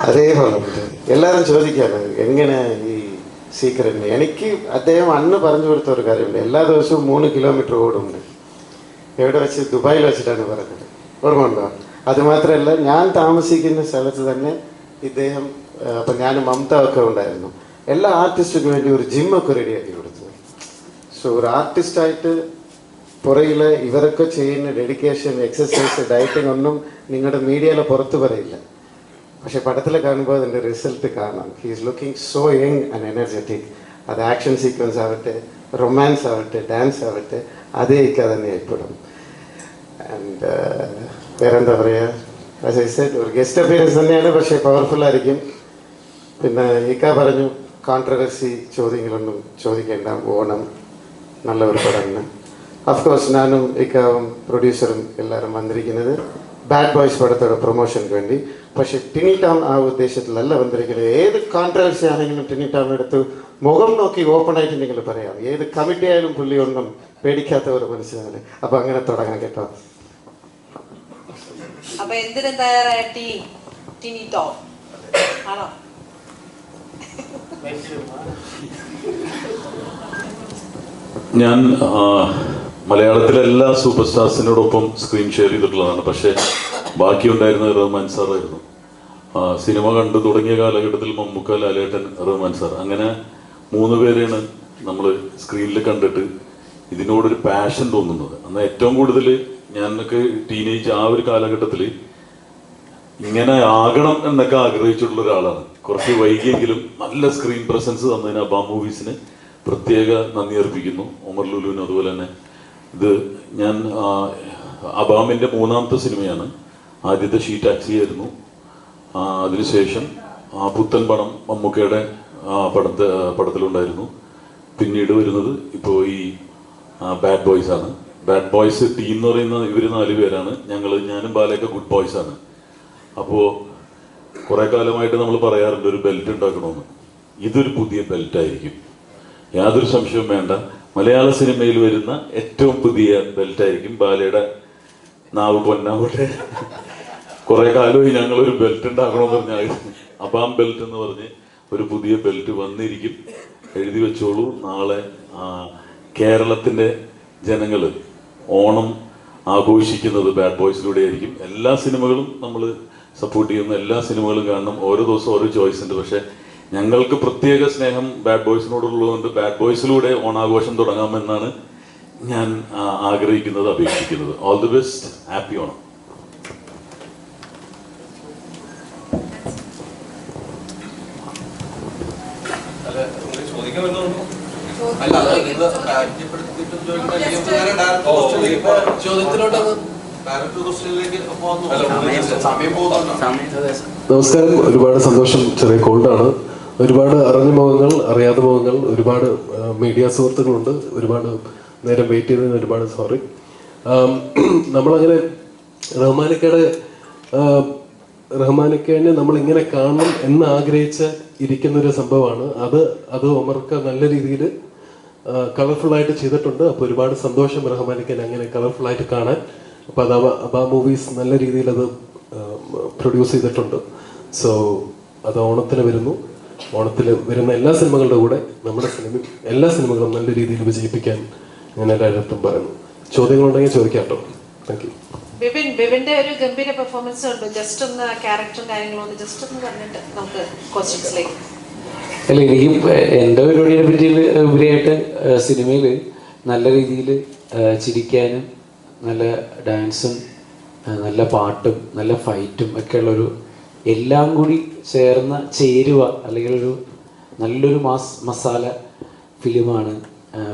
അതേപോലെ എല്ലാവരും ചോദിക്കാറ് എങ്ങനെ ഈ സീക്രറ്റ്. എനിക്ക് അദ്ദേഹം അന്ന് പറഞ്ഞു കൊടുത്ത ഒരു കാര്യമുണ്ട്. എല്ലാ ദിവസവും 3 കിലോമീറ്റർ ഓടുന്നുണ്ട്. എവിടെ വെച്ച്? ദുബായിൽ വെച്ചിട്ടാണ് പറഞ്ഞത്. ഓർമ്മ ഉണ്ടോ? അതുമാത്രമല്ല, ഞാൻ താമസിക്കുന്ന സ്ഥലത്ത് തന്നെ ഇദ്ദേഹം, അപ്പം ഞാൻ മമത ഒക്കെ ഉണ്ടായിരുന്നു, എല്ലാ ആർട്ടിസ്റ്റിനും വേണ്ടി ഒരു ജിമ്മൊക്കെ റെഡിയാക്കി കൊടുത്തത്. സോ ഒരു ആർട്ടിസ്റ്റായിട്ട് പുറകിൽ ഇവരൊക്കെ ചെയ്യുന്ന ഡെഡിക്കേഷൻ, എക്സസൈസ്, ഡയറ്റിംഗ് ഒന്നും നിങ്ങളുടെ മീഡിയയിലെ പുറത്ത് പറയില്ല. പക്ഷെ പടത്തിൽ കാണുമ്പോൾ അതിൻ്റെ റിസൾട്ട് കാണാം. He is looking so young and energetic. അത് ആക്ഷൻ സീക്വൻസ് ആവട്ടെ, റൊമാൻസ് ആവട്ടെ, ഡാൻസ് ആവട്ടെ, അതേ ഇക്ക തന്നെ ഏർപ്പെടും. ആൻഡ് വേറെന്താ പറയുക, ആസ് ഐ സെഡ്, ഒരു ഗസ്റ്റ് അപ്പിയറൻസ് തന്നെയാണ്, പക്ഷേ പവർഫുള്ളായിരിക്കും. പിന്നെ ഇക്ക പറഞ്ഞു കോൺട്രവേഴ്സി ചോദ്യങ്ങളൊന്നും ചോദിക്കേണ്ട, ഓണം നല്ല ഒരു പടമാണ്. അഫ്കോഴ്സ് ഞാനും ഇക്കാവും പ്രൊഡ്യൂസറും എല്ലാവരും വന്നിരിക്കുന്നത് ബാഡ് ബോയ്സ് പടത്തോടെ പ്രൊമോഷന് വേണ്ടി. പക്ഷെ ടിനി ടോം ആ ഉദ്ദേശത്തിലല്ല വന്നിരിക്കുന്നത്. ഏത് കോൺട്രവേഴ്സി ആണെങ്കിലും ടിനി ടോം എടുത്ത് മുഖം നോക്കി ഓപ്പൺ ആയിട്ട് നിങ്ങൾ പറയാം. ഏത് കമ്മിറ്റി ആയാലും പുള്ളി ഒന്നും പേടിക്കാത്ത ഒരു മനസ്സിലാണ്. അപ്പൊ അങ്ങനെ തുടങ്ങാം കേട്ടോ. അപ്പൊ എന്തിനും തയ്യാറായ ടിനി ടോം ആണോ? ഞാൻ മലയാളത്തിലെ എല്ലാ സൂപ്പർ സ്റ്റാർസിനോടൊപ്പം സ്ക്രീൻ ഷെയർ ചെയ്തിട്ടുള്ളതാണ്. പക്ഷേ ബാക്കിയുണ്ടായിരുന്ന റഹ്മാൻ സാറായിരുന്നു. സിനിമ കണ്ടു തുടങ്ങിയ കാലഘട്ടത്തിൽ മമ്മൂക്ക, ലാലേട്ടൻ, റഹ്മാൻ സാർ, അങ്ങനെ 3 പേരെയാണ് നമ്മൾ സ്ക്രീനിൽ കണ്ടിട്ട് ഇതിനോടൊരു പാഷൻ തോന്നുന്നത്. അന്ന് ഏറ്റവും കൂടുതൽ ഞാനൊക്കെ ടീനേജ് ആ ഒരു കാലഘട്ടത്തിൽ ഇങ്ങനെ ആകണം എന്നൊക്കെ ആഗ്രഹിച്ചിട്ടുള്ള ഒരാളാണ്. കുറച്ച് വൈകിയെങ്കിലും നല്ല സ്ക്രീൻ പ്രസൻസ് തന്നതിന് അബാം മൂവീസിന് പ്രത്യേക നന്ദി അർപ്പിക്കുന്നു. ഒമർ ലുലുവിനും അതുപോലെ തന്നെ. ഇത് ഞാൻ അബാമിൻ്റെ 3ാമത്തെ സിനിമയാണ്. ആദ്യത്തെ ഷീ ടാക്സി ആയിരുന്നു. അതിനുശേഷം പുത്തൻ പണം മമ്മൂക്കയുടെ പടത്തിലുണ്ടായിരുന്നു. പിന്നീട് വരുന്നത് ഇപ്പോൾ ഈ ബാഡ് ബോയ്സ് ആണ്. ബാഡ് ബോയ്സ് ടീം എന്ന് പറയുന്ന ഇവർ 4 പേരാണ്. ഞാനും ബാലയൊക്കെ ഗുഡ് ബോയ്സ് ആണ്. അപ്പോൾ കുറേ കാലമായിട്ട് നമ്മൾ പറയാറുണ്ട് ഒരു ബെൽറ്റ് ഉണ്ടാക്കണമെന്ന്. ഇതൊരു പുതിയ ബെൽറ്റായിരിക്കും, യാതൊരു സംശയവും വേണ്ട. മലയാള സിനിമയിൽ വരുന്ന ഏറ്റവും പുതിയ ബെൽറ്റായിരിക്കും. ബാലയുടെ നാവ് പൊന്നാവട്ടെ. കുറെ കാലമായി ഞങ്ങളൊരു ബെൽറ്റ് ഉണ്ടാക്കണമെന്ന് പറഞ്ഞാൽ അബാം ബെൽറ്റ് എന്ന് പറഞ്ഞ് ഒരു പുതിയ ബെൽറ്റ് വന്നിരിക്കും. എഴുതി വെച്ചോളൂ. നാളെ കേരളത്തിൻ്റെ ജനങ്ങൾ ഓണം ആഘോഷിക്കുന്നത് ബാഡ് ബോയ്സിലൂടെ ആയിരിക്കും. എല്ലാ സിനിമകളും നമ്മൾ സപ്പോർട്ട് ചെയ്യുന്ന എല്ലാ സിനിമകളും കാണണം. ഓരോ ദിവസം ഓരോ ചോയ്സ് ഉണ്ട്. പക്ഷേ ഞങ്ങൾക്ക് പ്രത്യേക സ്നേഹം ബാഡ് ബോയ്സിനോടുള്ളതുകൊണ്ട് ബാഡ് ബോയ്സിലൂടെ ഓണാഘോഷം തുടങ്ങാമെന്നാണ് ഞാൻ ആഗ്രഹിക്കുന്നത്, അപേക്ഷിക്കുന്നത്. All the best. Happy Onam. നമസ്കാരം. ഒരുപാട് സന്തോഷം. ചെറിയ കോൾഡാണ്. ഒരുപാട് അറിഞ്ഞ മുഖങ്ങൾ, അറിയാത്ത മുഖങ്ങൾ, ഒരുപാട് മീഡിയ സുഹൃത്തുക്കളുണ്ട്. ഒരുപാട് നേരം വെയിറ്റ് ചെയ്തതിന് ഒരുപാട് സോറി. നമ്മളങ്ങനെ റഹ്മാനിക്കനെ നമ്മൾ ഇങ്ങനെ കാണണം എന്ന് ആഗ്രഹിച്ച് ഇരിക്കുന്നൊരു സംഭവമാണ് അത് ഒമർക്ക് നല്ല രീതിയിൽ കളർഫുള്ളായിട്ട് ചെയ്തിട്ടുണ്ട്. അപ്പോൾ ഒരുപാട് സന്തോഷം റഹ്മാനിക്കനെ അങ്ങനെ കളർഫുള്ളായിട്ട് കാണാൻ. അപ്പോൾ അത് അബാ മൂവീസ് നല്ല രീതിയിൽ അത് പ്രൊഡ്യൂസ് ചെയ്തിട്ടുണ്ട്. സോ അത് ഓണത്തിന് വരുന്നു. ഓണത്തിൽ വരുന്ന എല്ലാ സിനിമകളുടെ കൂടെ നമ്മുടെ എല്ലാ സിനിമകളും നല്ല രീതിയിൽ വിജയിപ്പിക്കാൻ ഞാൻ എല്ലായിടത്തും പറയുന്നു. ചോദ്യങ്ങളുണ്ടെങ്കിൽ ചോദിക്കാം കേട്ടോ. Thank you. ബിബിന്റെ ഒരു ഗംഭീര പെർഫോമൻസ് ഉണ്ട്. ജസ്റ്റ് ഒന്ന് ക്യാരക്ടറും കാര്യങ്ങളും ജസ്റ്റ് ഒന്ന് പറഞ്ഞിട്ട് നമുക്ക് ക്വസ്റ്റ്യൻസിലേക്ക്. അല്ല, എനിക്കും എൻ്റെ പരിപാടിയെ പറ്റി ഉപരിയായിട്ട് സിനിമയിൽ നല്ല രീതിയിൽ ചിരിക്കാനും നല്ല ഡാൻസും നല്ല പാട്ടും നല്ല ഫൈറ്റും ഒക്കെ ഉള്ളൊരു എല്ലാം കൂടി ചേർന്ന ചേരുവ അല്ലെങ്കിൽ ഒരു നല്ലൊരു മസാല ഫിലിമാണ്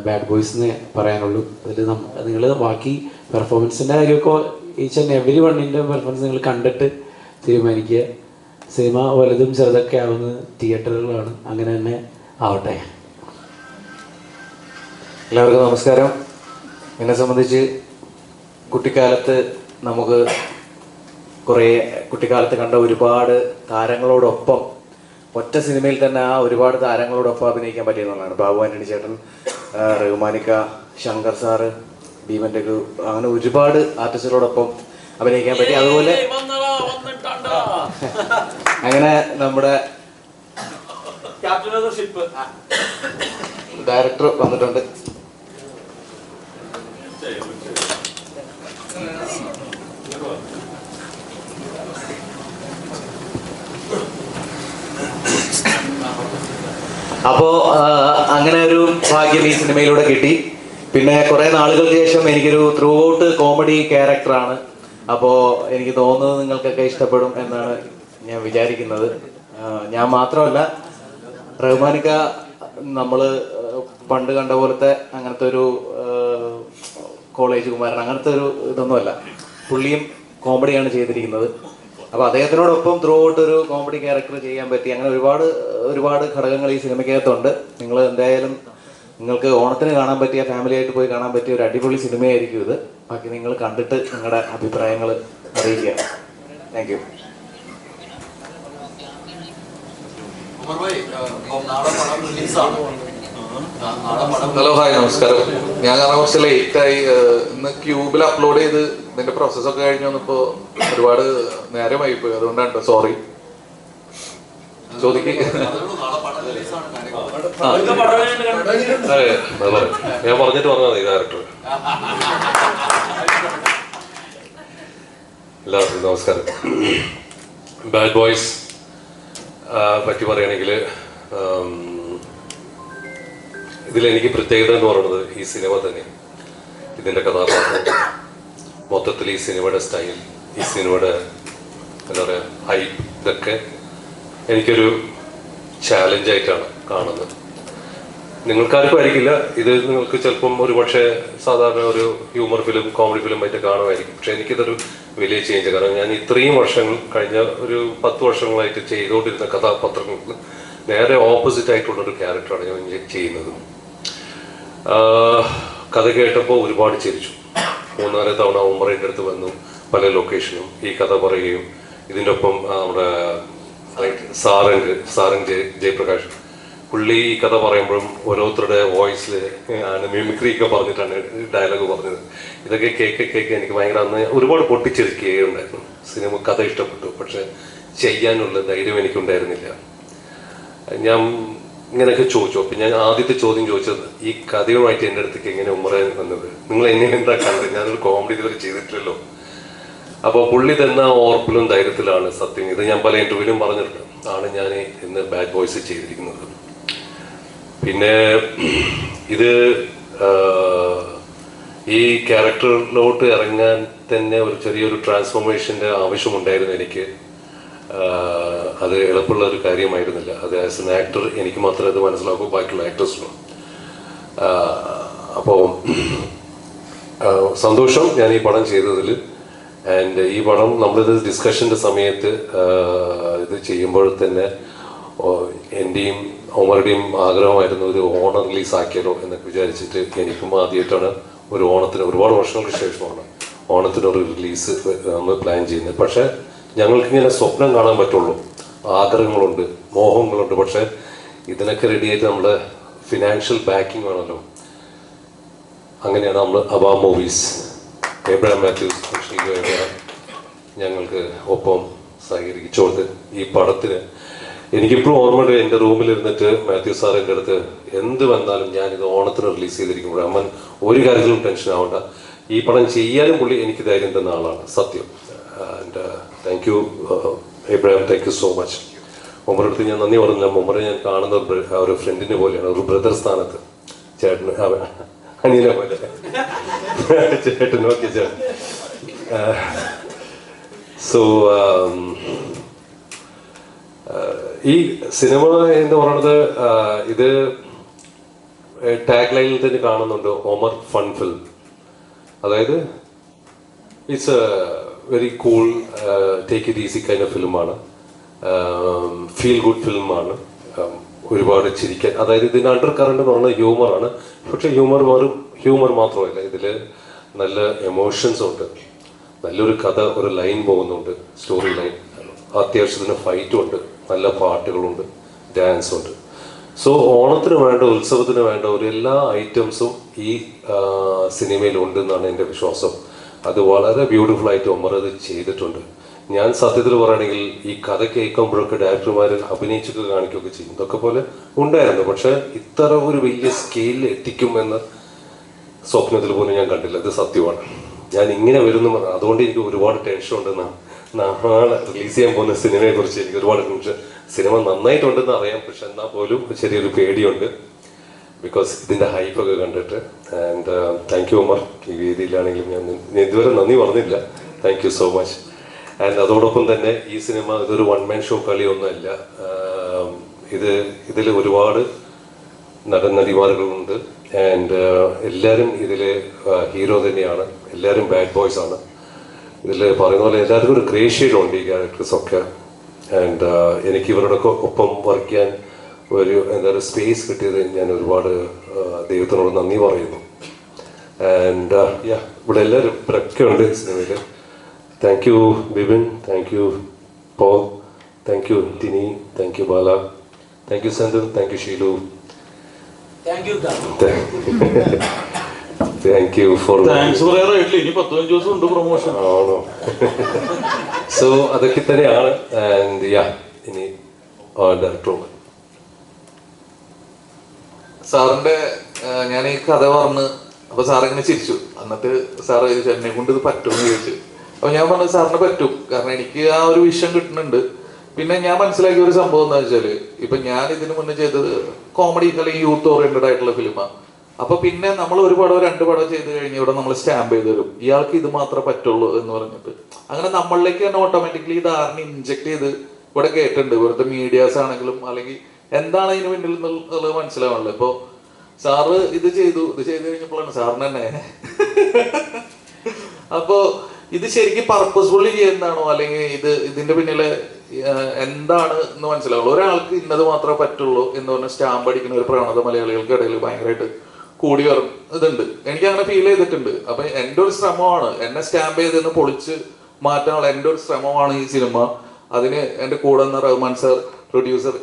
ബാഡ് ബോയ്സ് എന്ന് പറയാനുള്ളൂ. അതിൽ നിങ്ങൾ ബാക്കി പെർഫോമൻസിൻ്റെ കാര്യമൊക്കെ ഈച്ച് ആൻഡ് എവരി വണ്ണിൻ്റെ പെർഫോമൻസ് നിങ്ങൾ കണ്ടിട്ട് തീരുമാനിക്കുക. സിനിമ വലുതും ചെറുതൊക്കെ ആവുന്നത് തിയേറ്ററുകളാണ്. അങ്ങനെ തന്നെ ആവട്ടെ. എല്ലാവർക്കും നമസ്കാരം. എന്നെ സംബന്ധിച്ച് കുട്ടിക്കാലത്ത് നമുക്ക് കുട്ടിക്കാലത്ത് കണ്ട ഒരുപാട് താരങ്ങളോടൊപ്പം ഒറ്റ സിനിമയിൽ തന്നെ ആ ഒരുപാട് താരങ്ങളോടൊപ്പം അഭിനയിക്കാൻ പറ്റിയെന്നുള്ളതാണ്. ബാബു ആന്റണി ചേട്ടൻ, റഹ്മാനിക്ക, ശങ്കർ സാറ്, ഭീമൻ രഘു, അങ്ങനെ ഒരുപാട് ആർട്ടിസ്റ്റുകളോടൊപ്പം അഭിനയിക്കാൻ പറ്റി. അതുപോലെ അങ്ങനെ നമ്മുടെ ഡയറക്ടർ വന്നിട്ടുണ്ട്. അപ്പോ അങ്ങനെ ഒരു ഭാഗ്യം ഈ സിനിമയിലൂടെ കിട്ടി. പിന്നെ കുറെ നാളുകൾക്ക് ശേഷം എനിക്കൊരു ത്രൂ ഔട്ട് കോമഡി ക്യാരക്ടറാണ്. അപ്പോൾ എനിക്ക് തോന്നുന്നത് നിങ്ങൾക്കൊക്കെ ഇഷ്ടപ്പെടും എന്നാണ് ഞാൻ വിചാരിക്കുന്നത്. ഞാൻ മാത്രമല്ല, റഹ്മാനിക്ക നമ്മൾ പണ്ട് കണ്ട പോലത്തെ അങ്ങനത്തെ ഒരു കോളേജ് കുമാരൻ അങ്ങനത്തെ ഒരു ഇതൊന്നുമല്ല. പുള്ളിയും കോമഡിയാണ് ചെയ്തിരിക്കുന്നത്. അപ്പോൾ അദ്ദേഹത്തിനോടൊപ്പം ത്രൂ ഔട്ട് ഒരു കോമഡി ക്യാരക്ടർ ചെയ്യാൻ പറ്റി. അങ്ങനെ ഒരുപാട് ഘടകങ്ങൾ ഈ സിനിമയ്ക്കകത്തുണ്ട്. നിങ്ങൾ എന്തായാലും നിങ്ങൾക്ക് ഓണത്തിന് കാണാൻ പറ്റിയ, ഫാമിലി ആയിട്ട് പോയി കാണാൻ പറ്റിയ ഒരു അടിപൊളി സിനിമയായിരിക്കും ഇത്. ബാക്കി നിങ്ങൾ കണ്ടിട്ട് നിങ്ങളുടെ അഭിപ്രായങ്ങൾ അറിയിക്കുക. Thank you. ഹലോ, ഹായ്, നമസ്കാരം. ഞാൻ കാരണം കുറച്ച് ലേറ്റായി. ഇന്ന് ക്യൂബിൽ അപ്ലോഡ് ചെയ്ത് ഇതിന്റെ പ്രോസസ്സൊക്കെ കഴിഞ്ഞ് വന്നപ്പോ ഒരുപാട് നേരമായി പോയി. അതുകൊണ്ടാണ്, സോറി. ചോദിക്ക്. ഞാൻ പറഞ്ഞിട്ട് പറഞ്ഞാൽ ഡയറക്ടർ. എല്ലാവർക്കും നമസ്കാരം. ബാഡ് ബോയ്സ് പറ്റി പറയുകയാണെങ്കിൽ ഇതിലെനിക്ക് പ്രത്യേകത എന്ന് പറയുന്നത് ഈ സിനിമ തന്നെ, ഇതിൻ്റെ കഥാപാത്രം, മൊത്തത്തിൽ ഈ സിനിമയുടെ സ്റ്റൈൽ, ഈ സിനിമയുടെ എന്താ പറയുക ഹൈപ്പ്, ഇതൊക്കെ എനിക്കൊരു ചാലഞ്ചായിട്ടാണ് കാണുന്നത്. നിങ്ങൾക്കാർക്കും ആയിരിക്കില്ല ഇത്. നിങ്ങൾക്ക് ചിലപ്പം ഒരു പക്ഷേ സാധാരണ ഒരു ഹ്യൂമർ ഫിലിം, കോമഡി ഫിലിം ആയിട്ട് കാണുമായിരിക്കും. പക്ഷെ എനിക്കിതൊരു വലിയ ചേഞ്ച്. കാരണം ഞാൻ ഇത്രയും വർഷങ്ങൾ, കഴിഞ്ഞ ഒരു 10 വർഷങ്ങളായിട്ട് ചെയ്തുകൊണ്ടിരുന്ന കഥാപാത്രങ്ങൾക്ക് നേരെ ഓപ്പോസിറ്റ് ആയിട്ടുള്ളൊരു ക്യാരക്ടറാണ് ഞാൻ ചെയ്യുന്നത്. കഥ കേട്ടപ്പോൾ ഒരുപാട് ചിരിച്ചു. 3-4 തവണ ഉമ്മറിൻ്റെ അടുത്ത് വന്നു, പല ലൊക്കേഷനും ഈ കഥ പറയുകയും ഇതിൻ്റെ ഒപ്പം നമ്മുടെ സാരംഗ് ജയപ്രകാശ് പുള്ളി ഈ കഥ പറയുമ്പോഴും ഓരോരുത്തരുടെ വോയിസിൽ മിമിക്രി ഒക്കെ പറഞ്ഞിട്ടാണ് ഡയലോഗ് പറഞ്ഞത്. ഇതൊക്കെ കേക്ക് എനിക്ക് ഭയങ്കര അന്ന് ഒരുപാട് പൊട്ടിച്ചിരിക്കുകയുണ്ടായിരുന്നു. സിനിമ കഥ ഇഷ്ടപ്പെട്ടു, പക്ഷെ ചെയ്യാനുള്ള ധൈര്യം എനിക്കുണ്ടായിരുന്നില്ല. ഞാൻ ഇങ്ങനെയൊക്കെ ചോദിച്ചു. അപ്പം ഞാൻ ആദ്യത്തെ ചോദ്യം ചോദിച്ചത്, ഈ കഥയുമായിട്ട് എൻ്റെ അടുത്തേക്ക് എങ്ങനെ ഉമ്മറാൻ വന്നത്? നിങ്ങൾ എന്നെ എന്താ കണ്ടത്? ഞാനൊരു കോമഡി ഇതുവരെ ചെയ്തിട്ടില്ലല്ലോ. അപ്പോൾ പുള്ളി തന്ന ഓർപ്പിലും ധൈര്യത്തിലാണ് സത്യം. ഇത് ഞാൻ പല ഇന്റർവ്യൂവിലും പറഞ്ഞിട്ടുണ്ട്, ആണ് ഞാൻ ഇന്ന് ബാഡ് ബോയ്സ് ചെയ്തിരിക്കുന്നത്. പിന്നെ ഇത് ഈ ക്യാരക്ടറിലോട്ട് ഇറങ്ങാൻ തന്നെ ഒരു ചെറിയൊരു ട്രാൻസ്ഫോർമേഷൻ്റെ ആവശ്യമുണ്ടായിരുന്നു എനിക്ക്. അത് എളുപ്പമുള്ള ഒരു കാര്യമായിരുന്നില്ല. അത് ആസ് എൻ ആക്ടർ എനിക്ക് മാത്രമേ അത് മനസ്സിലാക്കൂ, ബാക്കിയുള്ള ആക്ടേഴ്സിനും. അപ്പോൾ സന്തോഷം ഞാൻ ഈ പടം ചെയ്തതിൽ. ആൻഡ് ഈ പടം നമ്മളിത് ഡിസ്കഷൻ്റെ സമയത്ത് ഇത് ചെയ്യുമ്പോൾ തന്നെ എൻ്റെയും ഒമറുടെയും ആഗ്രഹമായിരുന്നു ഒരു ഓണം റിലീസ് ആക്കിയാലോ എന്നൊക്കെ വിചാരിച്ചിട്ട്. എനിക്കും ആദ്യമായിട്ടാണ് ഒരു ഓണത്തിന്, ഒരുപാട് വർഷങ്ങൾക്ക് ശേഷമാണ് ഓണത്തിനൊരു റിലീസ് നമ്മൾ പ്ലാൻ ചെയ്യുന്നത്. പക്ഷേ ഞങ്ങൾക്കിങ്ങനെ സ്വപ്നം കാണാൻ പറ്റുള്ളൂ. ആഗ്രഹങ്ങളുണ്ട്, മോഹങ്ങളുണ്ട്. പക്ഷേ ഇതിനൊക്കെ റെഡിയായിട്ട് നമ്മുടെ ഫിനാൻഷ്യൽ ബാക്കിംഗ് വേണമല്ലോ. അങ്ങനെയാണ് നമ്മൾ അബാ മൂവീസ്, എബ്രഹാം മാത്യൂസ്, ഞങ്ങൾക്ക് ഒപ്പം സഹകരിച്ചുകൊണ്ട് ഈ പടത്തിന് എനിക്കിപ്പോഴും ഓർമ്മയുണ്ട്. എൻ്റെ റൂമിലിരുന്നിട്ട് മാത്യു സാർ എൻ്റെ അടുത്ത് എന്ത് വന്നാലും ഞാനിത് ഓണത്തിന് റിലീസ് ചെയ്തിരിക്കുമ്പോൾ അമ്മൻ ഒരു കാര്യത്തിലും ടെൻഷൻ ആവണ്ട, ഈ പടം ചെയ്യാനും പുള്ളി എനിക്ക് ധൈര്യം തന്ന ആളാണ്, സത്യം. And thank you Abraham, thank you so much. ഉമ്മറുടെ അടുത്ത് ഞാൻ നന്ദി പറഞ്ഞു. ഉമ്മറെ ഞാൻ കാണുന്ന ഒരു ഫ്രണ്ടിനെ പോലെയാണ്, ഒരു ബ്രദർ സ്ഥാനത്ത്. ചേട്ടന് അനിയനെ പോലെ ചേട്ടൻ. ഓക്കെ ചേട്ടൻ. സോ ഈ സിനിമ എന്ന് പറയുന്നത് ഇത് ടാഗ് ലൈനിൽ തന്നെ കാണുന്നുണ്ട്, ഒമർ ഫൺ ഫിലിം. അതായത് it's a very cool, take it easy kind of ഫിലിമാണ്. ഫീൽ ഗുഡ് ഫിലിമാണ്. ഒരുപാട് ചിരിക്കാൻ, അതായത് ഇതിൻ്റെ അണ്ടർ കറണ്ട് എന്ന് പറഞ്ഞാൽ ഹ്യൂമറാണ്. പക്ഷെ ഹ്യൂമർ മാത്രമല്ല, ഇതിൽ നല്ല എമോഷൻസ് ഉണ്ട്, നല്ലൊരു കഥ, ഒരു ലൈൻ പോകുന്നുണ്ട്, സ്റ്റോറി ലൈൻ. അത്യാവശ്യത്തിന് ഫൈറ്റും ഉണ്ട്, നല്ല പാട്ടുകളുണ്ട്, ഡാൻസ് ഉണ്ട്. സോ ഓണത്തിന് വേണ്ട, ഉത്സവത്തിന് വേണ്ട ഒരു എല്ലാ ഐറ്റംസും ഈ സിനിമയിൽ ഉണ്ടെന്നാണ് എൻ്റെ വിശ്വാസം. അത് വളരെ ബ്യൂട്ടിഫുൾ ആയിട്ട് ഒമർ അത് ചെയ്തിട്ടുണ്ട്. ഞാൻ സത്യത്തിൽ പറയുകയാണെങ്കിൽ ഈ കഥ കേൾക്കുമ്പോഴൊക്കെ ഡയറക്ടർമാർ അഭിനയിച്ചൊക്കെ കാണിക്കുകയൊക്കെ ചെയ്യും, ഇതൊക്കെ പോലെ ഉണ്ടായിരുന്നു. പക്ഷെ ഇത്ര ഒരു വലിയ സ്കെയിലിൽ എത്തിക്കുമെന്ന് സ്വപ്നത്തിൽ പോലും ഞാൻ കണ്ടില്ല. ഇത് സത്യമാണ്. ഞാൻ ഇങ്ങനെ വരുന്നു പറഞ്ഞു. അതുകൊണ്ട് എനിക്ക് ഒരുപാട് ടെൻഷൻ ഉണ്ടെന്ന് നാളെ റിലീസ് ചെയ്യാൻ പോകുന്ന സിനിമയെ കുറിച്ച് എനിക്ക് ഒരുപാട് ടെൻഷൻ. സിനിമ നന്നായിട്ടുണ്ടെന്ന് അറിയാം, പക്ഷെ എന്നാൽ പോലും ചെറിയൊരു പേടിയുണ്ട്. ബിക്കോസ് ഇതിൻ്റെ ഹൈപ്പൊക്കെ കണ്ടിട്ട്. And thank U Umar. ഈ വേദിയിലാണെങ്കിലും ഞാൻ ഇതുവരെ നന്ദി പറഞ്ഞില്ല. Thank you so much. And അതോടൊപ്പം തന്നെ ഈ സിനിമ ഇതൊരു വൺ മാൻ ഷോ കളിയൊന്നുമല്ല. ഇതിൽ ഒരുപാട് നടന്മാരുകളുണ്ട്. ആൻഡ് എല്ലാവരും ഇതിൽ ഹീറോ തന്നെയാണ്. എല്ലാവരും ബാഡ് ബോയ്സ് ആണ്. ഇതിൽ പറയുന്ന പോലെ എല്ലാവർക്കും ഒരു ഗ്രേ ഷെയ്ഡുണ്ട് ഈ ക്യാരക്ടേഴ്സൊക്കെ. ആൻഡ് എനിക്ക് ഇവരുടെ ഒപ്പം വർക്ക് ചെയ്യാൻ ഒരു സ്പേസ് കിട്ടിയത് ഞാൻ ഒരുപാട് ദൈവത്തിനോട് നന്ദി പറയുന്നു. ആൻഡ് ഇവിടെ എല്ലാവരും ഇവരൊക്കെ ഉണ്ട് സിനിമയിൽ. Thank you Bibin, thank you Paul, thank you Tini, thank you Bala, thank you Senthil, thank you Sheelu, thank you for. ആണോ? സോ അതൊക്കെ തന്നെയാണ്. ആൻഡ് ഇനി ഡയറക്ടർ സാറിന്റെ ഞാൻ ഈ കഥ പറഞ്ഞ് അപ്പൊ സാറിങ്ങനെ ചിരിച്ചു. എന്നിട്ട് സാറ് ചോദിച്ചു എന്നെ കൊണ്ട് ഇത് പറ്റുമെന്ന് ചോദിച്ചു. അപ്പൊ ഞാൻ പറഞ്ഞു സാറിന് പറ്റും, കാരണം എനിക്ക് ആ ഒരു വിഷൻ കിട്ടുന്നുണ്ട്. പിന്നെ ഞാൻ മനസ്സിലാക്കിയ ഒരു സംഭവം എന്താ വെച്ചാല്, ഇപ്പൊ ഞാൻ ഇതിനു മുന്നേ ചെയ്തത് കോമഡി അല്ലെങ്കിൽ യൂത്ത് ഓറിയന്റഡ് ആയിട്ടുള്ള ഫിലിമാണ്. അപ്പൊ പിന്നെ നമ്മൾ ഒരു പടം രണ്ട് പടം ചെയ്ത് കഴിഞ്ഞ് ഇവിടെ നമ്മൾ സ്റ്റാമ്പ് ചെയ്ത് തരും, ഇയാൾക്ക് ഇത് മാത്രമേ പറ്റുള്ളൂ എന്ന് പറഞ്ഞിട്ട്. അങ്ങനെ നമ്മളിലേക്ക് തന്നെ ഓട്ടോമാറ്റിക്കലി ധാരണ ഇൻജെക്ട് ചെയ്ത് ഇവിടെ കേട്ടിട്ടുണ്ട്. ഇവിടുത്തെ മീഡിയാസ് ആണെങ്കിലും അല്ലെങ്കിൽ എന്താണ് ഇതിന് പിന്നിൽ എന്നുള്ളത് മനസ്സിലാവണല്ലോ. ഇപ്പൊ സാറ് ഇത് ചെയ്ത് കഴിഞ്ഞപ്പോഴാണ് സാറിന് തന്നെ അപ്പോ ഇത് ശരിക്കും പർപ്പസ്ഫുള്ളി ചെയ്യുന്നതാണോ അല്ലെങ്കിൽ ഇതിന്റെ പിന്നില് എന്താണ് എന്ന് മനസ്സിലാവുള്ളൂ. ഒരാൾക്ക് ഇന്നത് മാത്രമേ പറ്റുള്ളൂ എന്ന് പറഞ്ഞ സ്റ്റാമ്പ് അടിക്കുന്ന ഒരു പ്രവണത മലയാളികൾക്ക് ഇടയിൽ ഭയങ്കരമായിട്ട് കൂടി ഇതുണ്ട്. എനിക്ക് അങ്ങനെ ഫീൽ ചെയ്തിട്ടുണ്ട്. അപ്പൊ എൻ്റെ ഒരു ശ്രമമാണ്, എന്നെ സ്റ്റാമ്പ് ചെയ്തെന്ന് പൊളിച്ച് മാറ്റാനുള്ള എൻ്റെ ഒരു ശ്രമമാണ് ഈ സിനിമ. അതിന് എൻ്റെ കൂടെ നിന്ന് Rahman sir, producer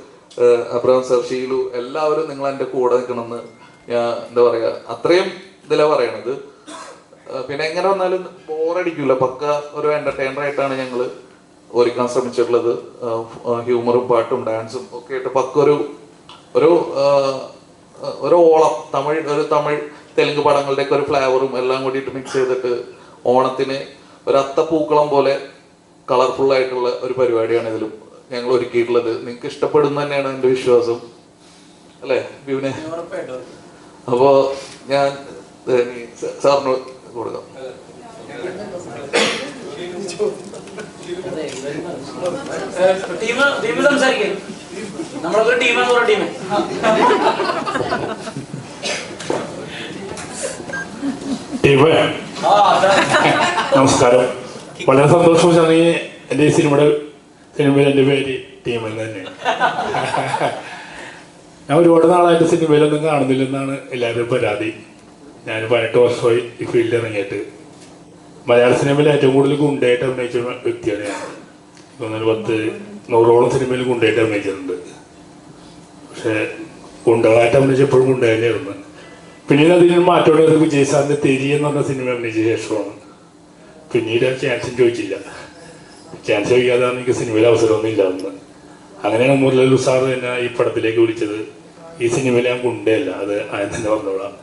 Abraham sir, Sheelu, എല്ലാവരും നിങ്ങൾ എൻ്റെ കൂടെ നിൽക്കണമെന്ന് ഞാൻ എന്താ പറയാ അത്രയും ഇതിലാ പറയണത്. പിന്നെ എങ്ങനെ വന്നാലും ബോറടിക്കൂല, പക്ക ഒരു എന്റർടൈനർ ആയിട്ടാണ് ഞങ്ങൾ ഒരുക്കാൻ ശ്രമിച്ചിട്ടുള്ളത്. ഹ്യൂമറും പാട്ടും ഡാൻസും ഒക്കെ ആയിട്ട് പക്ക ഒരു ഓളം തമിഴ് തെലുങ്ക് പടങ്ങളുടെ ഒക്കെ ഒരു ഫ്ലേവറും എല്ലാം കൂടിയിട്ട് മിക്സ് ചെയ്തിട്ട് ഓണത്തിന് ഒരു അത്തപ്പൂക്കളം പോലെ കളർഫുൾ ആയിട്ടുള്ള ഒരു പരിപാടിയാണ് ഇതിലും ഞങ്ങൾ ഒരുക്കിയിട്ടുള്ളത്. നിങ്ങൾക്ക് ഇഷ്ടപ്പെടുന്ന തന്നെയാണ് എൻ്റെ വിശ്വാസം, അല്ലേ ബിബിനെ? അപ്പോ ഞാൻ സാറിന് കൊടുക്കാം. നമസ്കാരം. വളരെ സന്തോഷം ചാണെങ്കിൽ എൻ്റെ ഈ സിനിമയിൽ എൻ്റെ പേര് ടീമെന്ന് തന്നെയാണ്. ഞാൻ ഒരുപാട് നാളായിട്ട് സിനിമയിലൊന്നും കാണുന്നില്ലെന്നാണ് എല്ലാവരും പരാതി. ഞാൻ 18 വർഷമായി ഈ ഫീൽഡിൽ ഇറങ്ങിയിട്ട്. മലയാള സിനിമയിൽ ഏറ്റവും കൂടുതൽ ഗുണ്ടയായിട്ട് അഭിനയിച്ച വ്യക്തിയാണ് ഞാൻ. 100-100ഓളം സിനിമയിൽ ഗുണ്ടയായിട്ട് അഭിനയിച്ചിട്ടുണ്ട്. പക്ഷേ ഗുണ്ടകളായിട്ട് അഭിനയിച്ചപ്പോഴും ഗുണ്ട തന്നെയായിരുന്നു. പിന്നീട് അതിന് മാറ്റോടെ വിജയ് സാറിൻ്റെ തെരി എന്ന് പറഞ്ഞ സിനിമ അഭിനയിച്ച ശേഷമാണ്. പിന്നീട് ചാൻസും ചോദിച്ചില്ല. ചാൻസ് ചോദിക്കാതാണ് എനിക്ക് സിനിമയിൽ അവസരമൊന്നും ഇല്ലാന്ന്. അങ്ങനെയാണ് മുരളി സാർ എന്നെ ഈ പടത്തിലേക്ക് വിളിച്ചത്. ഈ സിനിമയിൽ ഞാൻ ഗുണ്ടയല്ല, അത് ആദ്യം തന്നെ പറഞ്ഞോളാം.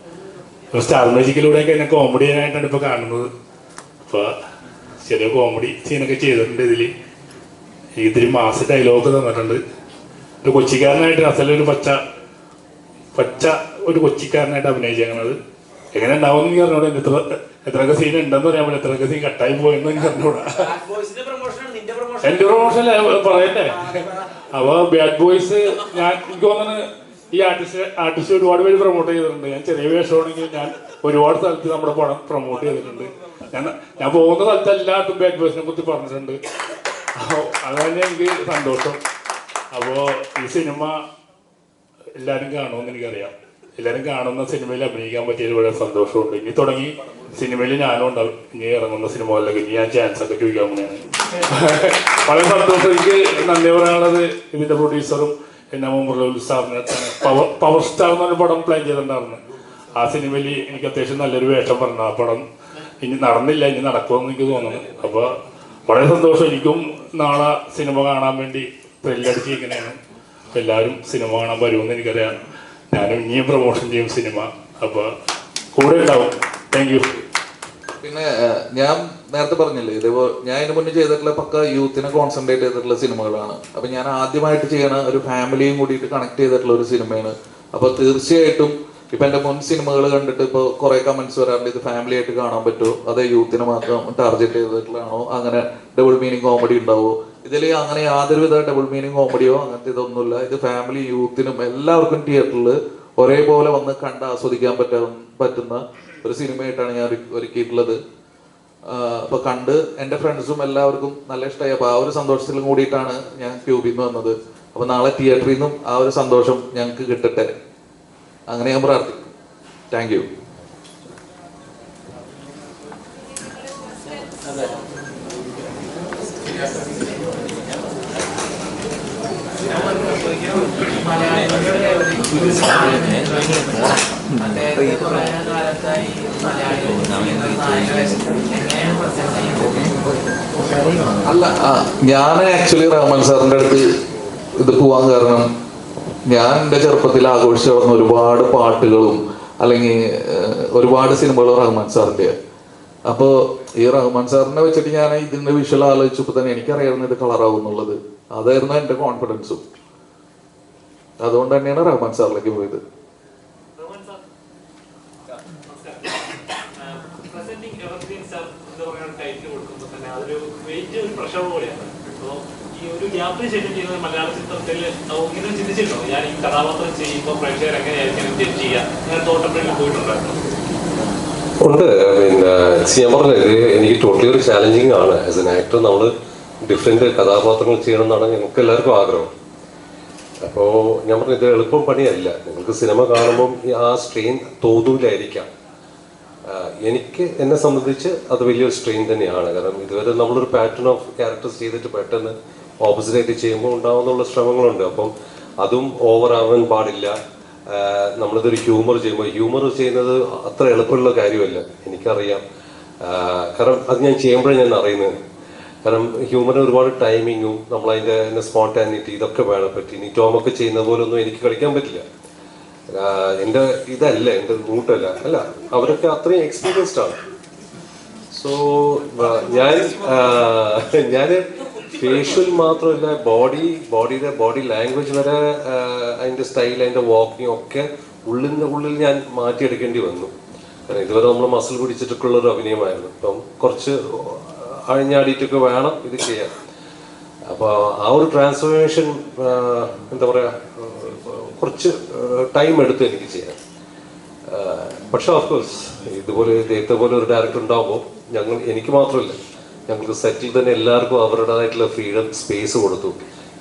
സ്റ്റാർ മാജിക്കിലൂടെയൊക്കെ എന്നെ കോമഡി ആയിട്ടാണ് ഇപ്പോൾ കാണുന്നത്. അപ്പോൾ ചെറിയ കോമഡി സീനൊക്കെ ചെയ്തിട്ടുണ്ട്. ഇതിൽ ഇതിൽ മാസ് ഡയലോഗ് തന്നിട്ടുണ്ട്. ഒരു കൊച്ചിക്കാരനായിട്ട് അസലൊരു പച്ച ഒരു കൊച്ചിക്കാരനായിട്ട് അഭിനയിച്ചേക്കണത്. എങ്ങനെ ഉണ്ടാവും എന്ന് പറഞ്ഞോളൂ. എത്രയൊക്കെ സീൻ ഉണ്ടെന്ന് പറയാൻ പറ്റില്ല, എത്രയൊക്കെ സീൻ കട്ടായി പോയെന്ന് എനിക്ക് അറിഞ്ഞൂടാ. എന്റെ പ്രൊമോഷൻ പറയട്ടെ. അപ്പൊ ബാഡ് ബോയ്സ് എനിക്ക് തോന്നുന്നു ഈ ആർട്ടിസ്റ്റ് ഒരുപാട് പേര് പ്രൊമോട്ട് ചെയ്തിട്ടുണ്ട്. ഞാൻ ചെറിയ വേഷമാണെങ്കിൽ ഞാൻ ഒരുപാട് സ്ഥലത്ത് നമ്മുടെ പടം പ്രൊമോട്ട് ചെയ്തിട്ടുണ്ട്. ഞാൻ പോകുന്ന സ്ഥലത്ത് എല്ലാവർക്കും ബാഡ് ബോയ്സിനെ കുറിച്ച് പറഞ്ഞിട്ടുണ്ട്. അപ്പോൾ അത് തന്നെ എനിക്ക് സന്തോഷം. അപ്പോൾ ഈ സിനിമ എല്ലാവരും കാണുമെന്ന് എനിക്കറിയാം. എല്ലാവരും കാണുന്ന സിനിമയിൽ അഭിനയിക്കാൻ പറ്റിയതിൽ വളരെ സന്തോഷമുണ്ട്. ഇനി തുടങ്ങി സിനിമയിൽ ഞാനും ഉണ്ടാവും. ഇനി ഇറങ്ങുന്ന സിനിമകളിലൊക്കെ ഇനി ഞാൻ ചാൻസ് ഒക്കെ ചോദിക്കാൻ പോലെയാണ്. വളരെ സന്തോഷം. എനിക്ക് നന്ദി പറയാനുള്ളത് ഇതിന്റെ പ്രൊഡ്യൂസറും എന്നെ മുരളി സാറിന്. പവർ സ്റ്റാർ എന്നൊരു പടം പ്ലാൻ ചെയ്തിട്ടുണ്ടായിരുന്നു. ആ സിനിമയിൽ എനിക്ക് അത്യാവശ്യം നല്ലൊരു വേഷം പറഞ്ഞു. ആ പടം ഇനി നടന്നില്ല, ഇനി നടക്കുമെന്ന് എനിക്ക് തോന്നുന്നു. അപ്പോൾ വളരെ സന്തോഷം. എനിക്കും നാളെ സിനിമ കാണാൻ വേണ്ടി ത്രില്ലടിച്ചിരിക്കുന്നതാണ്. അപ്പോൾ എല്ലാവരും സിനിമ കാണാൻ വരുമെന്ന് എനിക്കറിയാം. ഞാനും ഇനിയും പ്രൊമോഷൻ ചെയ്യും സിനിമ. അപ്പോൾ കൂടെ ഉണ്ടാവും. Thank you. പിന്നെ ഞാൻ നേരത്തെ പറഞ്ഞില്ലേ, ഇതേപോലെ ഞാൻ ഇതിന് മുന്നേ ചെയ്തിട്ടുള്ള പക്ക യൂത്തിനെ കോൺസെൻട്രേറ്റ് ചെയ്തിട്ടുള്ള സിനിമകളാണ്. അപ്പൊ ഞാൻ ആദ്യമായിട്ട് ചെയ്യണ ഒരു ഫാമിലിയും കൂടിയിട്ട് കണക്ട് ചെയ്തിട്ടുള്ള ഒരു സിനിമയാണ്. അപ്പൊ തീർച്ചയായിട്ടും ഇപ്പൊ എന്റെ മുൻ സിനിമകൾ കണ്ടിട്ട് ഇപ്പൊ കുറെ കമന്റ്സ് വരാറുണ്ട്, ഇത് ഫാമിലി ആയിട്ട് കാണാൻ പറ്റുമോ, അതേ യൂത്തിനെ മാത്രം ടാർഗറ്റ് ചെയ്തിട്ടുള്ളതാണോ, അങ്ങനെ ഡബിൾ മീനിങ് കോമഡി ഉണ്ടാവോ? ഇതിൽ അങ്ങനെ യാതൊരുവിധ ഡബിൾ മീനിങ് കോമഡിയോ അങ്ങനത്തെ ഇതൊന്നുമില്ല. ഇത് ഫാമിലി യൂത്തിനും എല്ലാവർക്കും തിയേറ്ററിൽ ഒരേപോലെ വന്ന് കണ്ട് ആസ്വദിക്കാൻ പറ്റുന്ന ഒരു സിനിമയായിട്ടാണ് ഞാൻ ഒരുക്കിയിട്ടുള്ളത്. അപ്പൊ കണ്ട് എൻ്റെ ഫ്രണ്ട്സും എല്ലാവർക്കും നല്ല ഇഷ്ടമായി. അപ്പൊ ആ ഒരു സന്തോഷത്തിലും കൂടിയിട്ടാണ് ഞാൻ ക്യൂബിൽ നിന്ന് വന്നത്. അപ്പൊ നാളെ തിയേറ്ററിൽ നിന്നും ആ ഒരു സന്തോഷം ഞങ്ങൾക്ക് കിട്ടട്ടെ, അങ്ങനെ ഞാൻ പ്രാർത്ഥിക്കും. Thank you. അല്ല, ഞാൻ ആക്ച്വലി റഹ്മാൻ സാറിന്റെ അടുത്ത് ഇത് പോവാൻ കാരണം ഞാൻ എൻ്റെ ചെറുപ്പത്തിൽ ആഘോഷിച്ചു വന്ന ഒരുപാട് പാട്ടുകളും അല്ലെങ്കിൽ ഒരുപാട് സിനിമകളും റഹ്മാൻ സാറിന്റെ. അപ്പോൾ ഈ റഹ്മാൻ സാറിനെ വെച്ചിട്ട് ഞാൻ ഇതിന്റെ വിഷ്വൽ ആലോചിച്ചപ്പോൾ തന്നെ എനിക്കറിയാവുന്ന ഇത് കളറാവും എന്നുള്ളത്. അതായിരുന്നു എൻ്റെ കോൺഫിഡൻസും. അതുകൊണ്ട് തന്നെയാണ് റഹ്മാൻ സാറിലേക്ക് പോയത്. മലയാള ചിത്രത്തിൽ ഇങ്ങനെ ചിന്തിച്ചിട്ടുണ്ടോ, ഞാൻ ഈ കഥാപാത്രം ചെയ്യുമ്പോൾ പ്രേക്ഷകർ എങ്ങനെയായിരിക്കും ജഡ്ജ് ചെയ്യുക, അങ്ങനെ തോട്ടപ്പള്ളിയിൽ പോയിട്ടുണ്ടായിരുന്നു? ഉണ്ട്. പിന്നെ ഞാൻ പറഞ്ഞത് എനിക്ക് ടോട്ടലി ഒരു ചാലഞ്ചിങ് ആണ്. ആസ് എൻ ആക്ടർ നമ്മൾ ഡിഫറെന്റ് കഥാപാത്രങ്ങൾ ചെയ്യണം എന്നാണ് ഞങ്ങൾക്ക് എല്ലാവർക്കും ആഗ്രഹം. അപ്പോൾ ഞാൻ പറഞ്ഞത് ഇത് എളുപ്പം പണിയല്ല. നിങ്ങൾക്ക് സിനിമ കാണുമ്പം ആ സ്ട്രെയിൻ തോന്നൂലായിരിക്കാം. എനിക്ക് എന്നെ സംബന്ധിച്ച് അത് വലിയൊരു സ്ട്രെയിൻ തന്നെയാണ്. കാരണം ഇതുവരെ നമ്മളൊരു പാറ്റേൺ ഓഫ് ക്യാരക്ടേഴ്സ് ചെയ്തിട്ട് പെട്ടെന്ന് ഓപ്പോസിറ്റായിട്ട് ചെയ്യുമ്പോൾ ഉണ്ടാവുന്നുള്ള ശ്രമങ്ങളുണ്ട്. അപ്പം അതും ഓവർ ആവാൻ പാടില്ല. നമ്മളിതൊരു ഹ്യൂമർ ചെയ്യുന്നത് അത്ര എളുപ്പമുള്ള കാര്യമല്ല, എനിക്കറിയാം. കാരണം അത് ഞാൻ ചെയ്യുമ്പോഴാണ് ഞാൻ അറിയുന്നത്. കാരണം ഹ്യൂമറിന് ഒരുപാട് ടൈമിങ്ങും നമ്മളതിൻ്റെ സ്പോണ്ടാനിറ്റി ഇതൊക്കെ വേണം. പറ്റി ഇനി ടോമൊക്കെ ചെയ്യുന്ന പോലെ ഒന്നും എനിക്ക് കളിക്കാൻ പറ്റില്ല. എൻ്റെ ഇതല്ല, എൻ്റെ റൂട്ടല്ല. അല്ല, അവരൊക്കെ അത്രയും എക്സ്പീരിയൻസ്ഡ് ആണ്. സോ ഞാൻ ഫേഷ്യൽ മാത്രമല്ല, ബോഡി ലാംഗ്വേജ് വരെ, അതിൻ്റെ സ്റ്റൈൽ, അതിൻ്റെ വാക്കിംഗ് ഒക്കെ ഉള്ളിൽ ഞാൻ മാറ്റിയെടുക്കേണ്ടി വന്നു. കാരണം ഇതുവരെ നമ്മൾ മസിൽ പിടിച്ചിട്ടൊക്കെയുള്ള ഒരു അഭിനയമായിരുന്നു. ഇപ്പം കുറച്ച് അഴിഞ്ഞാടിയിട്ടൊക്കെ വേണം ഇത് ചെയ്യാൻ. അപ്പോൾ ആ ഒരു ട്രാൻസ്ഫോർമേഷൻ എന്താ പറയുക, കുറച്ച് ടൈം എടുത്തു എനിക്ക് ചെയ്യാൻ. പക്ഷെ ഓഫ്കോഴ്സ് ഇതുപോലെ ഇദ്ദേഹത്തെ പോലെ ഒരു ഡയറക്ടർ ഉണ്ടാകുമ്പോൾ എനിക്ക് മാത്രമല്ല, ഞങ്ങൾക്ക് സെറ്റിൽ തന്നെ എല്ലാവർക്കും അവരുടേതായിട്ടുള്ള ഫ്രീഡം, സ്പേസ് കൊടുത്തു.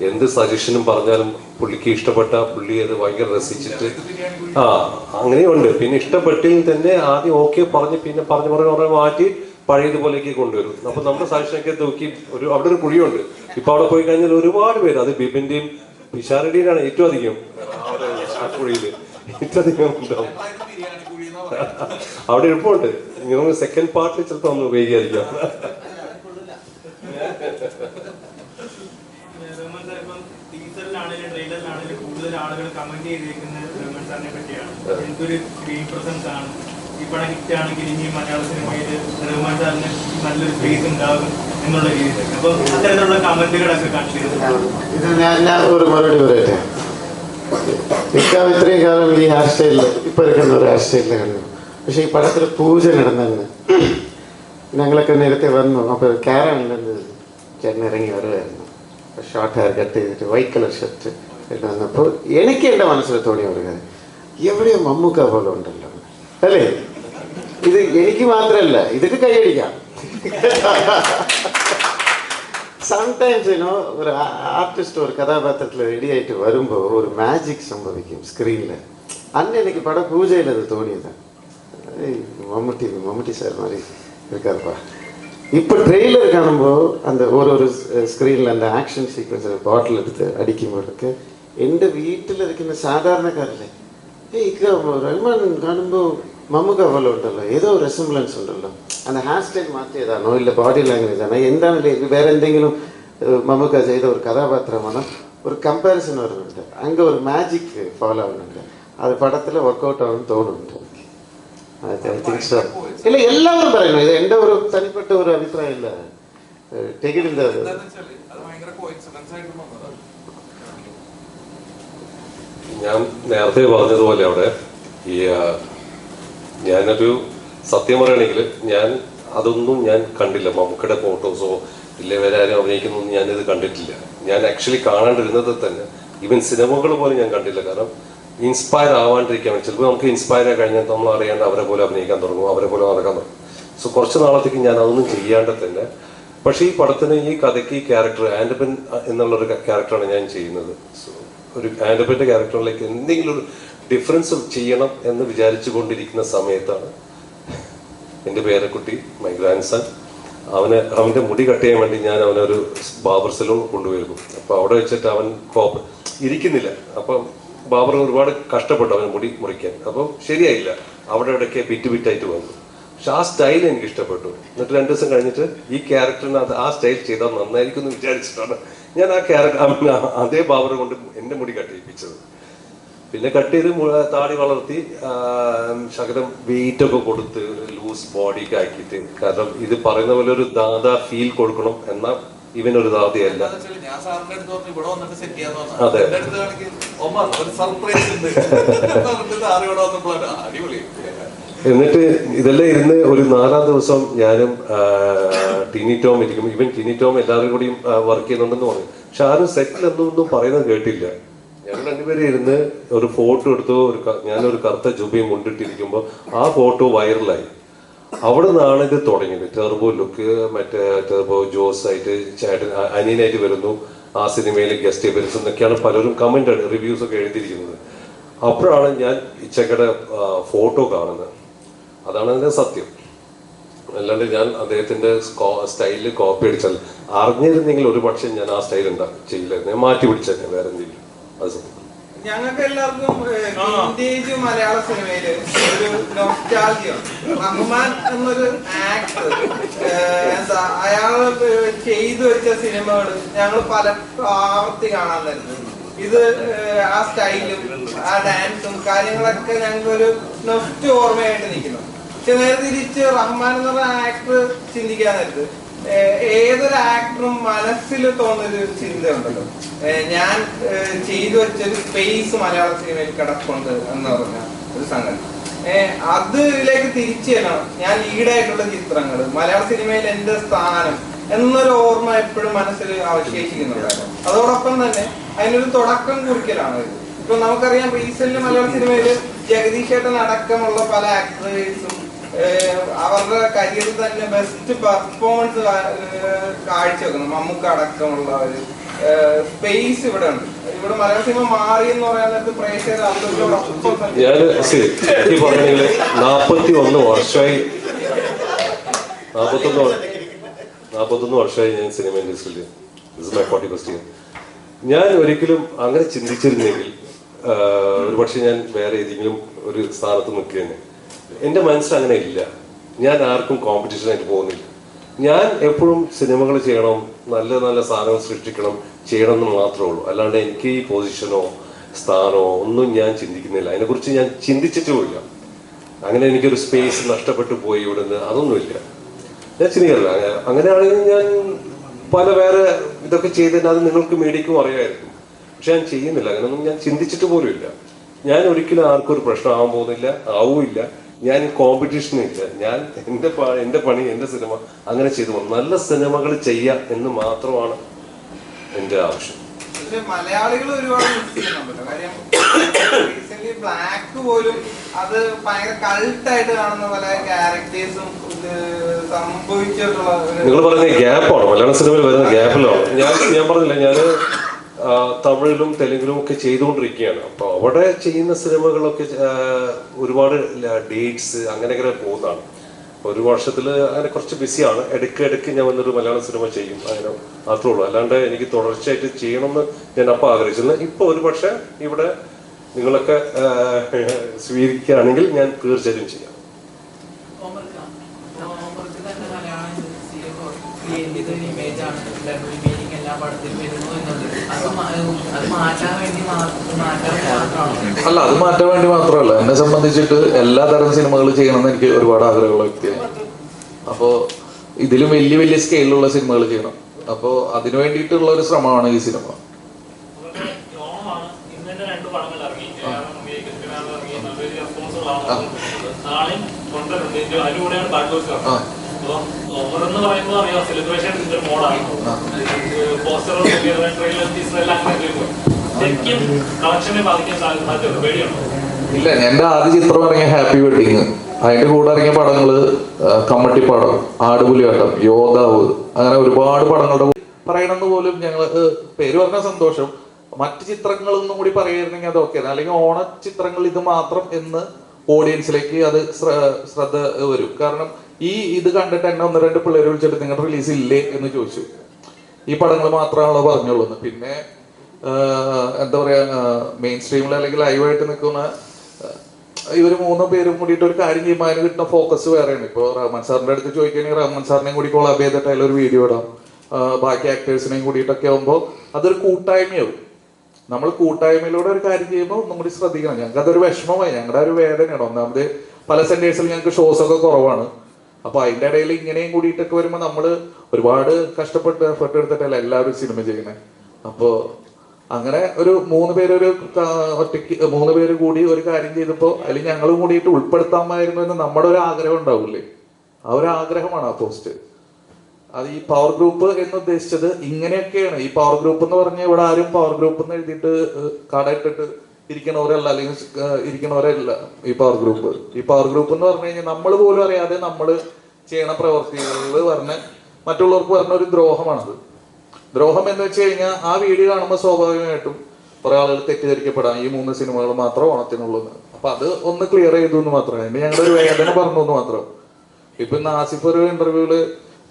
എന്ത് സജഷനും പറഞ്ഞാലും പുള്ളിക്ക് ഇഷ്ടപ്പെട്ട, പുള്ളി അത് ഭയങ്കര രസിച്ചിട്ട് അങ്ങനെയുണ്ട്. പിന്നെ ഇഷ്ടപ്പെട്ടെങ്കിൽ തന്നെ ആദ്യം ഓക്കെ പറഞ്ഞ് പിന്നെ പറഞ്ഞ് മാറ്റി പഴയതുപോലെയൊക്കെ കൊണ്ടുവരും. അപ്പൊ നമ്മുടെ സജഷനൊക്കെ നോക്കി അവിടെ ഒരു കുഴിയുണ്ട്. ഇപ്പൊ അവിടെ പോയി കഴിഞ്ഞാൽ ഒരുപാട് പേര്, അത് ബിബിന്റെയും പിഷാരടിയിലാണ് ഏറ്റവും അധികം, ആ കുഴിയില് ഏറ്റവും അധികം ഉണ്ടാവും. അവിടെ എളുപ്പമുണ്ട്. നിങ്ങൾ സെക്കൻഡ് പാർട്ടിൽ ചിലപ്പോൾ ഒന്ന് ഉപയോഗിക്കാതിരിക്കാം. കൂടുതൽ ആളുകൾ കമന്റ് ചെയ്തിരിക്കുന്നത് റഹ്മാൻ സാറിനെ പറ്റിയാണ്. എന്തൊരു സ്ക്രീൻ പ്രസൻസ് ആണ്. ഈ പടം ഹിറ്റ് ആണെങ്കിൽ ഇനി മലയാള സിനിമയിൽ റഹ്മാൻ സാറിന് നല്ലൊരു സ്പേസ് ഉണ്ടാകും എന്നുള്ള രീതിയിൽ. അപ്പൊ അത്തരത്തിലുള്ള കമന്റുകളൊക്കെ കണ്ടിരുന്നു. ഇത് ഞാൻ ഒരു മറുപടി പറയട്ടെ. ഇക്കാവ് ഇത്രയും കാലം ഈ ഹെയർ സ്റ്റൈലിൽ ഇപ്പൊ എടുക്കുന്ന ഒരു ഹെയർ സ്റ്റൈലിൽ കണ്ടു. പക്ഷെ ഈ പടത്തിൽ പൂജ നടന്നു. ഞങ്ങളൊക്കെ നേരത്തെ വന്നു. അപ്പോൾ ക്യാരണിലെന്ത് ചേട്ടൻ ഇറങ്ങി വരുമായിരുന്നു. ഷോർട്ട് ഹെയർ കട്ട് ചെയ്തിട്ട് വൈറ്റ് കളർ ഷർട്ട് ഇട്ട് വന്നപ്പോൾ എനിക്ക് എൻ്റെ മനസ്സിൽ തോന്നിയ ഒരു കാര്യം, എവിടെയോ മമ്മൂക്ക പോലെ ഉണ്ടല്ലോ അല്ലേ. ഇത് എനിക്ക് മാത്രമല്ല, ഇതൊക്കെ കൈയടിക്കാം. സംടൈംസ് ഒരു ആർട്ടിസ്റ്റ് ഒരു കഥാപാത്രത്തിൽ റെഡി ആയിട്ട് വരുമ്പോൾ ഒരു മാജിക് സംഭവിക്കും സ്ക്രീനിൽ. അന്ന് എനിക്ക് പട പൂജയിൽ അത് തോന്നിയത്. മമ്മൂട്ടി സാർ மாதிரி இருக்காருப்பா. இப்போ ட்ரெய்லர் காணும்போது அந்த ஒரு ஸ்க்ரீனில் அந்த ஆக்ஷன் சீக்வன்ஸில் பாட்டில் எடுத்து அடிக்கும்போது എൻ്റെ വീട്ടിലിരിക്കുന്ന സാധാരണക്കാരല്ലേ, ഇക്ക റഹ്മാൻ കാണുമ്പോൾ മമ്മൂക്ക പോലെ ഉണ്ടല്ലോ, ഏതോ റെസിംബ്ലൻസ് ഉണ്ടല്ലോ, அந்த ஹேர் ஸ்டைல் மாற்றியதானோ இல்லை பாடி லாங்குவேஜ் ஆனோ എന്താണല്ലേ വേറെ എന്തെങ്കിലും നമുക്ക് ചെയ്ത ഒരു കഥാപാത്രമാണോ ഒരു കമ്പാരിസൺ വരുന്നുണ്ട് അങ്ങ് ഒരു മാജിക് ഫോളോ ആവുന്നുണ്ട് അത് പടത്തിൽ വർക്കൗട്ട് ആവുമെന്ന് തോന്നുന്നുണ്ട് ഐ തിങ്ക് സോ ഇല്ല എല്ലാവരും പറയുന്നു ഇത് എൻ്റെ ഒരു തനിപ്പെട്ട ഒരു അഭിപ്രായം ഇല്ല ടിക്കറ്റിൻ്റെ ഞാൻ നേരത്തെ പറഞ്ഞതുപോലെ അവിടെ ഈ ഞാനൊരു സത്യം പറയുകയാണെങ്കിൽ ഞാൻ അതൊന്നും ഞാൻ കണ്ടില്ല. മമ്മൂക്കയുടെ ഫോട്ടോസോ ഇല്ല വേറെ ആരും അഭിനയിക്കുന്നൊന്നും ഞാനിത് കണ്ടിട്ടില്ല. ഞാൻ ആക്ച്വലി കാണാണ്ടിരുന്നത് തന്നെ ഈവൻ സിനിമകൾ പോലും ഞാൻ കണ്ടില്ല. കാരണം ഇൻസ്പയർ ആവാണ്ടിരിക്കാൻ വേണ്ടി ചിലപ്പോൾ നമുക്ക് ഇൻസ്പയർ ആയി കഴിഞ്ഞാൽ നമ്മൾ അറിയാണ്ട് അവരെ പോലെ അഭിനയിക്കാൻ തുടങ്ങും, അവരെ പോലെ നടക്കാൻ തുടങ്ങും. സോ കുറച്ച് നാളത്തേക്ക് ഞാൻ അതൊന്നും ചെയ്യാണ്ട് തന്നെ. പക്ഷേ ഈ പടത്തിന് ഈ കഥയ്ക്ക് ഈ ക്യാരക്ടർ ആൻഡപ്പൻ എന്നുള്ളൊരു ക്യാരക്ടറാണ് ഞാൻ ചെയ്യുന്നത്. സോ ഒരു ആൻഡപ്പൻ്റെ ക്യാരക്ടറിലേക്ക് എന്തെങ്കിലും ഒരു ഡിഫറൻസ് ചെയ്യണം എന്ന് വിചാരിച്ചു കൊണ്ടിരിക്കുന്ന സമയത്താണ് എൻ്റെ പേരക്കുട്ടി മൈ ഗ്രാൻഡ് സൺ അവൻ്റെ മുടി കട്ട് ചെയ്യാൻ വേണ്ടി ഞാൻ അവനൊരു ബാബർ സലൂൺ കൊണ്ടുപോയിരുന്നു. അപ്പോൾ അവിടെ വെച്ചിട്ട് അവൻ ഇരിക്കുന്നില്ല. അപ്പം ബാബർ ഒരുപാട് കഷ്ടപ്പെട്ടു അവന് മുടി മുറിക്കാൻ. അപ്പം ശരിയായില്ല, അവിടെ ഇവിടെയൊക്കെ ബിറ്റായിട്ട് വന്നു. പക്ഷെ ആ സ്റ്റൈൽ എനിക്ക് ഇഷ്ടപ്പെട്ടു. എന്നിട്ട് 2 ദിവസം കഴിഞ്ഞിട്ട് ഈ ക്യാരക്ടറിന് ആ സ്റ്റൈൽ ചെയ്താൽ നന്നായിരിക്കും എന്ന് വിചാരിച്ചിട്ടാണ് ഞാൻ ആ ക്യാരക്ടർ അതേ ബാബർ കൊണ്ട് എൻ്റെ മുടി കട്ട് ചെയ്യിപ്പിച്ചത്. പിന്നെ കട്ട് ചെയ്ത് താടി വളർത്തി ശകലം വെയിറ്റ് ഒക്കെ കൊടുത്ത് ലൂസ് ബോഡിയൊക്കെ ആക്കിയിട്ട്. കാരണം ഇത് പറയുന്ന പോലെ ഒരു ദാദാ ഫീൽ കൊടുക്കണം, എന്നാൽ ഇവനൊരു ദാദയല്ല. അതെ, എന്നിട്ട് ഇതെല്ലാം ഇരുന്ന് ഒരു 4-ാം ദിവസം ഞാനും ടിനി ടോം ഇരിക്കും. ഇവൻ ടിനി ടോം എല്ലാവരും കൂടിയും വർക്ക് ചെയ്യുന്നുണ്ടെന്ന് പറഞ്ഞു. പക്ഷെ ആരും സെറ്റിലൊന്നും പറയുന്നത് കേട്ടില്ല. ഞങ്ങൾ 2 പേരും ഇരുന്ന് ഒരു ഫോട്ടോ എടുത്തു. ഞാനൊരു കറുത്ത ജുബയും കൊണ്ടിട്ടിരിക്കുമ്പോൾ ആ ഫോട്ടോ വൈറലായി. അവിടെ നിന്നാണ് ഇത് തുടങ്ങിയത്. ടെർബോ ലുക്ക്, മറ്റേ ടെർബോ ജോസ് ആയിട്ട് ചേട്ടൻ അനിയനായിട്ട് വരുന്നു, ആ സിനിമയിൽ ഗസ്റ്റ് അപ്പിയറൻസ് എന്നൊക്കെയാണ് പലരും കമന്റ് റിവ്യൂസ് ഒക്കെ എഴുതിയിരിക്കുന്നത്. അപ്പോഴാണ് ഞാൻ ഇച്ചക്കയുടെ ഫോട്ടോ കാണുന്നത്. അതാണ് അതിന്റെ സത്യം. അല്ലാണ്ട് ഞാൻ അദ്ദേഹത്തിന്റെ സ്റ്റൈലിൽ കോപ്പി അടിച്ചാൽ അറിഞ്ഞിരുന്നെങ്കിൽ ഒരു പക്ഷേ ഞാൻ ആ സ്റ്റൈൽ ചെയ്യില്ലായിരുന്നു, ഞാൻ മാറ്റി പിടിച്ചേനെ വേറെ എന്തെങ്കിലും. അത് സത്യം. ഞങ്ങൾക്ക് എല്ലാവർക്കും വിന്റേജ് മലയാള സിനിമയില് ഒരു നൊസ്റ്റാൾജിയ. റഹ്മാൻ എന്നൊരു ആക്ടർ എന്താ അയാള് ചെയ്തു വെച്ച സിനിമകൾ ഞങ്ങൾ പല ആവർത്തി കാണാൻ തരുന്നത്. ഇത് ആ സ്റ്റൈലും ആ ഡാൻസും കാര്യങ്ങളൊക്കെ ഞങ്ങൾക്ക് ഒരു നൊസ്റ്റ് ഓർമ്മയായിട്ട് നിൽക്കുന്നു. പക്ഷെ നേരെ തിരിച്ച് റഹ്മാൻ എന്ന് പറഞ്ഞ ആക്ടർ ചിന്തിക്കാൻ നേരത്ത് ഏതൊരു ആക്ടറും മനസ്സിൽ തോന്നുന്നൊരു ചിന്തയുണ്ടല്ലോ, ഞാൻ ചെയ്തു വെച്ചൊരു സ്പേസ് മലയാള സിനിമയിൽ കിടപ്പുണ്ട് എന്ന് പറഞ്ഞ ഒരു സംഗതി. അതിലേക്ക് തിരിച്ചു ചെല്ലണം. ഞാൻ ലീഡായിട്ടുള്ള ചിത്രങ്ങൾ, മലയാള സിനിമയിൽ എന്റെ സ്ഥാനം എന്നൊരു ഓർമ്മ എപ്പോഴും മനസ്സിൽ അവശേഷിക്കുന്നുണ്ടായിരുന്നു. അതോടൊപ്പം തന്നെ അതിനൊരു തുടക്കം കുറിക്കലാണ് ഇത്. ഇപ്പൊ നമുക്കറിയാം റീസെന്റ് മലയാള സിനിമയിൽ ജഗദീഷ് ചേട്ടൻ അടക്കമുള്ള പല ആക്ടേഴ്സും അവരുടെ കരിയറിൽ തന്നെ ബെസ്റ്റ് പെർഫോമൻസ് കാഴ്ചവെക്കുന്നു. മമ്മൂക്ക അടക്കമുള്ള ഒരു സ്പേസ് ഇവിടെ ഉണ്ട്. ഇവിടെ മലയാള സിനിമ മാറി എന്ന് പറയാൻ നേരത്ത് പ്രേക്ഷകർ അതിനോടൊപ്പം ഞാൻ 41 വർഷമായി 41 വർഷമായി ഞാൻ സിനിമ ഇൻഡസ്ട്രിയിൽ. This my 41st year. ഞാൻ ഒരിക്കലും അങ്ങനെ ചിന്തിച്ചിരുന്നെങ്കിൽ ഒരുപക്ഷെ ഞാൻ വേറെ ഏതെങ്കിലും ഒരു സ്ഥാനത്ത് നിൽക്കുകയാണ്. എൻ്റെ മനസ്സിൽ അങ്ങനെ ഇല്ല. ഞാൻ ആർക്കും കോമ്പറ്റീഷനായിട്ട് പോകുന്നില്ല. ഞാൻ എപ്പോഴും സിനിമകൾ ചെയ്യണം, നല്ല നല്ല സാധനങ്ങൾ സൃഷ്ടിക്കണം, ചെയ്യണം എന്ന് മാത്രമേ ഉള്ളൂ. അല്ലാണ്ട് എനിക്ക് ഈ പൊസിഷനോ സ്ഥാനമോ ഒന്നും ഞാൻ ചിന്തിക്കുന്നില്ല. അതിനെക്കുറിച്ച് ഞാൻ ചിന്തിച്ചിട്ടുമില്ല. അങ്ങനെ എനിക്കൊരു സ്പേസ് നഷ്ടപ്പെട്ടു പോയി ഇവിടുന്ന് അതൊന്നുമില്ല. ഞാൻ ചിന്തിക്കില്ല. അങ്ങനെയാണെങ്കിൽ ഞാൻ പല വേറെ ഇതൊക്കെ ചെയ്തിട്ട് അത് നിങ്ങൾക്ക് മീഡിയക്കും അറിയാമായിരിക്കും. പക്ഷെ ഞാൻ ചെയ്യുന്നില്ല. അങ്ങനെയൊന്നും ഞാൻ ചിന്തിച്ചിട്ട് പോലും ഇല്ല. ഞാൻ ഒരിക്കലും ആർക്കും ഒരു പ്രശ്നമാകാൻ പോകുന്നില്ല, ആവുമില്ല. ഞാൻ കോമ്പറ്റീഷനില്ല. ഞാൻ എൻ്റെ പണി, എൻ്റെ സിനിമ അങ്ങനെ ചെയ്തു പോകും. നല്ല സിനിമകൾ ചെയ്യാം എന്ന് മാത്രമാണ് എൻ്റെ ആവശ്യം. മലയാളികൾ ഒരുപാട് മിസ് ചെയ്യുന്നുണ്ടല്ലോ. കാര്യം റീസെന്റ് ബ്ലാക്ക് പോലും അത് ഭയങ്കര കൾട്ടായിട്ട് കാണുന്ന പല ക്യാരക്ടേഴ്സും സംഭവിച്ചിട്ടുള്ള. നിങ്ങൾ പറയുന്ന ഗ്യാപ്പാണ്, മലയാള സിനിമയിൽ വരുന്ന ഗ്യാപ്പിലാണ്. ഞാൻ പറഞ്ഞില്ല, ഞാൻ തമിഴിലും തെലുങ്കിലും ഒക്കെ ചെയ്തുകൊണ്ടിരിക്കുകയാണ്. അപ്പോൾ അവിടെ ചെയ്യുന്ന സിനിമകളൊക്കെ ഒരുപാട് ഡേറ്റ്സ് അങ്ങനെയൊക്കെ പോകുന്നതാണ്. ഒരു വർഷത്തിൽ അങ്ങനെ കുറച്ച് ബിസിയാണ്. ഇടയ്ക്ക് ഞാൻ വന്നൊരു മലയാള സിനിമ ചെയ്യും, അങ്ങനെ മാത്രമേ ഉള്ളൂ. അല്ലാണ്ട് എനിക്ക് തുടർച്ചയായിട്ട് ചെയ്യണമെന്ന് ഞാൻ അപ്പം ആഗ്രഹിച്ചിരുന്നു. ഇപ്പോൾ ഒരു പക്ഷേ ഇവിടെ നിങ്ങളൊക്കെ സ്വീകരിക്കുകയാണെങ്കിൽ ഞാൻ തീർച്ചയായിട്ടും ചെയ്യാം. ക്രിയേറ്റ് ചെയ്ത ഒരു ഇമേജ് ആണ് മീനിങ് എല്ലാ പടത്തിലും വരുന്നു എന്നുള്ളത്. അത് മാറ്റാൻ വേണ്ടി മാത്രമാണോ? അല്ല, അത് മാറ്റാൻ വേണ്ടി മാത്രമല്ല. എന്നെ സംബന്ധിച്ചിട്ട് എല്ലാ തരം സിനിമകൾ ചെയ്യണമെന്ന് എനിക്ക് ഒരുപാട് ആഗ്രഹമുള്ള വ്യക്തിയാണ്. അപ്പോൾ ഇതിലും വലിയ വലിയ സ്കെയിലുള്ള സിനിമകൾ ചെയ്യണം. അപ്പോൾ അതിനു വേണ്ടിയിട്ടുള്ള ഒരു ശ്രമമാണ് ഈ സിനിമ. ഇല്ല, എന്റെ ആദ്യ ചിത്രം ഇറങ്ങിയ ഹാപ്പി വെഡിങ്, അതിന്റെ കൂടെ ഇറങ്ങിയ പടങ്ങള് കമ്മട്ടിപ്പാടം, ആടുപുലിയാട്ടം, യോദ്ധാവ്, അങ്ങനെ ഒരുപാട് പടങ്ങളുടെ പറയണമെന്ന് പോലും ഞങ്ങൾ പേര് പറഞ്ഞ സന്തോഷം. മറ്റ് ചിത്രങ്ങളൊന്നും കൂടി പറയുകയായിരുന്നെങ്കിൽ അത് ഓക്കെ. അല്ലെങ്കിൽ ഓണ ചിത്രങ്ങൾ ഇത് മാത്രം എന്ന് ഓഡിയൻസിലേക്ക് അത് ശ്രദ്ധ വരും. കാരണം ഇത് കണ്ടിട്ട് എന്നെ 1-2 പിള്ളേർ വിളിച്ചിട്ട് നിങ്ങളുടെ റിലീസ് ഇല്ലേ എന്ന് ചോദിച്ചു. ഈ പടങ്ങൾ മാത്രമാണല്ലോ പറഞ്ഞുള്ളൂ. പിന്നെ എന്താ പറയാ, മെയിൻ സ്ട്രീമിൽ അല്ലെങ്കിൽ ലൈവായിട്ട് നിൽക്കുന്ന ഇവർ 3 പേരും കൂടിയിട്ട് ഒരു കാര്യം ചെയ്യുമ്പോൾ അതിന് കിട്ടുന്ന ഫോക്കസ് വേറെയാണ്. ഇപ്പോൾ റഹ്മാൻ സാറിന്റെ അടുത്ത് ചോദിക്കുകയാണെങ്കിൽ റഹ്മാൻ സാറിനെയും കൂടി കൊളാബ് ചെയ്തിട്ട് അതിലൊരു വീഡിയോ ഇടാം, ബാക്കി ആക്ടേഴ്സിനെയും കൂടിയിട്ടൊക്കെ ആകുമ്പോൾ അതൊരു കൂട്ടായ്മയാവും. നമ്മൾ കൂട്ടായ്മയിലൂടെ ഒരു കാര്യം ചെയ്യുമ്പോൾ ഒന്നും കൂടി ശ്രദ്ധിക്കണം. ഞങ്ങൾക്ക് അതൊരു വിഷമമായി, ഞങ്ങളുടെ ഒരു വേദനയാണ്. ഒന്നാമത് പല സെന്റേഴ്സിൽ ഞങ്ങൾക്ക് ഷോസ് ഒക്കെ കുറവാണ്. അപ്പൊ അതിന്റെ ഇടയിൽ ഇങ്ങനെയും കൂടിയിട്ടൊക്കെ വരുമ്പോൾ നമ്മൾ ഒരുപാട് കഷ്ടപ്പെട്ട് എഫർട്ട് എടുത്തിട്ടല്ല എല്ലാവരും സിനിമ ചെയ്യുന്നത്. അപ്പോൾ അങ്ങനെ ഒരു 3 പേര് ഒറ്റയ്ക്ക് 3 പേര് കൂടി ഒരു കാര്യം ചെയ്തപ്പോൾ അതിൽ ഞങ്ങളും കൂടിയിട്ട് ഉൾപ്പെടുത്താമായിരുന്നു എന്ന് നമ്മുടെ ഒരു ആഗ്രഹം ഉണ്ടാവില്ലേ? ആ ഒരു ആഗ്രഹമാണ് ആ പോസ്റ്റ്. അത് ഈ പവർ ഗ്രൂപ്പ് എന്ന് ഉദ്ദേശിച്ചത് ഇങ്ങനെയൊക്കെയാണ്. ഈ പവർ ഗ്രൂപ്പ് എന്ന് പറഞ്ഞാൽ ഇവിടെ ആരും പവർ ഗ്രൂപ്പ് എന്ന് എഴുതിയിട്ട് കടയിട്ടിട്ട് ഇരിക്കണവരല്ല, അല്ലെങ്കിൽ ഇരിക്കണവരല്ല ഈ പവർ ഗ്രൂപ്പ്. ഈ പവർ ഗ്രൂപ്പ് എന്ന് പറഞ്ഞു കഴിഞ്ഞാൽ നമ്മൾ പോലും അറിയാതെ നമ്മൾ ചെയ്യണ പ്രവർത്തികൾ പറഞ്ഞ് മറ്റുള്ളവർക്ക് പറഞ്ഞ ഒരു ദ്രോഹമാണത്. ദ്രോഹം എന്ന് വെച്ച് കഴിഞ്ഞാൽ ആ വീഡിയോ കാണുമ്പോൾ സ്വാഭാവികമായിട്ടും കുറെ ആളുകൾ തെറ്റിദ്ധരിക്കപ്പെടാം, ഈ 3 സിനിമകൾ മാത്രം ഓണത്തിനുള്ളത്. അപ്പൊ അത് ഒന്ന് ക്ലിയർ ചെയ്തു എന്ന് മാത്രമേ, അതിന് ഞങ്ങളുടെ ഒരു വേദന പറഞ്ഞു എന്ന് മാത്രം. ഇപ്പൊ നാസിഫ് ഒരു ഇന്റർവ്യൂവില്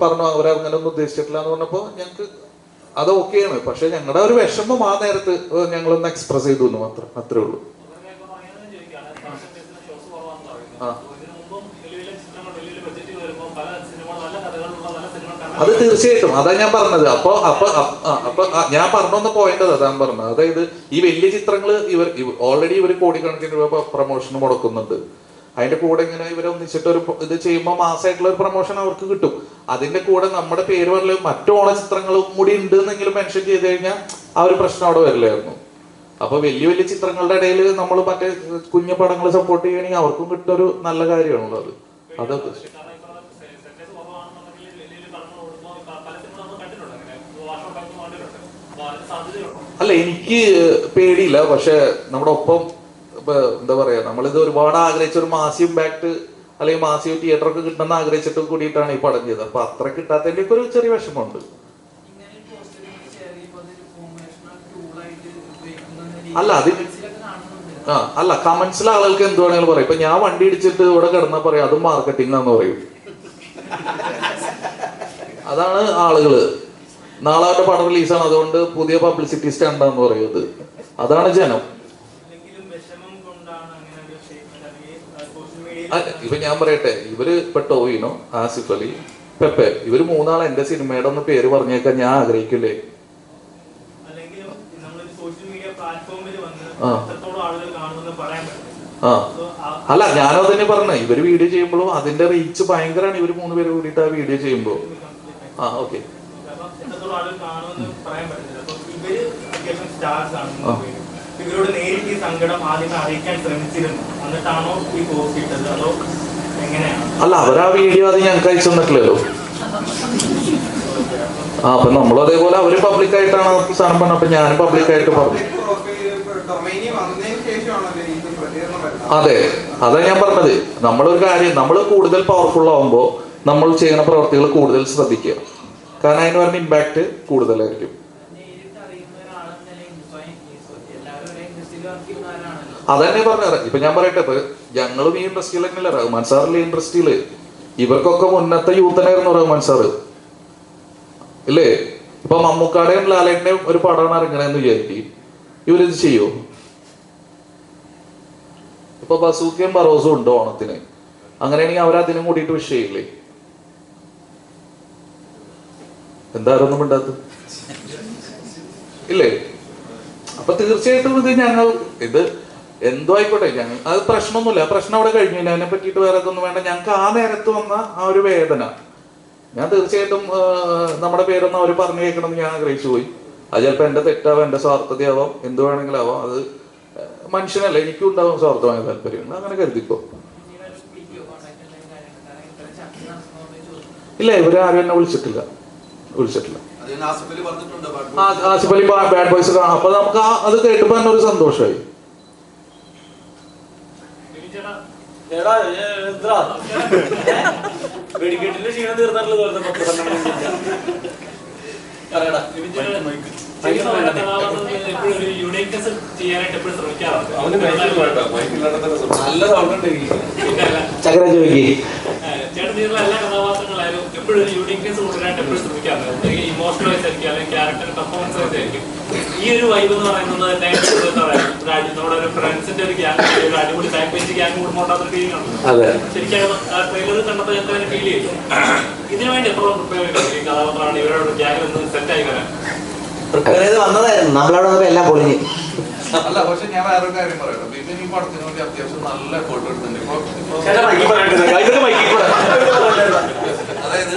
പറഞ്ഞു അവരങ്ങനെ ഒന്നും ഉദ്ദേശിച്ചിട്ടില്ല എന്ന് പറഞ്ഞപ്പോ ഞങ്ങൾക്ക് അത് ഓക്കെയാണ്. പക്ഷെ ഞങ്ങളുടെ ഒരു വിഷമം ആ നേരത്ത് ഞങ്ങളൊന്ന് എക്സ്പ്രസ് ചെയ്തു എന്ന് മാത്രം, അത്രേ ഉള്ളൂ. അത് തീർച്ചയായിട്ടും അതാ ഞാൻ പറഞ്ഞത്. അപ്പൊ ഞാൻ പറഞ്ഞൊന്ന് പോയിന്റ് അതാ ഞാൻ പറഞ്ഞത്. അതായത് ഈ വലിയ ചിത്രങ്ങൾ ഓൾറെഡി ഇവർ കോടിക്കണക്കിന് രൂപ പ്രൊമോഷന് മുടക്കുന്നുണ്ട്. അതിന്റെ കൂടെ ഇങ്ങനെ ഇവരെ ഒന്നിച്ചിട്ട് ഒരു ഇത് ചെയ്യുമ്പോൾ മാസമായിട്ടുള്ള ഒരു പ്രൊമോഷൻ അവർക്ക് കിട്ടും. അതിന്റെ കൂടെ നമ്മുടെ പേര് പറഞ്ഞ മറ്റു ഓണ ചിത്രങ്ങളും കൂടി ഉണ്ട് എന്നെങ്കിലും മെൻഷൻ ചെയ്ത് കഴിഞ്ഞാൽ ആ ഒരു പ്രശ്നം അവിടെ വരില്ലായിരുന്നു. അപ്പൊ വലിയ വലിയ ചിത്രങ്ങളുടെ ഇടയിൽ നമ്മൾ മറ്റേ കുഞ്ഞു പടങ്ങൾ സപ്പോർട്ട് ചെയ്യണമെങ്കിൽ അവർക്കും കിട്ടുന്ന ഒരു നല്ല കാര്യമാണുള്ളത്. അതൊക്കെ അല്ല, എനിക്ക് പേടിയില്ല. പക്ഷെ നമ്മുടെ ഒപ്പം എന്താ പറയാ, നമ്മളിത് ഒരുപാട് ആഗ്രഹിച്ച ഒരു മാസീവ് ഇമ്പാക്ട് അല്ലെങ്കിൽ മാസീവ് തിയേറ്റർ ഒക്കെ കിട്ടണമെന്ന് ആഗ്രഹിച്ചിട്ട് കൂടിയിട്ടാണ് ഈ പടം ചെയ്തത്. അപ്പൊ അത്ര കിട്ടാത്തതിന്റെ ഒക്കെ ഒരു ചെറിയ വിഷമമുണ്ട്. അല്ല അല്ല കമന്റ്സിലെ ആളുകൾക്ക് എന്ത് വേണമെങ്കിലും പറയും. ഇപ്പൊ ഞാൻ വണ്ടി ഇടിച്ചിട്ട് ഇവിടെ കിടന്നാ പറയാം അതും മാർക്കറ്റിംഗ് ആണെന്ന് പറയും. അതാണ് ആളുകള്. നാളെ അവരുടെ പടം റിലീസാണ്, അതുകൊണ്ട് പുതിയ പബ്ലിസിറ്റി സ്റ്റാൻഡാന്ന് പറയുന്നത്. അതാണ് ജനം. ഇപ്പൊ ഞാൻ പറയട്ടെ, ഇവര് ഇപ്പൊ ടോവിനോ, ആസിഫ് അലി, പെപ്പെ, ഇവര് 3 ആൾ എന്റെ സിനിമയുടെ ഒന്ന് പേര് പറഞ്ഞേക്കാൻ ഞാൻ ആഗ്രഹിക്കില്ലേ? അല്ല, ഞാനോ തന്നെ പറഞ്ഞ ഇവര് വീഡിയോ ചെയ്യുമ്പോഴും അതിന്റെ റീച്ച് ഭയങ്കരമാണ്. ഇവര് 3 പേര് കൂടിയിട്ട് ആ വീഡിയോ ചെയ്യുമ്പോ ഓക്കെ ഇവരോട് നേരിട്ട് ഈ സങ്കടം ആദ്യമേ അറിയിക്കാൻ ശ്രമിച്ചിരുന്നു, എന്നിട്ടാണോ ഈ പോസ്റ്റ് ഇട്ടത്, അതോ എങ്ങനെയാണ്? അല്ല, അവരാ വീഡിയോ അത് ഞങ്ങൾക്ക് അയച്ചു തന്നിട്ടില്ലല്ലോ. അപ്പൊ നമ്മളും അതേപോലെ അവര് പബ്ലിക് ആയിട്ടാണ് സാധനം പറഞ്ഞത്. അപ്പൊ ഞാനും പബ്ലിക് ആയിട്ട് പറഞ്ഞു. അതെ, അതാ ഞാൻ പറഞ്ഞത്. നമ്മളൊരു കാര്യം, നമ്മൾ കൂടുതൽ പവർഫുൾ ആവുമ്പോ നമ്മൾ ചെയ്യുന്ന പ്രവർത്തികൾ കൂടുതൽ ശ്രദ്ധിക്കുക. കാരണം അതിന് പറഞ്ഞ ഇമ്പാക്ട് കൂടുതലായിരിക്കും. അതന്നെ പറഞ്ഞത്. ഇപ്പൊ ഞാൻ പറയട്ടെ, ഇപ്പൊ ഞങ്ങളും ഈ ഇൻഡസ്ട്രിയിൽ തന്നെയല്ല, റഹ്മാൻ സാറിലെ ഇൻഡസ്ട്രിയില് ഇവർക്കൊക്കെ മുന്നത്തെ യൂത്തനായിരുന്നു റഹ്മാൻ സാറ് ഇല്ലേ? ഇപ്പൊ മമ്മൂക്കാടെയും ലാലേട്ടന്റെയും ഒരു പടമാണ് ഇറങ്ങണമെന്ന് വിചാരിക്കും, ഇവരിത് ചെയ്യോ? ഇപ്പൊ ബസൂക്കയും ബറോസും ഉണ്ട് ഓണത്തിന്. അങ്ങനെയാണെങ്കിൽ അവരതിനും കൂടിയിട്ട് വിഷയമില്ലേ? എന്താരൊന്നും മിണ്ടാത്ത ഇല്ലേ? അപ്പൊ തീർച്ചയായിട്ടും ഇത് എന്തോ ആയിക്കോട്ടെ, ഞങ്ങൾ അത് പ്രശ്നമൊന്നുമില്ല. ആ പ്രശ്നം അവിടെ കഴിഞ്ഞു. അതിനെ പറ്റിയിട്ട് വേറെ ഇതൊന്നും വേണ്ട. ഞങ്ങൾക്ക് ആ നേരത്ത് വന്ന ആ ഒരു വേദന ഞാൻ തീർച്ചയായിട്ടും നമ്മുടെ പേരൊന്നും അവർ പറഞ്ഞു കേൾക്കണമെന്ന് ഞാൻ ആഗ്രഹിച്ചു പോയി. അത് ചിലപ്പോൾ എൻ്റെ തെറ്റാവാം, എൻ്റെ സ്വാർത്ഥതയാവാം, എന്ത് വേണമെങ്കിലും ആവാം. അത് മനുഷ്യനല്ല, എനിക്കും ഉണ്ടാവും സ്വാർത്ഥമായ താല്പര്യങ്ങൾ. അങ്ങനെ കരുതിക്കോ. ഇല്ല, ഇവരാരും എന്നെ വിളിച്ചിട്ടില്ല. ആസിഫ് അലി ബാഡ് ബോയ്സ് കാണാം. അപ്പൊ നമുക്ക് അത് കേട്ടപ്പോ തന്നെ ഒരു സന്തോഷമായി. വെടിക്കെട്ടിന്റെ ക്ഷീണം തീർന്നിട്ടുള്ളത് നല്ല സൗണ്ട് ചക്ര ചോദിക്കേ ചേട്ടൻ എല്ലാ കഥാപാത്രങ്ങളായാലും എപ്പോഴും ഒരു യൂണിക്നെസ് കൊണ്ടുവരാനായിട്ട് എപ്പോഴും ശ്രമിക്കാറുണ്ട്. ഇമോഷണൽ വൈസ് ആയിരിക്കും, അല്ലെങ്കിൽ ക്യാരക്ടർ പെർഫോമൻസ് വൈസ് ആയിരിക്കും. ഈ ഒരു വൈബ് എന്ന് പറയുന്നത് നമ്മുടെ ഒരു ഫ്രണ്ട്സിന്റെ ഒരു ഗ്യാങ്, ഒരു അടിപൊളി ബാക്ക് ബെഞ്ച് ഗ്യാങ് കൂടുമ്പോണ്ടാകുന്ന ഫീലിംഗ് ആണ്. ശരിക്കും ട്രെയിലർ കണ്ടപ്പോൾ ഞങ്ങൾക്ക് തന്നെ ഫീൽ ചെയ്തു. ഇതിനു വേണ്ടി എപ്പോഴും പ്രിപ്പയർ ചെയ്തു ഈ കഥാപാത്രമാണ് ഇവരോട് ഗ്യാങ്ങിൽ ഒന്ന് സെറ്റ് ആയി വരാൻ പ്രിപ്പയർ ചെയ്ത് വന്നതായിരുന്നു. നമ്മളവിടെ വന്നപ്പോൾ എല്ലാം പൊളിഞ്ഞു. അല്ല, പക്ഷെ ഞാൻ വേറൊരു കാര്യം പറയട്ടെ. ബിബിൻ ഈ പടത്തിന് വേണ്ടി അത്യാവശ്യം നല്ല എഫേർട്ട് എടുത്തിട്ടുണ്ട്. അതായത്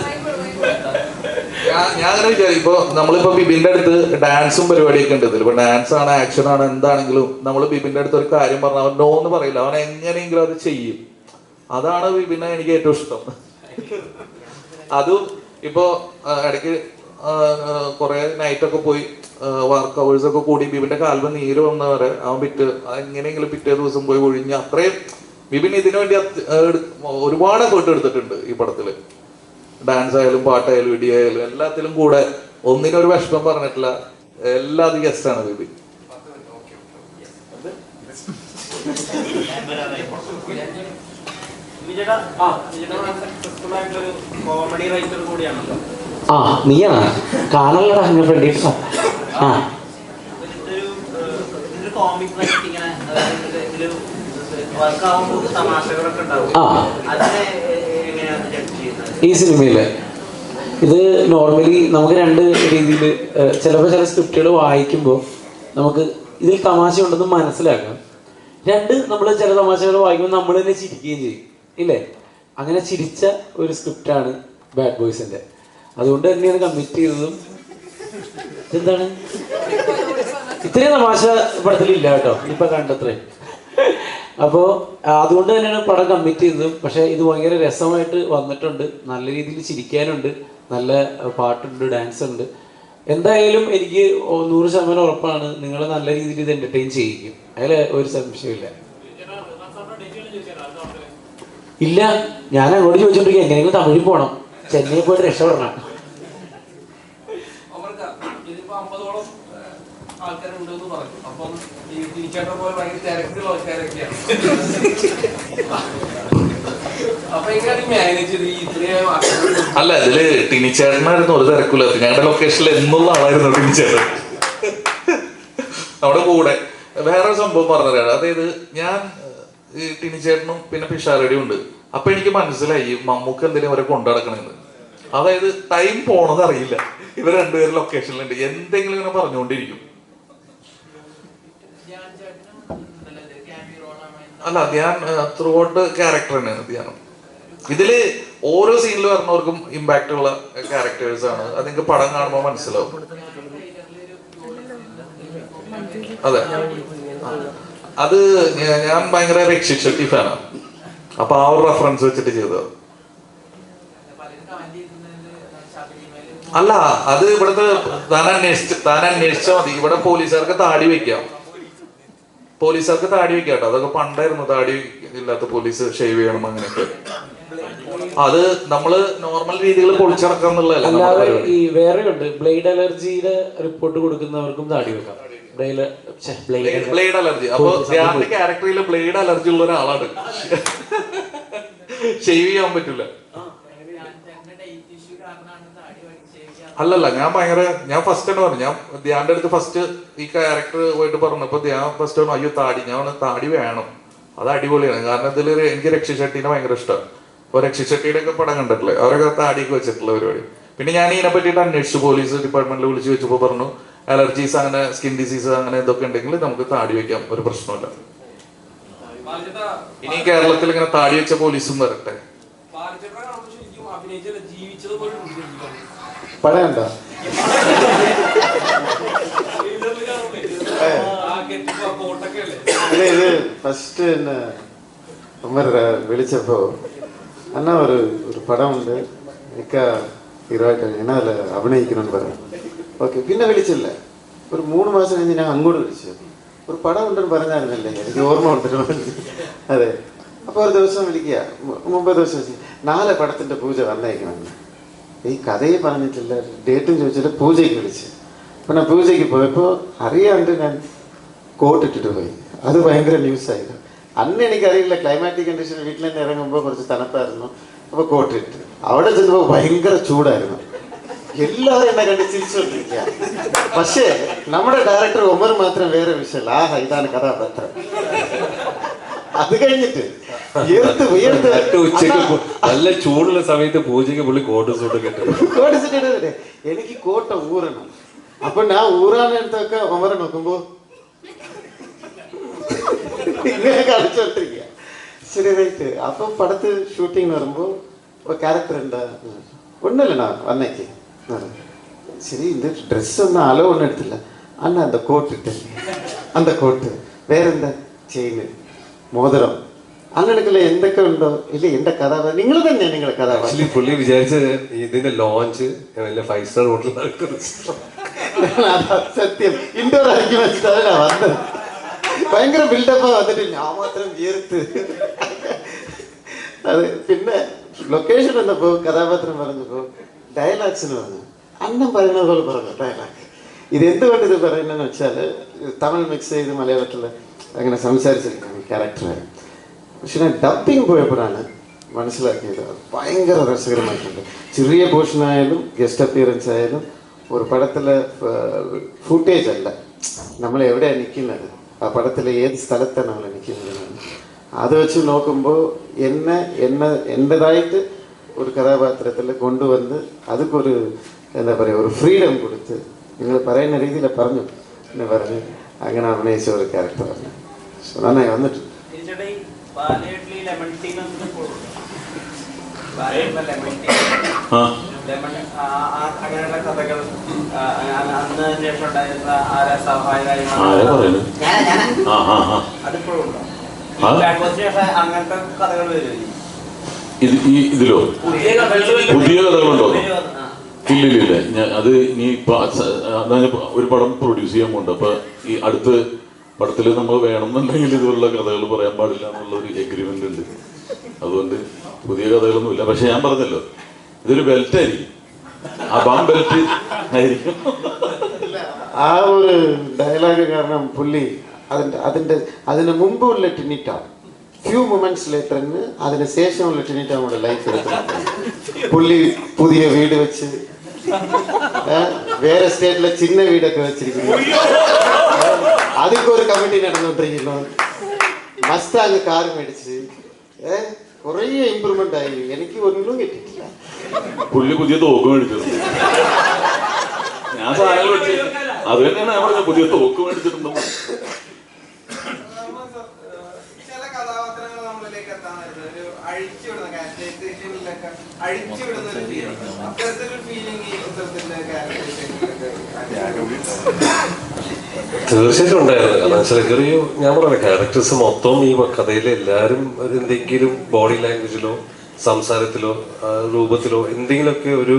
ഞാൻ അങ്ങനെ വിചാരിക്കും, ഇപ്പൊ നമ്മളിപ്പോ ബിബിന്റെ അടുത്ത് ഡാൻസും പരിപാടിയൊക്കെ ഉണ്ട്. ഇപ്പൊ ഡാൻസ് ആണ്, ആക്ഷൻ ആണ്, എന്താണെങ്കിലും നമ്മൾ ബിബിന്റെ അടുത്ത് ഒരു കാര്യം പറഞ്ഞാൽ അവൻ നോ എന്ന് പറയില്ല. അവൻ എങ്ങനെയെങ്കിലും അത് ചെയ്യും. അതാണ് ബിബിനെ എനിക്ക് ഏറ്റവും ഇഷ്ടം. അതും ഇപ്പോ ഇടയ്ക്ക് കുറെ നൈറ്റൊക്കെ പോയി വർക്ക് അവേഴ്സ് ഒക്കെ കൂടി ബിബിന്റെ കാൽവ നീര് വന്നവരെ അവൻ എങ്ങനെയെങ്കിലും പിറ്റേ ദിവസം പോയി ഒഴിഞ്ഞ് അത്രയും ബിബിൻ ഇതിനു വേണ്ടി ഒരുപാട് എഫേർട്ട് എടുത്തിട്ടുണ്ട് ഈ പടത്തില്. ഡാൻസ് ആയാലും പാട്ടായാലും ഇടി ആയാലും എല്ലാത്തിലും കൂടെ ഒന്നിനൊരു വിഷമം പറഞ്ഞിട്ടില്ല. എല്ലാതും ഗസ്റ്റാണ് ബിബിൻ. കോമഡി റൈറ്റർ കൂടിയാണല്ലോ. നീയാണ് കാണലടാ അങ്ങനെ വേണ്ടിട്ടോ. കോമിക് റൈറ്റിംഗ് വർക്കാവുമ്പോൾ തമാശകളൊക്കെ ഉണ്ടാവും. ഈ സിനിമയില് ഇത് നോർമലി നമുക്ക് രണ്ട് രീതിയിൽ ചിലപ്പോൾ ചില സ്ക്രിപ്റ്റുകൾ വായിക്കുമ്പോൾ നമുക്ക് ഇതിൽ തമാശ ഉണ്ടെന്ന് മനസ്സിലാക്കാം. രണ്ട്, നമ്മൾ ചില തമാശകൾ വായിക്കുമ്പോൾ നമ്മൾ തന്നെ ചിരിക്കുകയും ചെയ്യും, ഇല്ലേ? അങ്ങനെ ചിരിച്ച ഒരു സ്ക്രിപ്റ്റാണ് ബാഡ് ബോയ്സിന്റെ. അതുകൊണ്ട് തന്നെയാണ് കമ്മിറ്റ് ചെയ്തതും. എന്താണ് ഇത്രയും തമാശ പടത്തിലില്ല കേട്ടോ, ഇപ്പൊ കണ്ടത്രേ. അപ്പോൾ അതുകൊണ്ട് തന്നെയാണ് പടം കമ്മിറ്റ് ചെയ്തതും. പക്ഷെ ഇത് ഭയങ്കര രസമായിട്ട് വന്നിട്ടുണ്ട്. നല്ല രീതിയിൽ ചിരിക്കാനുണ്ട്, നല്ല പാട്ടുണ്ട്, ഡാൻസ് ഉണ്ട്. എന്തായാലും എനിക്ക് 100% ഉറപ്പാണ് നിങ്ങളെ നല്ല രീതിയിൽ ഇത് എന്റർടൈൻ ചെയ്യിക്കും. അതിൽ ഒരു സംശയമില്ല. ഇല്ല, ഞാൻ അങ്ങോട്ട് ചോദിച്ചോണ്ടിരിക്കുക എങ്ങനെയെങ്കിലും തമിഴിൽ പോകണം, ചെന്നൈ പോയിട്ട് രക്ഷപ്പെടണം. ആൾക്കാരുണ്ടെന്ന് പറഞ്ഞു. അപ്പം ഈ ടീച്ചറിനെ പോലെ ഭയങ്കര തിരക്കുള്ള ആൾക്കാരൊക്കെയാണ്. അപ്പൊ എങ്ങനെ മാനേജ് ചെയ്ത് ഇത്രയും? അല്ല, ഇതില് ടിനിച്ചേട്ടനായിരുന്നു ഒരു തിരക്കില്ലാത്ത. ഞങ്ങളുടെ ലൊക്കേഷനിൽ എന്നുള്ള ആളായിരുന്നു ടിനിച്ചേട്ടൻ. നമ്മുടെ കൂടെ വേറൊരു സംഭവം പറഞ്ഞതാണ്. അതായത് ഞാൻ ഈ ടിനിച്ചേട്ടനും പിന്നെ പിഷാരടിയും ഉണ്ട്. അപ്പൊ എനിക്ക് മനസ്സിലായി മമ്മൂക്ക് എന്തെങ്കിലും അവരെ കൊണ്ടു നടക്കണെന്ന്. അതായത് ടൈം പോണത് അറിയില്ല. ഇവർ രണ്ടുപേരും ലൊക്കേഷനിലുണ്ട്, എന്തെങ്കിലും ഇങ്ങനെ പറഞ്ഞുകൊണ്ടിരിക്കും. അല്ല, ധ്യാൻ ത്രൂ ഔട്ട് ക്യാരക്ടർ തന്നെയാണ് ധ്യാനം. ഇതില് ഓരോ സീനിൽ വരുന്നവർക്കും ഇമ്പാക്റ്റ് ഉള്ള ക്യാരക്ടേഴ്സ് ആണ്. അത് നിങ്ങൾക്ക് പടം കാണുമ്പോൾ മനസ്സിലാവും. അതെ, അത് ഞാൻ ഭയങ്കര രക്ഷിത് ഷെട്ടി ഫാനാണ്. അപ്പൊ ആ ഒരു റെഫറൻസ് വെച്ചിട്ട് ചെയ്തത്. അല്ല, അത് ഇവിടുത്തെ താൻ അന്വേഷിച്ചാൽ മതി. ഇവിടെ പോലീസുകാർക്ക് താടി വെക്കാം. കേട്ടോ. അതൊക്കെ പണ്ടായിരുന്നു, താടി ഇല്ലാത്ത പോലീസ് ഷേവ് ചെയ്യണം അങ്ങനെയൊക്കെ. അത് നമ്മള് നോർമൽ രീതികൾ പൊളിച്ചടക്കാന്നുള്ളതല്ല. ഈ വേറെ ഉണ്ട്, ബ്ലേഡ് അലർജിയുടെ റിപ്പോർട്ട് കൊടുക്കുന്നവർക്കും താടി വെക്കാം. Blade allergy. അപ്പൊ ധ്യാന്റെ ക്യാരക്ടറിൽ ബ്ലേഡ് അലർജി ഉള്ള ഒരാളാണ്. ഷേവ് ചെയ്യാൻ പറ്റില്ല. അല്ലല്ല, ഞാൻ ഫസ്റ്റ് തന്നെ പറഞ്ഞു. ഞാൻ ധ്യാന്റെ അടുത്ത് ഫസ്റ്റ് ഈ ക്യാരക്ടർ പോയിട്ട് പറഞ്ഞപ്പോ ധ്യാൻ ഫസ്റ്റ് പറഞ്ഞു അയ്യോ താടി. ഞാൻ താടി വേണം, അത് അടിപൊളിയാണ്. കാരണം ഇതിൽ എനിക്ക് രക്ഷിത് ഷെട്ടീനെ ഭയങ്കര ഇഷ്ടമാണ്. അപ്പൊ രക്ഷിത് ഷെട്ടിയുടെ ഒക്കെ പടം കണ്ടിട്ടില്ലേ, അവരൊക്കെ താടിയൊക്കെ വെച്ചിട്ടുള്ള പരിപാടി. പിന്നെ ഞാൻ ഇതിനെ പറ്റിയിട്ട് അന്വേഷിച്ചു, പോലീസ് ഡിപ്പാർട്ട്മെന്റിൽ വിളിച്ച് വെച്ചപ്പോൾ പറഞ്ഞു അലർജീസ് അങ്ങനെ സ്കിൻ ഡിസീസ് അങ്ങനെ ഇതൊക്കെ ഉണ്ടെങ്കിൽ നമുക്ക് താടി വെക്കാം, ഒരു പ്രശ്നമില്ല. ഇനി കേരളത്തിൽ ഇങ്ങനെ താടി വെച്ച പോലീസും വരട്ടെ. പടം ഉണ്ടോ? ഇത് ഫസ്റ്റ് എന്നെ ഉമ്മർ വിളിച്ചപ്പോ അന്നാ ഒരു പടം ഉണ്ട് എനിക്ക് ഹീറോയായിട്ട് ഞാൻ അതിൽ അഭിനയിക്കണമെന്ന് പറഞ്ഞു. ഓക്കെ, പിന്നെ വിളിച്ചില്ല. ഒരു 3 മാസം കഴിഞ്ഞ് ഞാൻ അങ്ങോട്ട് വിളിച്ചു. ഒരു പടം ഉണ്ടെന്ന് പറഞ്ഞായിരുന്നല്ലേ, എനിക്ക് ഓർമ്മ കൊടുത്തിട്ട്. അതെ, അപ്പോൾ ഒരു ദിവസം വിളിക്കുക, മുമ്പേ ദിവസം വെച്ച് 4 പടത്തിൻ്റെ പൂജ വന്നേക്കണമെന്ന്. ഈ കഥയെ പറഞ്ഞിട്ടില്ല, ഡേറ്റും ചോദിച്ചിട്ട് പൂജയ്ക്ക് വിളിച്ച്. അപ്പം ഞാൻ പൂജയ്ക്ക് പോയപ്പോൾ അറിയാണ്ട് ഞാൻ കോട്ടിട്ടിട്ട് പോയി. അത് ഭയങ്കര ന്യൂസായിരുന്നു. അന്ന് എനിക്കറിയില്ല, ക്ലൈമാറ്റിക് കണ്ടീഷൻ വീട്ടിൽ തന്നെ ഇറങ്ങുമ്പോൾ കുറച്ച് തണുപ്പായിരുന്നു. അപ്പോൾ കോട്ടിട്ട് അവിടെ ചെന്നപ്പോൾ ഭയങ്കര ചൂടായിരുന്നു. എല്ലാവരും എന്നെ കണ്ട് ചിരിച്ചുകൊണ്ടിരിക്കുക. പക്ഷേ നമ്മുടെ ഡയറക്ടർ ഉമർ മാത്രം വേറെ വിഷയമല്ല. ഇതാണ് കഥാപാത്രം. അത് കഴിഞ്ഞിട്ട് നല്ല ചൂടുള്ള സമയത്ത് പൂജയ്ക്ക് പുള്ളി കോട്ട് സൂട്ട് കിട്ടും. എനിക്ക് കോട്ട ഊറണം. അപ്പൊ ഞാൻ ഊറാനെടുത്തൊക്കെ ഉമറെ നോക്കുമ്പോ ഇങ്ങനെ കളിച്ചോണ്ടിരിക്കുക. ശരി, റൈറ്റ്. അപ്പൊ പടത്ത് ഷൂട്ടിങ് വരുമ്പോ ക്യാരക്ടർ എന്താ? ഒന്നുമില്ലண்ணா വന്നേക്ക്. ശരി, இந்த ட்ரெஸ் ஒன்றும் அளவு ஒன்றும் எடுത്തില്ല. அண்ணா அந்த கோட் இட்டு, அந்த കോട്ട് വേറെന്താ, ചെയിന്, മോതിരം, അങ്ങനെയൊക്കെ എന്തൊക്കെ ഉണ്ടോ? ഇല്ല, എന്റെ കഥാപാത്രം നിങ്ങൾ തന്നെയാണ്. നിങ്ങളുടെ കഥാപാത്രം പുള്ളി വിചാരിച്ചത് ഇതിന്റെ ലോഞ്ച് 5 സ്റ്റാർ ഹോട്ടൽ സത്യം ഇൻഡോർ ആയിരിക്കും വെച്ചിട്ടാണ് വന്നത്. ഭയങ്കര ബിൽഡപ്പാ വന്നിട്ട് ഞാൻ മാത്രം വിയർത്ത്. അത് പിന്നെ ലൊക്കേഷൻ വന്നപ്പോ കഥാപാത്രം പറഞ്ഞപ്പോ ഡയലോഗ്സിന് പറഞ്ഞു, അന്നം പറയുന്നത് പോലെ പറഞ്ഞു ഡയലോഗ്. ഇത് എന്തുകൊണ്ട് ഇത് പറയുന്നതെന്ന് വെച്ചാൽ തമിഴ് മിക്സ് ചെയ്ത് മലയാളത്തിൽ അങ്ങനെ സംസാരിച്ചിരിക്കുകയാണ് ക്യാരക്ടറായി. പക്ഷെ ഞാൻ ഡബിങ് പോയപ്പോഴാണ് മനസ്സിലാക്കിയത് ഭയങ്കര രസകരമായിട്ടുണ്ട്. ചെറിയ പോർഷൻ ആയാലും ഗസ്റ്റ് അപ്പിയറൻസ് ആയാലും ഒരു പടത്തിലെ ഫുട്ടേജ് അല്ല, നമ്മൾ എവിടെയാണ് നിൽക്കുന്നത്, ആ പടത്തിലെ ഏത് സ്ഥലത്താണ് നമ്മൾ നിൽക്കുന്നത്. അത് വെച്ച് നോക്കുമ്പോൾ എൻ്റെതായിട്ട് ഒരു കഥാപാത്രത്തിൽ കൊണ്ടുവന്ന് അതൊക്കെ എന്താ പറയുക, ഒരു ഫ്രീഡം കൊടുത്ത് നിങ്ങൾ പറയുന്ന രീതിയിൽ പറഞ്ഞു എന്ന് പറഞ്ഞ് അങ്ങനെ അഭിനയിച്ച ഒരു ക്യാരക്ടർ പറഞ്ഞു. നന്നായി വന്നിട്ടുണ്ട്. അങ്ങനെയുള്ള കഥകൾ അന്ന് ശേഷം ഉണ്ടായിരുന്ന അതിപ്പോഴും ഉണ്ടോ? അങ്ങനത്തെ കഥകൾ വരും ഇതിലോ? പുതിയ കഥകളുണ്ടോ? ഇല്ലില്ല. അത് ഇനി ഇപ്പൊ ഒരു പടം പ്രൊഡ്യൂസ് ചെയ്യാൻ പോകുന്നുണ്ട്. അപ്പൊ ഈ അടുത്ത പടത്തിൽ നമ്മൾ വേണമെന്നുണ്ടെങ്കിൽ ഇതുപോലുള്ള കഥകൾ പറയാൻ പാടില്ല എന്നുള്ള ഒരു എഗ്രിമെന്റ് ഉണ്ട്. അതുകൊണ്ട് പുതിയ കഥകളൊന്നുമില്ല. പക്ഷെ ഞാൻ പറഞ്ഞല്ലോ, ഇതൊരു ബെൽറ്റ് ആയിരിക്കും, അബാം ബെൽറ്റ് ആയിരിക്കും. ആ ഒരു ഡയലോഗ് കാരണം പുള്ളി അതിന് മുമ്പുള്ള ടിനിറ്റാണ്, ഫ്യൂ മൊമെന്റ്സ് ലേറ്ററിന് അതിന് ശേഷമുള്ള ടിനിറ്റാണ് ലൈഫ് എടുക്കുന്നത്. പുള്ളി പുതിയ വീട് വെച്ച് വേറെ സ്റ്റേറ്റിലെ ചിന്ന വീടൊക്കെ വെച്ചിരിക്കുന്നു. അതൊക്കെ ഒരു കമ്മിറ്റി നടന്നുകൊണ്ടിരിക്കുന്നു. മസ്താങ് കാർ മേടിച്ച് കുറേ ഇമ്പ്രൂവ്മെന്റ് ആയി. എനിക്ക് ഒന്നും കിട്ടിയിട്ടില്ല. പുള്ളി പുതിയ തോക്ക് മേടിച്ചിട്ടുണ്ട്. ഞാൻ സാധനങ്ങൾ വെച്ച് അത് തന്നെയാണ് ഞാൻ പറഞ്ഞത്, പുതിയ തോക്ക് മേടിച്ചിട്ടുണ്ടോ. ചില കഥാപാത്രങ്ങൾ നമ്മളിലേക്ക് എത്താൻ ഒരു അഴിച്ചുവിടുന്ന അഴിച്ചുവിടുന്ന ഒരു ഫീലിംഗ്, അത്തരത്തിലൊരു ഫീലിംഗ് ഈ ചിത്രത്തിന്റെ തീർച്ചയായിട്ടും ഉണ്ടായിരുന്നു. ഞാൻ പറഞ്ഞ ക്യാരക്ടേഴ്സ് മൊത്തം ഈ കഥയിലെ എല്ലാവരും എന്തെങ്കിലും ബോഡി ലാംഗ്വേജിലോ സംസാരത്തിലോ രൂപത്തിലോ എന്തെങ്കിലുമൊക്കെ ഒരു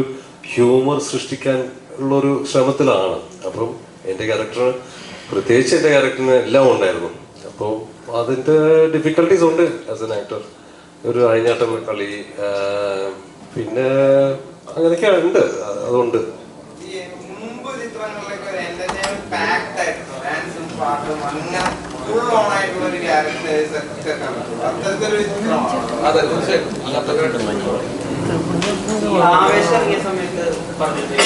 ഹ്യൂമർ സൃഷ്ടിക്കാൻ ഉള്ളൊരു ശ്രമത്തിലാണ്. അപ്പം എൻ്റെ ക്യാരക്ടറിന് പ്രത്യേകിച്ച് എൻ്റെ ക്യാരക്ടറിന് എല്ലാം ഉണ്ടായിരുന്നു. അപ്പോൾ അതിൻ്റെ ഡിഫിക്കൽട്ടീസ് ഉണ്ട് ആസ് എൻ ആക്ടർ. ഒരു അഴിഞ്ഞാട്ടം കളി പിന്നെ അങ്ങനെയൊക്കെ ഉണ്ട്. അതുകൊണ്ട് ആവേശം ഇറങ്ങിയ സമയത്ത് പറഞ്ഞിട്ട്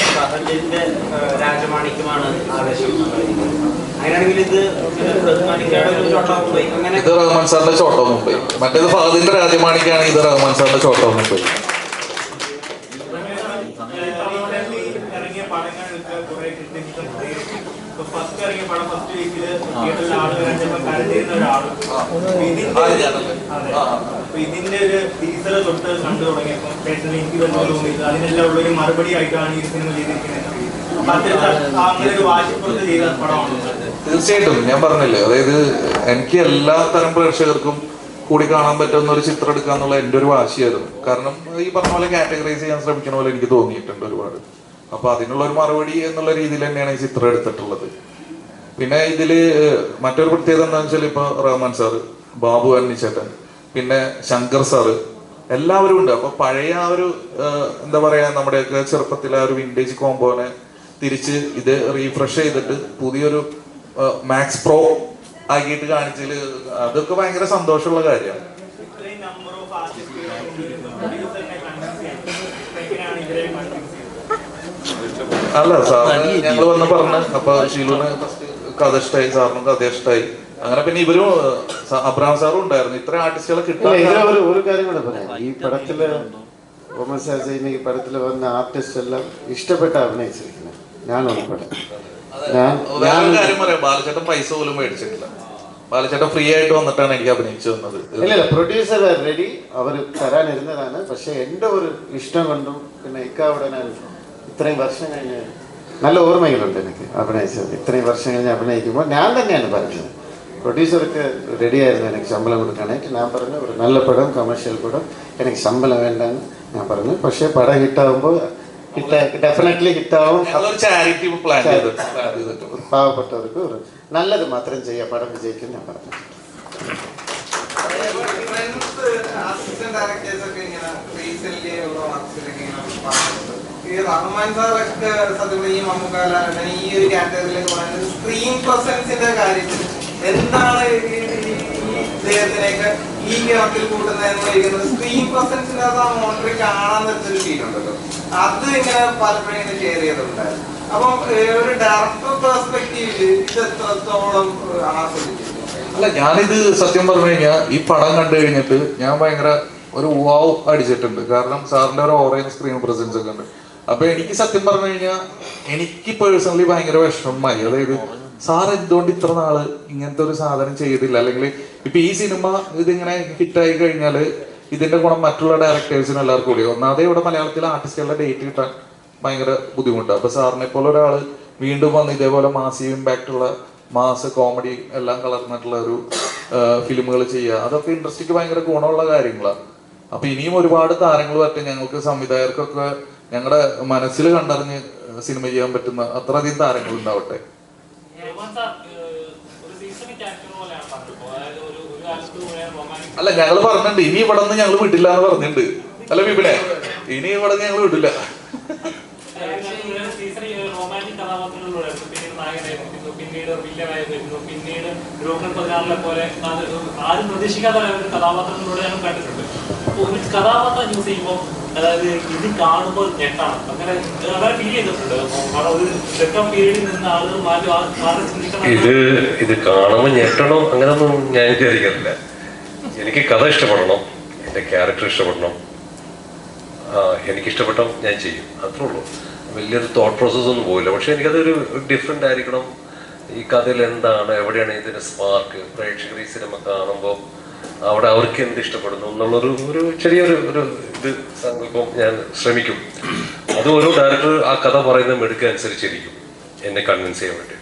രാജമാണിക്യമാണ് ആവേശം. അങ്ങനെയാണെങ്കിൽ ഇത് റഹ്മാൻ സാറിന്റെ ചോട്ടോ മുംബൈ, മറ്റേത് ഫഹദിന്റെ രാജമാണിക്കാണെങ്കിൽ ഇത് റഹ്മാൻ സാറിന്റെ ചോട്ടോ മുംബൈ. പടങ്ങളൊക്കെ കുറെ criticism ഇപ്പൊ ഫസ്റ്റ് ഇറങ്ങിയ പടം ഫസ്റ്റ് വീക്കില് തിയേറ്ററിൽ ആള് വരാൻ ചിലപ്പോൾ കരഞ്ഞിരുന്ന ഒരാള് അപ്പൊ ഇതിന്റെ ഒരു ടീസർ തൊട്ട് കണ്ടു തുടങ്ങിയപ്പോൾ പേഴ്സണലി എനിക്ക് തന്നെ തോന്നിയത് അതിനെല്ലാം ഉള്ളൊരു മറുപടി ആയിട്ടാണ് ഈ സിനിമ ചെയ്തിരിക്കുന്നത്. അപ്പൊ അങ്ങനെ ഒരു വാശിപ്പുറത്ത് ചെയ്ത പടമാണ്. തീർച്ചയായിട്ടും ഞാൻ പറഞ്ഞില്ലേ, അതായത് എനിക്ക് എല്ലാ തരം പ്രേക്ഷകർക്കും കൂടി കാണാൻ പറ്റുന്ന ഒരു ചിത്രം എടുക്കുക എന്നുള്ള എൻ്റെ ഒരു വാശിയായിരുന്നു. കാരണം ഈ പറഞ്ഞ പോലെ കാറ്റഗറൈസ് ചെയ്യാൻ ശ്രമിക്കുന്ന പോലെ എനിക്ക് തോന്നിയിട്ടുണ്ട് ഒരുപാട്. അപ്പൊ അതിനുള്ള ഒരു മറുപടി എന്നുള്ള രീതിയിൽ തന്നെയാണ് ഈ ചിത്രം എടുത്തിട്ടുള്ളത്. പിന്നെ ഇതില് മറ്റൊരു പ്രത്യേകത എന്താണെന്ന് വെച്ചാൽ ഇപ്പൊ റഹ്മാൻ സാറ്, ബാബു അന്നിച്ചേട്ടൻ, പിന്നെ ശങ്കർ സാറ് എല്ലാവരും ഉണ്ട്. അപ്പൊ പഴയ ആ ഒരു എന്താ പറയാ നമ്മുടെയൊക്കെ ചെറുപ്പത്തിലെ ആ ഒരു വിന്റേജ് കോമ്പോനെ തിരിച്ച് ഇത് റീഫ്രഷ് ചെയ്തിട്ട് പുതിയൊരു മാക്സ് പ്രോ ആക്കിയിട്ട് കാണിച്ചതില് അതൊക്കെ ഭയങ്കര സന്തോഷമുള്ള കാര്യമാണ്. അല്ല സാറിന് ഞങ്ങൾ വന്ന് പറഞ്ഞ അപ്പൊ ഷീലുവിന് കഥ ഇഷ്ടമായി, സാറിനും കഥ ഇഷ്ടമായി. അങ്ങനെ പിന്നെ ഇവരും അബ്രഹാം സാറും ഉണ്ടായിരുന്നു. ഇത്ര ആർട്ടിസ്റ്റുകളെ കിട്ടാൻ ഒരു കാര്യം കൂടെ പറയാം. ഈ പടത്തില് ഈ പടത്തില് വന്ന ആർട്ടിസ്റ്റ് എല്ലാം ഇഷ്ടപ്പെട്ട അഭിനയിച്ചിരിക്കുന്നത്, ഞാൻ ഉൾപ്പെടെ. വേറൊരു കാര്യം പറയാം, ബാലചേട്ടൻ പൈസ പോലും മേടിച്ചിട്ടില്ല. ബാലചേട്ടൻ ഫ്രീ ആയിട്ട് വന്നിട്ടാണ് എനിക്ക് അഭിനയിച്ചു വന്നത്. ഇല്ല, പ്രൊഡ്യൂസർ റെഡി, അവർ തരാനിരുന്നതാണ്. പക്ഷെ എൻ്റെ ഒരു ഇഷ്ടം കൊണ്ടും പിന്നെ ഇക്കാവിടെ ഞാൻ ഇത്രയും വർഷം കഴിഞ്ഞ് നല്ല ഓർമ്മകളുണ്ട് എനിക്ക് അഭിനയിച്ചത്. ഇത്രയും വർഷം കഴിഞ്ഞ് അഭിനയിക്കുമ്പോൾ ഞാൻ തന്നെയാണ് പറഞ്ഞത്, പ്രൊഡ്യൂസർക്ക് റെഡിയായിരുന്നു എനിക്ക് ശമ്പളം കൊടുക്കാനായിട്ട്. ഞാൻ പറഞ്ഞു ഒരു നല്ല പടം, കമേഴ്ഷ്യൽ പടം, എനിക്ക് ശമ്പളം വേണ്ടെന്ന് ഞാൻ പറഞ്ഞു. പക്ഷേ പടം ഹിറ്റാകുമ്പോൾ ഡെഫിനറ്റ്ലി ഹിറ്റാവും. ചാരിറ്റി പ്ലാൻ പാവപ്പെട്ടവർക്ക് ഒരു നല്ലത് മാത്രം ചെയ്യാം, പടം വിജയിക്കും ഞാൻ പറഞ്ഞു. ഈ റഹ്മാൻ സാറൊക്കെ സത്യം ഈ മമ്മൂക്കാല ഈ ഒരു കാറ്റഗറിയിലേക്ക് പറയുന്നത് സ്ക്രീൻ പ്രസൻസിന്റെ കാര്യത്തിൽ എന്താണ് ഇദ്ദേഹത്തിനൊക്കെ ഈ ഗണത്തിൽ കൂട്ടുന്നതെന്ന് സ്ക്രീൻ പ്രസൻസിന്റെ ആ മോണിറ്ററിൽ കാണാൻ പറ്റുന്നൊരു ഫീലുണ്ടല്ലോ, അത് ഇങ്ങനെ പലപ്പോഴും ഇങ്ങനെ ഷെയർ ചെയ്തിട്ടുണ്ടായിരുന്നു. അപ്പം ഒരു ഡയറക്ടർ പെർസ്പെക്റ്റീവില് ഇത് എത്രത്തോളം ആസ്വദിച്ചിട്ടുണ്ട്? അല്ല, ഞാനിത് സത്യം പറഞ്ഞു കഴിഞ്ഞാൽ ഈ പടം കണ്ടു കഴിഞ്ഞിട്ട് ഞാൻ ഭയങ്കര ഒരു വാവ് അടിച്ചിട്ടുണ്ട്. കാരണം സാറിന്റെ ഒരു ഓറയും സ്ക്രീൻ പ്രസൻസ് ഒക്കെ ഉണ്ട്. അപ്പൊ എനിക്ക് സത്യം പറഞ്ഞു കഴിഞ്ഞാൽ എനിക്ക് പേഴ്സണലി ഭയങ്കര വിഷമമായി. അതായത് സാർ എന്തുകൊണ്ട് ഇത്ര നാള് ഇങ്ങനത്തെ ഒരു സാധനം ചെയ്തില്ല, അല്ലെങ്കിൽ ഇപ്പൊ ഈ സിനിമ ഇതിങ്ങനെ ഹിറ്റായി കഴിഞ്ഞാൽ ഇതിന്റെ ഗുണം മറ്റുള്ള ഡയറക്ടേഴ്സിനും എല്ലാവർക്കും കൂടി. ഒന്നാമതേ ഇവിടെ മലയാളത്തിലെ ആർട്ടിസ്റ്റുകളുടെ ഡേറ്റ് കിട്ടാൻ ഭയങ്കര ബുദ്ധിമുട്ടാണ്. അപ്പൊ സാറിനെ പോലെ ഒരാള് വീണ്ടും വന്ന് ഇതേപോലെ മാസീവ് ഇമ്പാക്ട് ഉള്ള മാസ് കോമഡി എല്ലാം കലർന്നിട്ടുള്ള ഒരു ഫിലിമുകൾ ചെയ്യുക, അതൊക്കെ ഇൻഡസ്ട്രിക്ക് ഭയങ്കര ഗുണമുള്ള കാര്യങ്ങളാണ്. അപ്പൊ ഇനിയും ഒരുപാട് താരങ്ങൾ പറ്റും, ഞങ്ങൾക്ക് സംവിധായകർക്കൊക്കെ ഞങ്ങളുടെ മനസ്സിൽ കണ്ടറിഞ്ഞ് സിനിമ ചെയ്യാൻ പറ്റുന്ന അത്രയധികം താരങ്ങൾ ഉണ്ടാവട്ടെ. അല്ല, ഞങ്ങൾ പറഞ്ഞിട്ടുണ്ട് ഇനി ഇവിടെ നിന്ന് ഞങ്ങൾ വിടില്ല എന്ന് പറഞ്ഞിട്ടുണ്ട്. അല്ല വിപിനെ, ഇനി ഇവിടെ ഞങ്ങൾ വിടില്ല. റൊമാൻറ്റിക് കഥാപാത്രങ്ങളിലൂടെയായിരുന്നു. പിന്നീട് നായകനായിരുന്നു, പിന്നീട് വില്ലനായി വരുന്നു, പിന്നീട് രോഗൻ 16 പോലെ ആരും പ്രതീക്ഷിക്കാത്ത ഒരു കഥാപാത്രങ്ങളിലൂടെ ഞങ്ങൾ കണ്ടിട്ടുണ്ട്. അപ്പൊ ഒരു കഥാപാത്രം യൂസ് ചെയ്യുമ്പോൾ അതായത് ഇത് കാണുമ്പോൾ ഞെട്ടാണ്, അങ്ങനെ ഫീൽ ചെയ്തിട്ടുണ്ട്. ഒരു സെക്കൻഡ് പീരീഡിൽ നിന്ന് ആളുകൾ മാറി ചിന്തിക്കണം. ഇത് കാണുമ്പോൾ ഞെട്ടണോ അങ്ങനൊന്നും ഞാൻ വിചാരിക്കാറില്ല. എനിക്ക് കഥ ഇഷ്ടപ്പെടണം, എൻ്റെ ക്യാരക്ടർ ഇഷ്ടപ്പെടണം, എനിക്കിഷ്ടപ്പെട്ട ഞാൻ ചെയ്യും, അത്രേ ഉള്ളൂ. വലിയൊരു തോട്ട് പ്രോസസ് ഒന്നും പോയില്ല. പക്ഷെ എനിക്കതൊരു ഡിഫറെൻ്റ് ആയിരിക്കണം. ഈ കഥയിൽ എന്താണ്, എവിടെയാണ് ഇതിൻ്റെ സ്പാർക്ക്, പ്രേക്ഷകർ ഈ സിനിമ കാണുമ്പോൾ അവിടെ അവർക്ക് എന്ത് ഇഷ്ടപ്പെടുന്നു എന്നുള്ളൊരു ചെറിയൊരു ഇത് സങ്കല്പം ഞാൻ ശ്രമിക്കും. അത് ഓരോ ഡയറക്ടർ ആ കഥ പറയുന്ന മെടുക്കുക അനുസരിച്ചിരിക്കും എന്നെ കൺവിൻസ് ചെയ്യാൻ വേണ്ടി.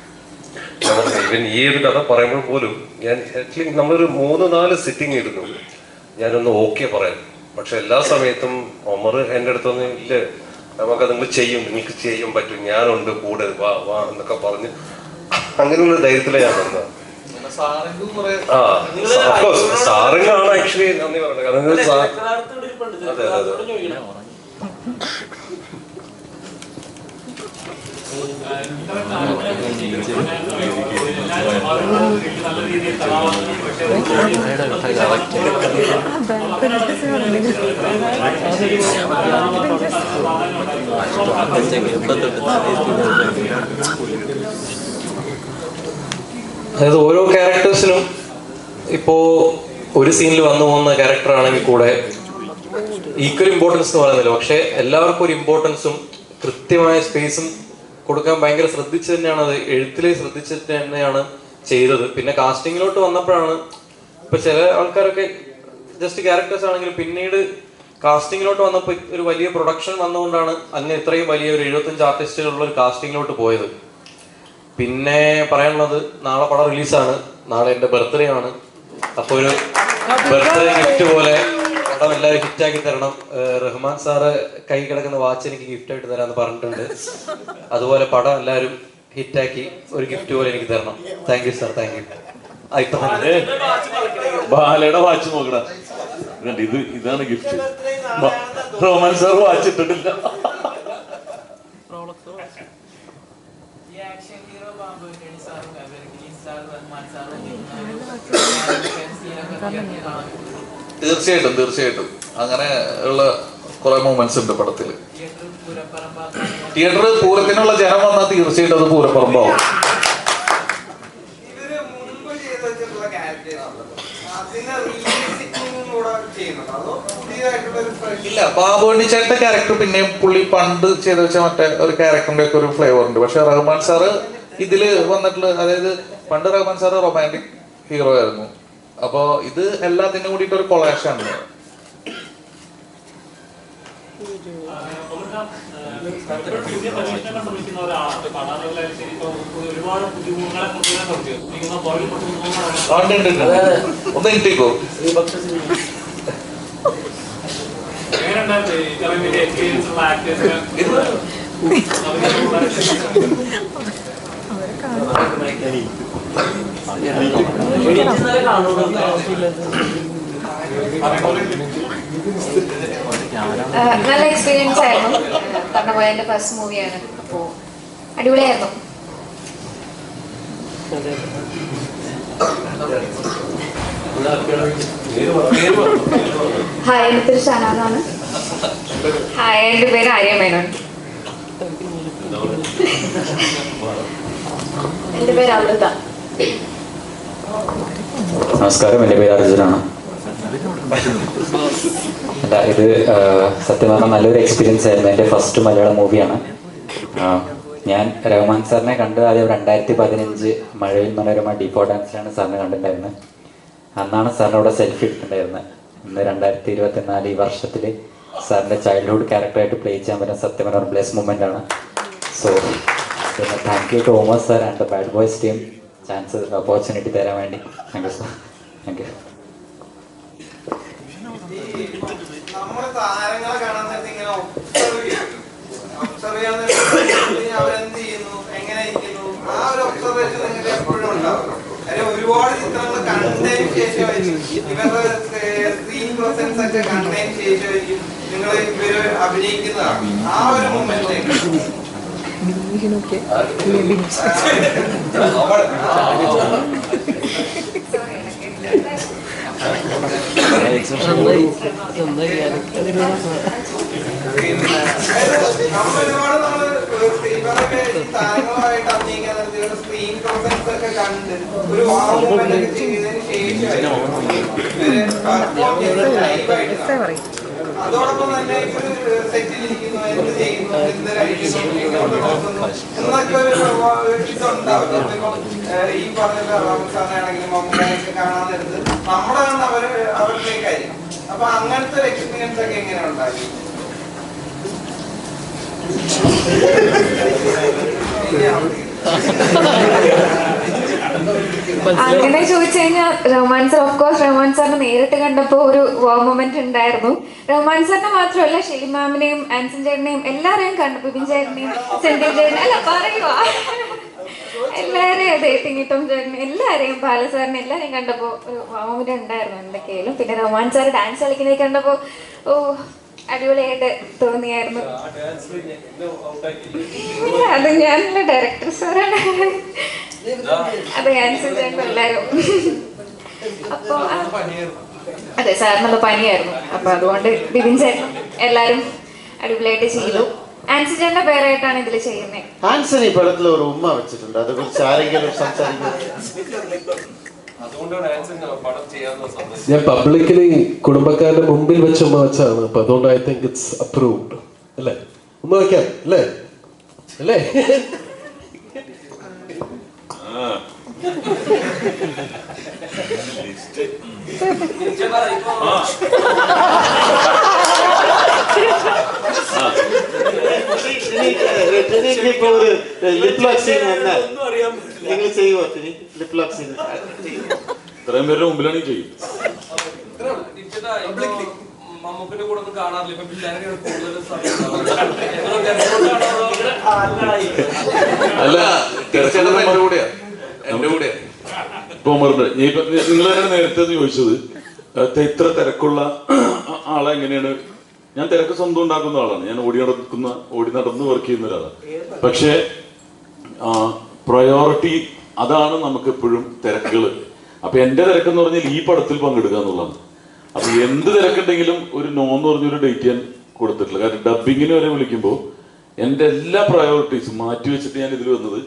ഇവൻ ഈ ഒരു കഥ പറയുമ്പോൾ പോലും ഞാൻ അറ്റ്ലീസ്റ്റ് നമ്മളൊരു 3-4 സിറ്റിംഗ് ഇടുന്നു ഞാനൊന്ന് ഓക്കെ പറയാൻ. പക്ഷെ എല്ലാ സമയത്തും ഒമർ എൻ്റെ അടുത്തൊന്നും ഇല്ല, നമുക്കത് നിങ്ങൾ ചെയ്യും, നിങ്ങൾക്ക് ചെയ്യാൻ പറ്റും, ഞാനുണ്ട് കൂടെ, വാ വാ എന്നൊക്കെ പറഞ്ഞ് അങ്ങനെയുള്ള ധൈര്യത്തിലാണ് ഞാൻ വന്നത്. സാറിനാണ് ആക്ച്വലി നന്ദി പറയുന്നത്. കാരണം അതെ അതെ അതായത് ഓരോ ക്യാരക്ടേഴ്സിനും ഇപ്പോൾ ഒരു സീനിൽ വന്നു പോകുന്ന ക്യാരക്ടർ ആണെങ്കിൽ കൂടെ ഈക്വൽ ഇമ്പോർട്ടൻസ് എന്ന് പറയുന്നില്ല. പക്ഷെ എല്ലാവർക്കും ഒരു ഇമ്പോർട്ടൻസും കൃത്യമായ സ്പേസും കൊടുക്കാൻ ഭയങ്കര ശ്രദ്ധിച്ച് തന്നെയാണ്, അത് എഴുത്തിലെ ശ്രദ്ധിച്ചിട്ട് തന്നെയാണ് ചെയ്തത്. പിന്നെ കാസ്റ്റിങ്ങിലോട്ട് വന്നപ്പോഴാണ് ഇപ്പൊ ചില ആൾക്കാരൊക്കെ ജസ്റ്റ് ക്യാരക്ടേഴ്സ് ആണെങ്കിലും പിന്നീട് കാസ്റ്റിങ്ങിലോട്ട് വന്നപ്പോൾ ഒരു വലിയ പ്രൊഡക്ഷൻ വന്നുകൊണ്ടാണ് അങ്ങനെ ഇത്രയും വലിയ ഒരു 75 ആർട്ടിസ്റ്റുകളുള്ള ഒരു കാസ്റ്റിങ്ങിലോട്ട് പോയത്. പിന്നെ പറയാനുള്ളത്, നാളെ പടം റിലീസാണ്, നാളെ എൻ്റെ ബർത്ത്ഡേ ആണ്. അപ്പോൾ ഒരു ബർത്ത്ഡേ ഗിഫ്റ്റ് പോലെ പടം എല്ലാവരും ഹിറ്റാക്കി തരണം. റഹ്മാൻ സാറ് കൈ കിടക്കുന്ന വാച്ച് എനിക്ക് ഗിഫ്റ്റ് ആയിട്ട് തരാമെന്ന് പറഞ്ഞിട്ടുണ്ട്. അതുപോലെ പടം എല്ലാവരും ഹിറ്റാക്കി ഒരു ഗിഫ്റ്റ് പോലെ എനിക്ക് തരണം. Thank you sir, thank U. ഇപ്പൊ തന്നെ ബാലയുടെ വാച്ച് നോക്കണ, ഇതാണ് ഗിഫ്റ്റ്. റഹ്മാൻ സാർ വാച്ച് ഇട്ടിട്ടില്ല. തീർച്ചയായിട്ടും തീർച്ചയായിട്ടും അങ്ങനെ ഉള്ള കുറെ മൂമെന്റ്സ് ഉണ്ട് പടത്തില്. തിയേറ്റർ പൂരത്തിനുള്ള ജനം വന്നാൽ തീർച്ചയായിട്ടും അത് പൂരപ്പറമ്പാവും. ഇല്ല, ബാബുവണ്ണി ചേട്ടന്റെ ക്യാരക്ടർ പിന്നെയും പുള്ളി പണ്ട് ചെയ്ത് വെച്ച മറ്റേ ഒരു ക്യാരക്ടറിന്റെ ഒക്കെ ഒരു ഫ്ലേവർ ഉണ്ട്. പക്ഷെ റഹ്മാൻ സാറ് ഇതില് വന്നിട്ടുള്ള, അതായത് പണ്ട് റഹ്മാൻ സാറ് റൊമാൻറ്റിക് ഹീറോ ആയിരുന്നു. അപ്പൊ ഇത് എല്ലാത്തിനും കൂടിയിട്ട് ഒരു കൊളാഷാണ്. ഒന്ന് കിട്ടിക്കോ. നല്ല എക്സ്പീരിയൻസ് ആയിരുന്നു. കണ്ണുപോയ എൻ്റെ ഫസ്റ്റ് മൂവിയാണ്. അപ്പോൾ അടിപൊളിയായിരുന്നു. ഹായ്, എൻ്റെ പേര് ഷനാനാണ്. ഹായ്, എൻ്റെ പേര് ആര്യ മേനോൻ. എൻ്റെ പേര് അമൃത. നമസ്കാരം, എൻ്റെ പേര് അർജുനാണ്. അല്ല, ഇത് സത്യം പറഞ്ഞാൽ നല്ലൊരു എക്സ്പീരിയൻസ് ആയിരുന്നു. എൻ്റെ ഫസ്റ്റ് മലയാളം മൂവിയാണ്. ഞാൻ റഹ്മാൻ സാറിനെ കണ്ട് ആദ്യം 2015 മഴവിൽ മനോരമ ഡീപ്പോ ഡാൻസിലാണ് സാറിനെ കണ്ടിട്ടുണ്ടായിരുന്നത്. അന്നാണ് സാറിൻ്റെ അവിടെ സെൽഫി എടുത്തിട്ടുണ്ടായിരുന്നത്. ഇന്ന് 2024 ഈ വർഷത്തിൽ സാറിൻ്റെ ചൈൽഡ്ഹുഡ് ക്യാരക്ടറായിട്ട് പ്ലേ ചെയ്യാൻ പറ്റുന്ന സത്യം പറഞ്ഞ ബ്ലെസ് മൂമെൻ്റ് ആണ്. സോ പിന്നെ thank you to Omar sir and the bad boys team chance opportunity തരാൻ വേണ്ടി. Thank you sir. Thank you. നമ്മുടെ താരങ്ങളെ കാണാൻ നേരത്തെ ഇങ്ങനെ ഒബ്സർവ് ചെയ്യാൻ അവരെന്ത് ചെയ്യുന്നു, എങ്ങനെ ഇരിക്കുന്നു, ആ ഒരു ഒബ്സർവേഷൻ നിങ്ങൾക്ക് എപ്പോഴും ഉണ്ടാവും. കാര്യം ഒരുപാട് ചിത്രങ്ങൾ കണ്ടതിന് ശേഷമായിരിക്കും, ഇവരുടെ സ്ക്രീൻ പ്രസൻസ് ഒക്കെ കണ്ടതിന് ശേഷമായിരിക്കും നിങ്ങൾ ഇവര് അഭിനയിക്കുന്നതാണ്. ആ ഒരു മൊമെന്റിലേക്ക് താരങ്ങളുമായിട്ട് അഭിനയിക്കാൻ നടത്തിയ സ്ക്രീൻ പ്രസൻസ് ഒക്കെ കണ്ട് ഒരു മൊമെന്റ് ചെയ്തതിന് ശേഷമായിരിക്കും. അതോടൊപ്പം തന്നെ ഇവര് സെറ്റിലിരിക്കുന്നു, എന്ത് ചെയ്യുന്നു, എന്ത് കഴിക്കുന്നു എന്നൊക്കെ ഒരു ഇതുണ്ടാവും. ഈ പറഞ്ഞ റംസാനാണെങ്കിലും മമ്മൂക്കാനൊക്കെ കാണാൻ നേരത്ത് നമ്മളാണ് അവരുടെ കാര്യം. അപ്പൊ അങ്ങനത്തെ ഒരു എക്സ്പീരിയൻസ് ഒക്കെ എങ്ങനെ ഉണ്ടായി? അങ്ങനെ ചോദിച്ചു കഴിഞ്ഞാൽ Rahman sir, of course Rahman സാറിനെ നേരിട്ട് കണ്ടപ്പോൾ ഒരു വാ മൊമെന്റ് ഉണ്ടായിരുന്നു. റഹ്മാൻ സാറിനെ മാത്രമല്ല, ഷെലി മാമിനെയും ആൻസൺ ചേട്ടനെയും എല്ലാവരെയും കണ്ടു. ബിബിൻ ചേട്ടനെയും സെന്റിൽ ചേട്ടനെ അല്ല പറയുവാ എല്ലാവരെയും, അതെ തിങ്ങിട്ടും ചേട്ടനെ എല്ലാവരെയും, ബാലസാറിനെ എല്ലാവരെയും കണ്ടപ്പോൾ ഒരു വാ മൊമെന്റ് ഉണ്ടായിരുന്നു എന്തൊക്കെയായാലും. പിന്നെ റഹ്മാൻ സാർ ഡാൻസ് കളിക്കുന്നത് കണ്ടപ്പോൾ ഓ അടിപൊളിയായിട്ട് തോന്നിയായിരുന്നു. അത് ഞാനല്ല, ഡയറക്ടർ സാറാണ്. അത് ആൻസൺ ചേട്ടൻ എല്ലാവരും. അപ്പൊ അതെ, സാറിനുള്ള പനിയായിരുന്നു. അപ്പൊ അതുകൊണ്ട് ബിബിൻ ചേട്ടൻ എല്ലാരും അടിപൊളിയായിട്ട് ചെയ്തു. ആൻസൺ ചേട്ടന്റെ പേരായിട്ടാണ് ഇതിൽ ചെയ്യുന്നത്. ആൻസൺ ഈ പടത്തിൽ ഒരു ഉമ്മ വെച്ചിട്ടുണ്ട്, അതേ കുറിച്ച് ആരെങ്കിലും സംസാരിക്കുന്നത്? ഞാൻ പബ്ലിക്കലി കുടുംബക്കാരുടെ മുമ്പിൽ വെച്ച് ഉമ്മ വെച്ചാണ്. അപ്പൊ അതുകൊണ്ട് ഐ തിങ്ക് ഇറ്റ്സ് അപ്രൂവ്ഡ് അല്ലേ? ഉമ്മ വയ്ക്കാം അല്ലേ? അല്ലേ? ഇപ്പൊ ഒരു ലിപ് ലോക്ക് സീൻ വന്നാൽ നിങ്ങൾ ചെയ്യുമോ? ലിപ് ലോക്ക് സീൻ ഇത്രയും പേരുടെ മുമ്പിലാണെങ്കിൽ ചെയ്യും. മമ്മൂക്കിന്റെ കൂടെ ഒന്നും കാണാറില്ല. ഇപ്പൊ പിള്ളേരെ കൂടുതൽ അല്ല, എന്റെ കൂടെയാ. ഇപ്പൊ നിങ്ങൾ തന്നെ നേരത്തെ ചോദിച്ചത് ഇത്ര തിരക്കുള്ള ആളെ എങ്ങനെയാണ്. ഞാൻ തിരക്ക് സ്വന്തം ഉണ്ടാക്കുന്ന ആളാണ്. ഞാൻ ഓടി നടന്ന് വർക്ക് ചെയ്യുന്ന ഒരാളാണ്. പക്ഷേ പ്രയോറിറ്റി അതാണ് നമുക്ക് എപ്പോഴും തിരക്കുകൾ. അപ്പൊ എന്റെ തിരക്കെന്ന് പറഞ്ഞാൽ ഈ പടത്തിൽ പങ്കെടുക്കുക എന്നുള്ളതാണ്. അപ്പൊ എന്ത് തിരക്കുണ്ടെങ്കിലും ഒരു നോ എന്ന് പറഞ്ഞൊരു ഡേറ്റ് ഞാൻ കൊടുത്തിട്ടില്ല. കാരണം ഡബിങ്ങിന് വരെ വിളിക്കുമ്പോൾ എന്റെ എല്ലാ പ്രയോറിറ്റീസും മാറ്റി വെച്ചിട്ട് ഞാൻ ഇതിൽ വന്നത്.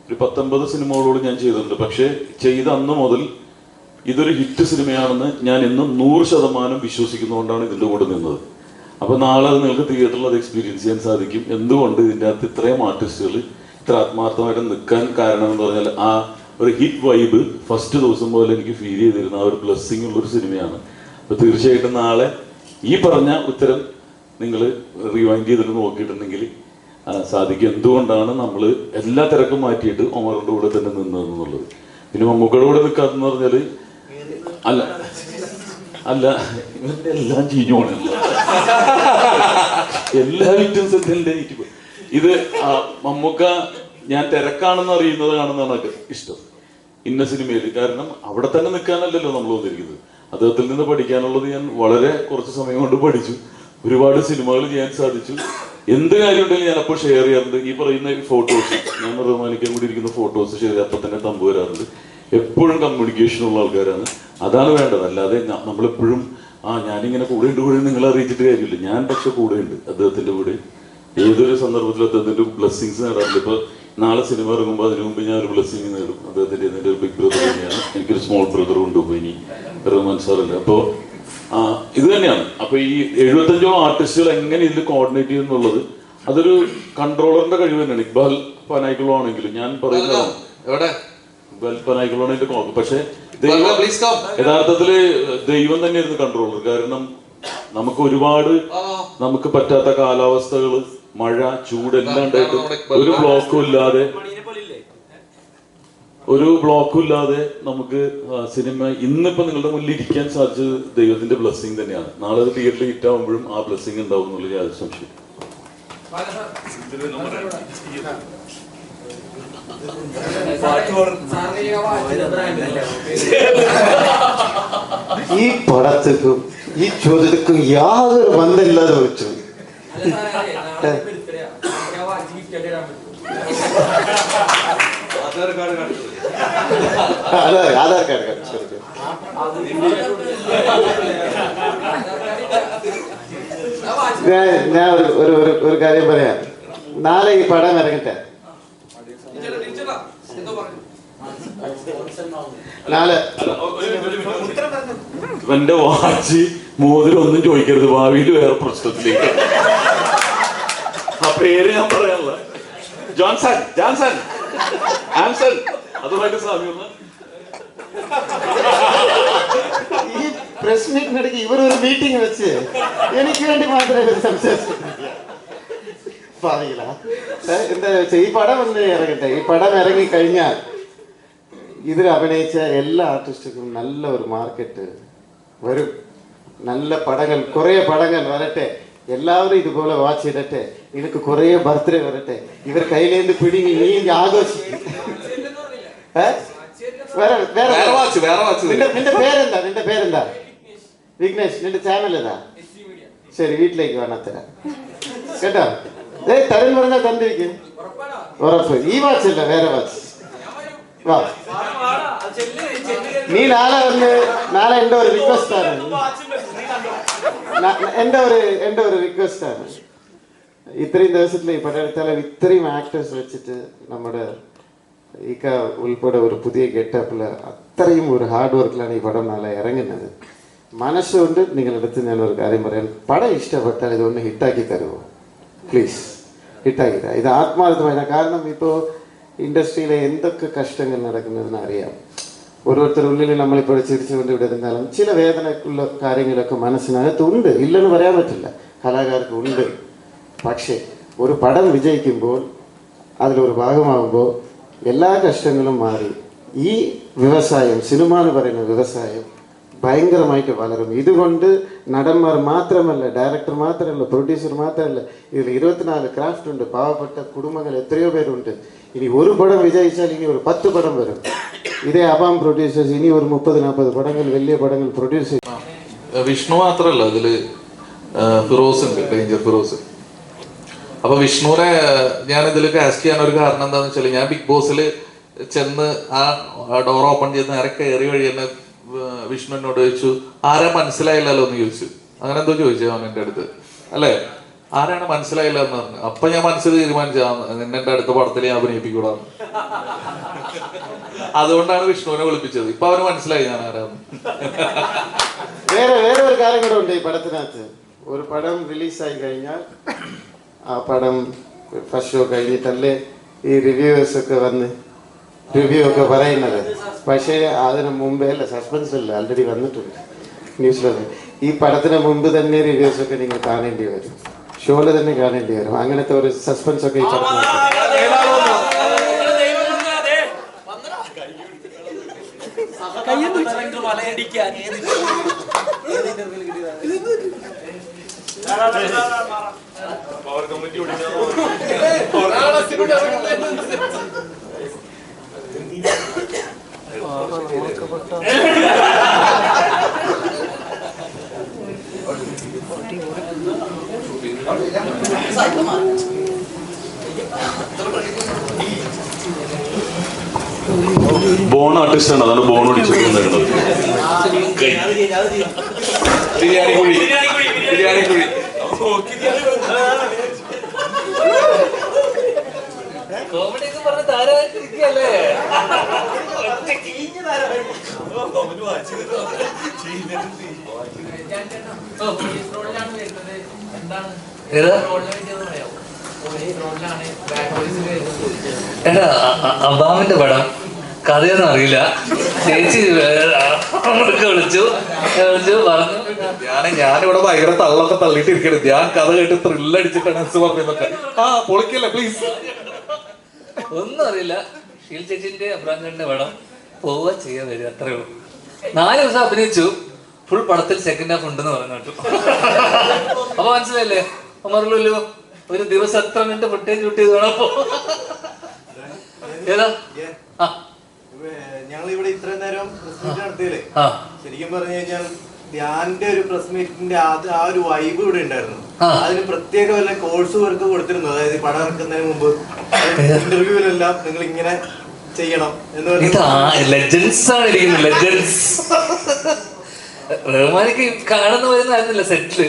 ഒരു 19 സിനിമകളോട് ഞാൻ ചെയ്തിട്ടുണ്ട്. പക്ഷെ ചെയ്ത അന്ന് മുതൽ ഇതൊരു ഹിറ്റ് സിനിമയാണെന്ന് ഞാൻ ഇന്നും 100% വിശ്വസിക്കുന്നതുകൊണ്ടാണ് ഇതിന്റെ കൂടെ നിന്നത്. അപ്പൊ നാളെ അത് നിങ്ങൾക്ക് തിയേറ്ററിൽ അത് എക്സ്പീരിയൻസ് ചെയ്യാൻ സാധിക്കും. എന്തുകൊണ്ട് ഇതിൻ്റെ അകത്ത് ഇത്രയും ആർട്ടിസ്റ്റുകൾ ഇത്ര ആത്മാർത്ഥമായിട്ട് നിൽക്കാൻ കാരണം എന്ന് പറഞ്ഞാൽ ആ ഒരു ഹിറ്റ് വൈബ് ഫസ്റ്റ് ദിവസം പോലെ എനിക്ക് ഫീൽ ചെയ്തിരുന്ന ആ ഒരു ബ്ലെസ്സിങ് ഉള്ളൊരു സിനിമയാണ്. അപ്പൊ തീർച്ചയായിട്ടും നാളെ ഈ പറഞ്ഞ ഉത്തരം നിങ്ങൾ റിവൈൻഡ് ചെയ്തിട്ട് നോക്കിയിട്ടുണ്ടെങ്കിൽ സാധിക്കും എന്തുകൊണ്ടാണ് നമ്മൾ എല്ലാ തിരക്കും മാറ്റിയിട്ട് ഒമറിന്റെ കൂടെ തന്നെ നിന്നതെന്നുള്ളത്. പിന്നെ മമ്മൂക്കയുടെ കൂടെ നിൽക്കാത്തെന്ന് പറഞ്ഞാൽ അല്ല ഇവരുടെ എല്ലാം ചീഞ്ഞോണല്ല, എല്ലാ വിറ്റൻസിന്റെ ഇത് മമ്മൂക്ക ഞാൻ തിരക്കാണെന്ന് അറിയുന്നത് കാണുന്നതാണ് ഇഷ്ടം ഇന്ന സിനിമയിൽ. കാരണം അവിടെ തന്നെ നിൽക്കാനല്ലല്ലോ നമ്മൾ വന്നിരിക്കുന്നത്. അദ്ദേഹത്തിൽ നിന്ന് പഠിക്കാനുള്ളത് ഞാൻ വളരെ കുറച്ച് സമയം കൊണ്ട് പഠിച്ചു. ഒരുപാട് സിനിമകൾ ചെയ്യാൻ സാധിച്ചു. എന്ത് കാര്യം ഉണ്ടെങ്കിലും ഞാൻ അപ്പോൾ ഷെയർ ചെയ്യാറുണ്ട്. ഈ പറയുന്ന ഫോട്ടോസ് ഞാൻ റഹ്മാനിക്കാൻ കൂടി ഇരിക്കുന്ന ഫോട്ടോസ് ഷെയർ ചെയ്യാൻ അപ്പം തന്നെ തമ്പ് വരാറുണ്ട്. എപ്പോഴും കമ്മ്യൂണിക്കേഷൻ ഉള്ള ആൾക്കാരാണ്. അതാണ് വേണ്ടത്. അല്ലാതെ നമ്മളെപ്പോഴും ഞാനിങ്ങനെ കൂടെ ഉണ്ട് നിങ്ങളെ അറിയിച്ചിട്ട് കാര്യമില്ല. ഞാൻ പക്ഷെ കൂടെ ഉണ്ട് അദ്ദേഹത്തിന്റെ കൂടെ. ഏതൊരു സന്ദർഭത്തിലും അദ്ദേഹത്തിന്റെ ബ്ലെസ്സിങ്സ് നേടാറില്ല. ഇപ്പൊ നാളെ സിനിമ ഇറങ്ങുമ്പോൾ അതിനു മുമ്പ് ഞാൻ ഒരു ബ്ലെസ്സിങ് നേടും. അദ്ദേഹത്തിന്റെ എൻ്റെ ഒരു ബിഗ് ബ്രദർ തന്നെയാണ്. എനിക്കൊരു സ്മോൾ ബ്രദർ ഉണ്ട്. ഇപ്പൊ ഇനി റഹ്മാൻ സാറല്ലേ. അപ്പോൾ ഇത് തന്നെയാണ്. അപ്പൊ ഈ 75ഓളം ആർട്ടിസ്റ്റുകൾ എങ്ങനെ ഇതിൽ കോർഡിനേറ്റ് ചെയ്യുന്നുള്ളത് അതൊരു കൺട്രോളറിന്റെ കഴിവ് തന്നെയാണ്. ഇക്ബാൽ പനായിക്കുളോ ആണെങ്കിലും ഞാൻ പറയുന്നതാണ്. ഇക്ബാൽ പനായിക്കുളോ ആണെങ്കിലും പക്ഷെ യഥാർത്ഥത്തില് ദൈവം തന്നെയായിരുന്നു കൺട്രോളർ. കാരണം നമുക്ക് ഒരുപാട് നമുക്ക് പറ്റാത്ത കാലാവസ്ഥകൾ, മഴ, ചൂടെല്ലാം ഉണ്ടായിട്ട് ഒരു ബ്ലോക്കും ഇല്ലാതെ നമുക്ക് സിനിമ ഇന്നിപ്പോ നിങ്ങളുടെ മുന്നിൽ ഇരിക്കാൻ സാധിച്ചത് ദൈവത്തിന്റെ ബ്ലെസ്സിങ് തന്നെയാണ്. നാളെ അത് തിയേറ്ററിൽ ഹിറ്റ് ആവുമ്പോഴും ആ ബ്ലെസ്സിങ് ഉണ്ടാവും എന്നുള്ള യാതൊരു സംശയം. ഈ പടത്തിക്കും ഈ ചോദ്യത്തിക്കും യാതൊരു ബന്ധമില്ലാതെ വിളിച്ചു. ആധാർ കാർഡ് ഞാൻ ഒരു കാര്യം പറയാം. നാളെ ഈ പടം ഇറങ്ങട്ടെ. നാളെ എന്റെ വാച്ച് മോതിരം ഒന്നും ചോദിക്കരുത്. ഭാവിയിൽ വേറെ പ്രശ്നത്തിലേക്ക് ആ പേര് ഞാൻ പറയാനുള്ള ജോൺസൺ ആൻസൺ അതുമായിട്ട് സാമ്യമുള്ള ഈ പ്രസ് മീറ്റിനിടയ്ക്ക് ഇവരൊരു മീറ്റിംഗ് വെച്ച് എനിക്ക് വേണ്ടി മാത്രമേ സംസാരിച്ചിട്ടില്ല. എന്താ വെച്ചാൽ ഈ പടം ഒന്ന് ഇറങ്ങട്ടെ. ഈ പടം ഇറങ്ങിക്കഴിഞ്ഞാൽ ഇതിൽ അഭിനയിച്ച എല്ലാ ആർട്ടിസ്റ്റുക്കും നല്ല ഒരു മാർക്കറ്റ് വരും. നല്ല പടങ്ങൾ, കുറേ പടങ്ങൾ വരട്ടെ. എല്ലാവരും ഇതുപോലെ വാച്ച് ചെയ്തിട്ടെ. നിനക്ക് കുറേ ബർത്ത്ഡേ വരട്ടെ. ഇവർ കയ്യിലേന്ത് പിടിങ്ങി നീ ആഘോഷിക്കും. നിന്റെ പേരെന്താ? വിഘ്നേഷ്. നിന്റെ ചാനൽ ഏതാ? ശരി, വീട്ടിലേക്ക് വേണം തരാം കേട്ടോ. തരൻ പറഞ്ഞാൽ തന്നിരിക്കും ഉറപ്പ്. ഈ വാച്ച് അല്ല, വേറെ വാച്ച്. വാ, നീ നാളെ എൻ്റെ ഒരു റിക്വസ്റ്റാണ്. എൻ്റെ ഒരു റിക്വസ്റ്റാണ്. ഇത്രയും ദിവസത്തിൽ ഈ പടയെടുത്താലും ഇത്രയും ആക്ടേഴ്സ് വെച്ചിട്ട് നമ്മുടെ ഈക്ക ഉൾപ്പെടെ ഒരു പുതിയ ഗെറ്റപ്പില് അത്രയും ഒരു ഹാർഡ് വർക്കിലാണ് ഈ പടം നാളെ ഇറങ്ങുന്നത്. മനസ്സുകൊണ്ട് നിങ്ങളടുത്ത് ഞാൻ ഒരു കാര്യം പറയാൻ, പടം ഇഷ്ടപ്പെട്ടാൽ ഇതൊന്ന് ഹിറ്റാക്കി തരുമോ പ്ലീസ്? ഹിറ്റാക്കില്ല. ഇത് ആത്മാർത്ഥമായ, കാരണം ഇപ്പോൾ ഇൻഡസ്ട്രിയിലെ എന്തൊക്കെ കഷ്ടങ്ങൾ നടക്കുന്നതെന്ന് അറിയാം. ഓരോരുത്തരുള്ളിൽ നമ്മളിപ്പോൾ ചിരിച്ചുകൊണ്ട് വിടുന്നാലും ചില വേദനക്കുള്ള കാര്യങ്ങളൊക്കെ മനസ്സിനകത്തുണ്ട്, ഇല്ലെന്ന് പറയാൻ പറ്റില്ല, കലാകാർക്ക് ഉണ്ട്. പക്ഷേ ഒരു പടം വിജയിക്കുമ്പോൾ അതിലൊരു ഭാഗമാകുമ്പോൾ എല്ലാ കഷ്ടങ്ങളും മാറി ഈ വ്യവസായം, സിനിമ എന്ന് പറയുന്ന വ്യവസായം ഭയങ്കരമായിട്ട് വളരും. ഇതുകൊണ്ട് നടന്മാർ മാത്രമല്ല, ഡയറക്ടർ മാത്രമല്ല, പ്രൊഡ്യൂസർ മാത്രമല്ല, ഇതിൽ 24 ക്രാഫ്റ്റ് ഉണ്ട്. പാവപ്പെട്ട കുടുംബങ്ങൾ എത്രയോ പേരുണ്ട്. ഇനി ഒരു പടം വിജയിച്ചാൽ ഇനി ഒരു 10 പടം വരും. ഇതേ അബാം പ്രൊഡ്യൂസേഴ്സ് ഇനി ഒരു 30-40 പടങ്ങൾ, വലിയ പടങ്ങൾ പ്രൊഡ്യൂസ് ചെയ്യും. വിഷ്ണു മാത്രമല്ല, അതിൽ ഫിറോസ് ഉണ്ട്, ഡേഞ്ചർ ഫിറോസ്. അപ്പൊ വിഷ്ണുവിനെ ഞാൻ ഇതിൽ കാസ്റ്റ് ചെയ്യാൻ ഒരു കാരണം എന്താണെന്ന് വെച്ചാൽ, ഞാൻ ബിഗ് ബോസിൽ ചെന്ന് ആ ഡോർ ഓപ്പൺ ചെയ്ത് നേരെ കയറി വഴി തന്നെ വിഷ്ണു എന്നോട് ചോദിച്ചു, ആരെ മനസ്സിലായില്ലല്ലോ എന്ന് ചോദിച്ചു. അങ്ങനെ എന്തോ ചോദിച്ചു അവൻ എൻ്റെ അടുത്ത്, അല്ലേ ആരാണ് മനസ്സിലായില്ല എന്ന് പറഞ്ഞു. അപ്പൊ ഞാൻ മനസ്സിൽ തീരുമാനിച്ചു, നിന്നെ എൻ്റെ അടുത്ത പടത്തിൽ ഞാൻ അഭിനയിപ്പിക്കൂടാന്ന്. അതുകൊണ്ടാണ് വിഷ്ണുവിനെ വിളിപ്പിച്ചത്. ഇപ്പൊ അവന് മനസ്സിലായി ഞാൻ ആരാന്ന്. വേറെ ഒരു കാര്യം കൂടെ ഉണ്ട് ഈ പടത്തിനകത്ത്. ഒരു പടം റിലീസായി കഴിഞ്ഞാൽ ആ പടം ഫസ്റ്റ് ഷോ കഴിഞ്ഞിട്ടല്ലേ ഈ റിവ്യൂവേഴ്സ് ഒക്കെ വന്ന് റിവ്യൂ ഒക്കെ പറയുന്നത്. പക്ഷേ അതിന് മുമ്പേ അല്ല, സസ്പെൻസ് അല്ല, ആൾറെഡി വന്നിട്ടുണ്ട് ന്യൂസിലൊക്കെ. ഈ പടത്തിന് മുമ്പ് തന്നെ റിവ്യൂസ് ഒക്കെ നിങ്ങൾ കാണേണ്ടി വരും, ഷോയിൽ തന്നെ കാണേണ്ടി വരും. അങ്ങനത്തെ ഒരു സസ്പെൻസ് ഒക്കെ ഈ പടത്തിനകത്ത്. ബോൺ ആർട്ടിസ്റ്റാണ്, അതാണ് ബോൺ ഓടിച്ചത്. ബിരിയാണി കുഴി, ബിരിയാണി കുഴി. കോമഡി ഒക്കെ പറഞ്ഞ് താരമായിട്ടിരിക്കല്ലേ? അബാമിന്റെ പടം കഥയൊന്നും അറിയില്ല. ചേച്ചി വിളിച്ചു പറഞ്ഞു, ഞാനിവിടെ ഭയങ്കര തള്ളൊക്കെ തള്ളിയിട്ടിരിക്കരുത്. ഞാൻ കഥ കേട്ട് ത്രില്ലടിച്ചിട്ടാണ് പറഞ്ഞതൊക്കെ. ആ പൊളിക്കല്ലേ പ്ലീസ്. ഒന്നും അറിയില്ല. ഷീൽ ചേച്ചിന്റെ അബ്രാങ്കന്റെ പടം പോവുക ചെയ്യാൻ വരും, അത്രേ ഉള്ളൂ. 4 ദിവസം അഭിനയിച്ചു. ഫുൾ പടത്തിൽ സെക്കൻഡ് ഹാഫ് ഉണ്ടെന്ന് പറഞ്ഞു കേട്ടു. അപ്പൊ മനസ്സിലായില്ലേ അമറിലല്ലോ, ഒരു ദിവസം എത്ര മിനിറ്റ് ഫുട്ടേജ് ഷൂട്ട് ചെയ്ത് വേണപ്പോ. ഏതാ ഞങ്ങൾ ഇവിടെ ഇത്രയും നേരം നടത്തിയില്ലേ, ശരിക്കും പറഞ്ഞു കഴിഞ്ഞാൽ ധ്യാന്റെ ഒരു പ്രസ് മീറ്റിന്റെ ആ ഒരു വൈബ് ഇവിടെ ഉണ്ടായിരുന്നു. അതിന് പ്രത്യേക വല്ല കോഴ്സ് വർക്ക് കൊടുത്തിരുന്നു. അതായത് പടം ഇറക്കുന്നതിന് മുമ്പ് ഇന്റർവ്യൂവിലെല്ലാം നിങ്ങൾ ഇങ്ങനെ ചെയ്യണം എന്ന് റഹ്മാനിക്ക് കാണുന്ന വരുന്നതായിരുന്നില്ല സെറ്റില്.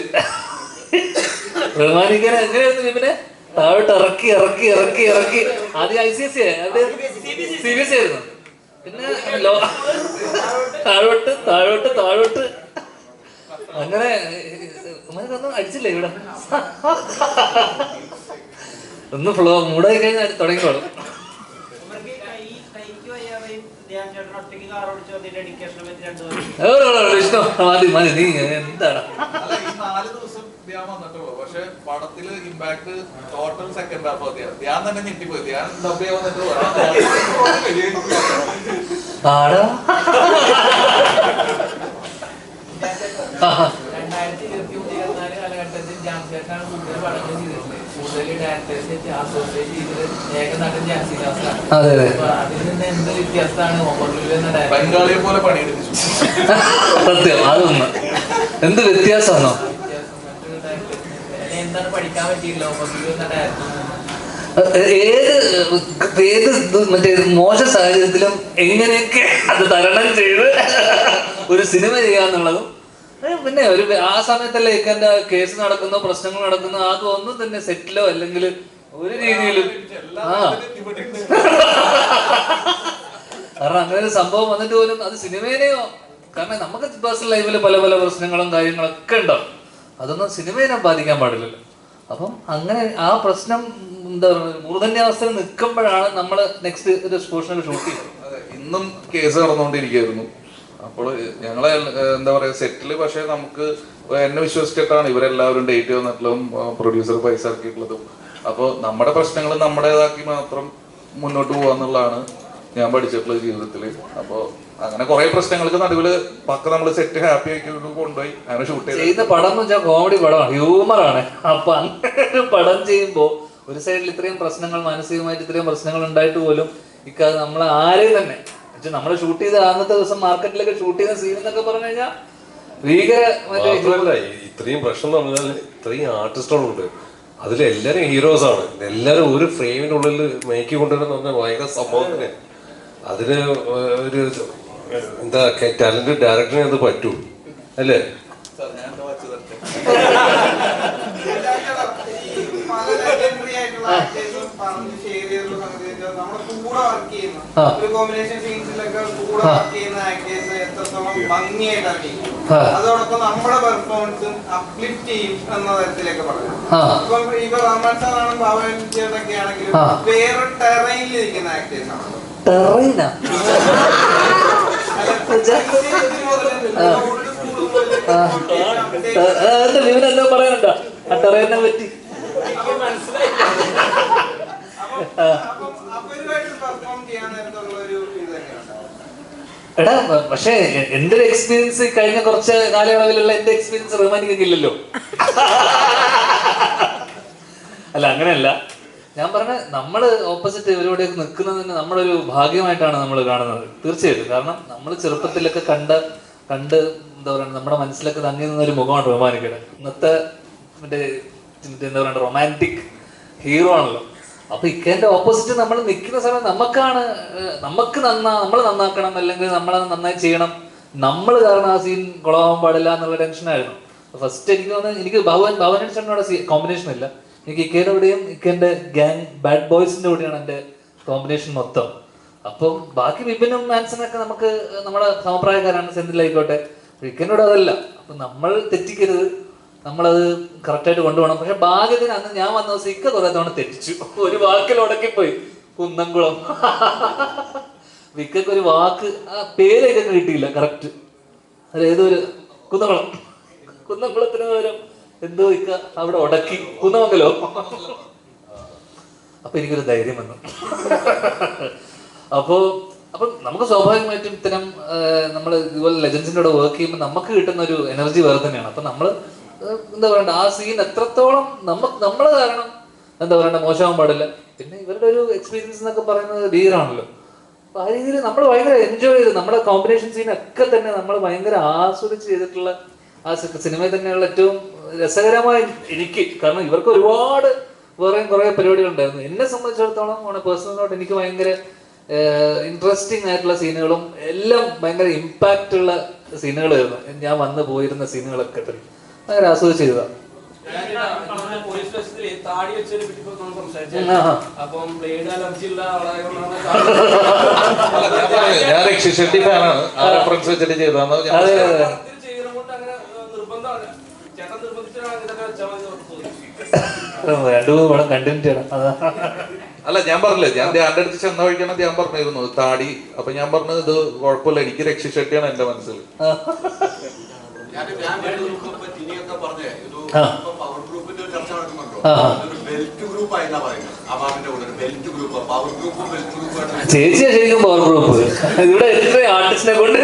റഹ്മാനിക്ക് എങ്ങനെയായിരുന്നു പിന്നെ താഴോട്ട് ഇറക്കി ഇറക്കി ഇറക്കി ഇറക്കി. ആദ്യം ICSE CBSE ആയിരുന്നു, പിന്നെ താഴോട്ട് താഴോട്ട് താഴോട്ട് അങ്ങനെ ഒന്നും അടിച്ചില്ലേ ഇവിടെ. ഒന്ന് ഫ്ലോ മൂടായി കഴിഞ്ഞാൽ തുടങ്ങിക്കോളും. വിഷ്ണു മതി മതി, നീ എന്താണ് പക്ഷെ പടത്തില് impact total second half Dhyan തന്നെ ഞെട്ടിപ്പോയി. ധ്യാൻ ഡബ് വന്നിട്ട് ആടാ 2023-24 കാലഘട്ടത്തിൽ ജാംഷേട്ടാണ് കൂടുതൽ പടങ്ങൾ ചെയ്തിട്ടുള്ളത്. കൂടുതൽ ഡയറക്ടേഴ്സ് അസോസിയേറ്റ് ചെയ്തത് ഏകനടൻ ജാൻസിദാസാണ്. അതിൽ നിന്ന് എന്ത് വ്യത്യാസമാണ് ബംഗാളിയെ പോലെ പണിയെടുത്തു? സത്യം, അതൊന്ന് എന്ത് വ്യത്യാസമാണോ? എന്താണ് പഠിക്കാൻ പറ്റിയില്ല എന്ന ഡയറക്ടർ? ഏത് മറ്റേ മോശം സാഹചര്യത്തിലും എങ്ങനെയൊക്കെ അത് തരണം ചെയ്ത് ഒരു സിനിമ ചെയ്യാന്നുള്ളതും, പിന്നെ ഒരു ആ സമയത്തല്ലേ എന്റെ കേസ് നടക്കുന്നോ പ്രശ്നങ്ങൾ നടക്കുന്നോ അതൊന്നും തന്നെ സെറ്റിലോ അല്ലെങ്കിൽ ഒരു രീതിയിലും കാരണം അങ്ങനെ ഒരു സംഭവം വന്നിട്ട് പോലും അത് സിനിമേനെയോ, കാരണം നമുക്ക് പേഴ്സണൽ ലൈഫിൽ പല പല പ്രശ്നങ്ങളും കാര്യങ്ങളൊക്കെ ഉണ്ടാവും, അതൊന്നും സിനിമേനെ ബാധിക്കാൻ പാടില്ലല്ലോ. അപ്പം അങ്ങനെ ആ പ്രശ്നം എന്താ പറയുക മൂർധന്യാവസ്ഥയിൽ നിൽക്കുമ്പോഴാണ് നമ്മൾ നെക്സ്റ്റ് ഒരു പോർഷനിൽ ഷൂട്ട് ചെയ്യുന്നത്. ഇന്നും കേസ് നടന്നുകൊണ്ടിരിക്കുകയായിരുന്നു. അപ്പോൾ ഞങ്ങളെ എന്താ പറയാ സെറ്റില്, പക്ഷെ നമുക്ക് എന്നെ വിശ്വസിച്ചിട്ടാണ് ഇവരെല്ലാവരും ഡേറ്റ് വന്നിട്ടുള്ളതും പ്രൊഡ്യൂസർ പൈസ ഇറക്കിയിട്ടുള്ളതും. അപ്പോൾ നമ്മുടെ പ്രശ്നങ്ങൾ നമ്മുടേതാക്കി മാത്രം മുന്നോട്ട് പോകാന്നുള്ളതാണ് ഞാൻ പഠിച്ചിട്ടുള്ള ജീവിതത്തിൽ. അപ്പോൾ അങ്ങനെ കുറെ പ്രശ്നങ്ങൾക്ക് നടുവിൽ പക്ക നമ്മൾ സെറ്റ് ഹാപ്പി ആക്കി കൊണ്ടുപോയി അങ്ങനെ ഷൂട്ട് ചെയ്യുന്ന പടം എന്ന് വെച്ചാൽ കോമഡി പടമാണ്, ഹ്യൂമറാണ്. അപ്പൊ അങ്ങനെ ഒരു പടം ചെയ്യുമ്പോൾ ഒരു സൈഡിൽ ഇത്രയും പ്രശ്നങ്ങൾ, മാനസികമായിട്ട് ഇത്രയും പ്രശ്നങ്ങൾ ഉണ്ടായിട്ട് പോലും ഇക്കാതെ നമ്മളെ ആരെയും തന്നെ നമ്മൾ ഷൂട്ട് ചെയ്ത അന്നത്തെ ദിവസം മാർക്കറ്റിലൊക്കെ ഷൂട്ട് ചെയ്ത സീൻ എന്നൊക്കെ പറഞ്ഞു കഴിഞ്ഞാൽ ഭീകര ഇത്രയും പ്രശ്നം എന്ന് പറഞ്ഞാൽ ഇത്രയും ആർട്ടിസ്റ്റുകളുണ്ട്, അതിലെല്ലാരും ഹീറോസ് ആണ്. എല്ലാരും ഒരു ഫ്രെയിമിന്റെ ഉള്ളിൽ മേക്കി കൊണ്ടുവരുന്ന പറഞ്ഞാൽ ഭയങ്കര സംഭവം തന്നെ. അതിന് ഒരു എന്താ ടാലന്റഡ് ഡയറക്ടറിനെ അത് പറ്റൂ അല്ലേ? ഒരു കോമ്പിനേഷൻ സീൻസിലൊക്കെ കൂടെ വർക്ക് ചെയ്യുന്ന ആക്ടേഴ്സ് എത്രത്തോളം ഭംഗിയായിട്ടാണ് അതോടൊപ്പം നമ്മുടെ പെർഫോമൻസും അപ്ലിഫ്റ്റ് ചെയ്യും എന്ന തരത്തിലൊക്കെ പറഞ്ഞു. ഇപ്പം ഇപ്പൊ റഹ്മാൻ സാറാണ്, ഭാവൻ ചേട്ടൊക്കെ ആണെങ്കിലും വേറെ ടെറൈനിൽ നിൽക്കുന്ന ആക്ടേഴ്സ് ആണ്. ഇവനെല്ലാം പറയാനുണ്ടോ ആ ടെറൈനെ പറ്റി? എടാ പക്ഷെ എന്റെ ഒരു എക്സ്പീരിയൻസ് കഴിഞ്ഞ കുറച്ച് കാലയളവിലുള്ള എന്റെ എക്സ്പീരിയൻസ് റഹ്മാനിക്കൊക്കെ ഇല്ലല്ലോ. അല്ല അങ്ങനെയല്ല ഞാൻ പറഞ്ഞ, നമ്മള് ഓപ്പോസിറ്റ് ഇവരോടെയൊക്കെ നിൽക്കുന്നത് തന്നെ നമ്മുടെ ഒരു ഭാഗ്യമായിട്ടാണ് നമ്മൾ കാണുന്നത് തീർച്ചയായിട്ടും. കാരണം നമ്മൾ ചെറുപ്പത്തിലൊക്കെ കണ്ട് എന്താ പറയുക നമ്മുടെ മനസ്സിലൊക്കെ തങ്ങി നിന്നൊരു മുഖമാണ് റഹ്മാനിക്കയുടെ. ഇന്നത്തെ മറ്റേ എന്താ പറയുക റൊമാൻറ്റിക് ഹീറോ ആണല്ലോ. അപ്പൊ ഇക്കേന്റെ ഓപ്പോസിറ്റ് നമ്മൾ നിൽക്കുന്ന സമയത്ത് നമ്മൾ നന്നാക്കണം, അല്ലെങ്കിൽ നമ്മളെ നന്നായി ചെയ്യണം, നമ്മൾ കാരണം ആ സീൻ കുളമാവാൻ പാടില്ല എന്നുള്ള ടെൻഷനായിരുന്നു ഫസ്റ്റ്. എനിക്ക് തോന്നുന്നത് എനിക്ക് ഭാവന ചേട്ടനോട് കോമ്പിനേഷൻ ഇല്ല, എനിക്ക് ഇക്കേനോടെയും ഇക്കേന്റെ ഗ്യാങ് ബാഡ് ബോയ്സിന്റെ കൂടെയാണ് എന്റെ കോമ്പിനേഷൻ മൊത്തം. അപ്പം ബാക്കി വിപിനും മാൻസനൊക്കെ നമുക്ക് നമ്മുടെ സമപ്രായക്കാരാണ്, സെന്തിലായിക്കോട്ടെ. ഇക്കേനോട് അതല്ല. അപ്പൊ നമ്മൾ തെറ്റിക്കരുത്, നമ്മളത് കറക്റ്റായിട്ട് കൊണ്ടുപോകണം. പക്ഷെ ഭാഗ്യത്തിന് അന്ന് ഞാൻ വന്ന ദിവസം ഇക്ക കുറെ തവണ തെറ്റിച്ചു, ഒരു വാക്കിൽ ഉടക്കിപ്പോയി. കുന്നംകുളം വിക്കൊക്കെ ഒരു വാക്ക് ആ പേരൊക്കെ കിട്ടിയില്ല കറക്റ്റ്. അത് ഏതൊരു കുന്നംകുളത്തിന് പകരം എന്തോ ഇക്ക അവിടെ ഉടക്കി കുന്നമംഗലോ. അപ്പൊ എനിക്കൊരു ധൈര്യം വന്നു. അപ്പൊ നമുക്ക് സ്വാഭാവികമായിട്ടും ഇത്തരം നമ്മൾ ഇതുപോലെ ലെജൻസിന്റെ കൂടെ വർക്ക് ചെയ്യുമ്പോൾ നമുക്ക് കിട്ടുന്ന ഒരു എനർജി വേറെ തന്നെയാണ്. അപ്പൊ നമ്മള് എന്താ പറയണ്ട, ആ സീൻ എത്രത്തോളം നമ്മള് കാരണം എന്താ പറയണ്ട മോശമാകാൻ പാടില്ല. പിന്നെ ഇവരുടെ ഒരു എക്സ്പീരിയൻസ് എന്നൊക്കെ പറയുന്നത് ഭീകരമാണല്ലോ. അപ്പൊ ആ രീതിയിൽ നമ്മൾ ഭയങ്കര എൻജോയ് ചെയ്ത് നമ്മുടെ കോമ്പിനേഷൻ സീനൊക്കെ തന്നെ നമ്മൾ ഭയങ്കര ആസ്വദിച്ച് ചെയ്തിട്ടുള്ള ആ സിനിമയിൽ തന്നെയുള്ള ഏറ്റവും രസകരമായ എനിക്ക്. കാരണം ഇവർക്ക് ഒരുപാട് വേറെയും കുറെ പരിപാടികളുണ്ടായിരുന്നു. എന്നെ സംബന്ധിച്ചിടത്തോളം പേഴ്സണലായിട്ട് എനിക്ക് ഭയങ്കര ഇൻട്രസ്റ്റിംഗ് ആയിട്ടുള്ള സീനുകളും എല്ലാം ഭയങ്കര ഇമ്പാക്റ്റ് ഉള്ള സീനുകളായിരുന്നു. ഞാൻ വന്ന് പോയിരുന്ന സീനുകളൊക്കെ തന്നെ ഭയങ്കര ആസ്വദിച്ച് ചെയ്തതാണ്. ഞാൻ രക്ഷി ഷെട്ടി ഫാനാണ്, ആ റെഫറൻസ് വെച്ചിട്ട് ചെയ്തതാണ്. അല്ല ഞാൻ പറഞ്ഞില്ലേ, ഞാൻ ധ്യാന്റെ അടുത്ത് ചെന്ന വഴിക്കാണ് ധ്യാൻ പറഞ്ഞിരുന്നു താടി. അപ്പൊ ഞാൻ പറഞ്ഞത് ഇത് കുഴപ്പമില്ല, എനിക്ക് രക്ഷി ഷെട്ടിയാണ് എന്റെ മനസ്സിൽ. ചേച്ചിയാ ശരിക്കും പവർ ഗ്രൂപ്പ്. ഇവിടെ ഇത്രയും ആർട്ടിസ്റ്റിനെ കൊണ്ട്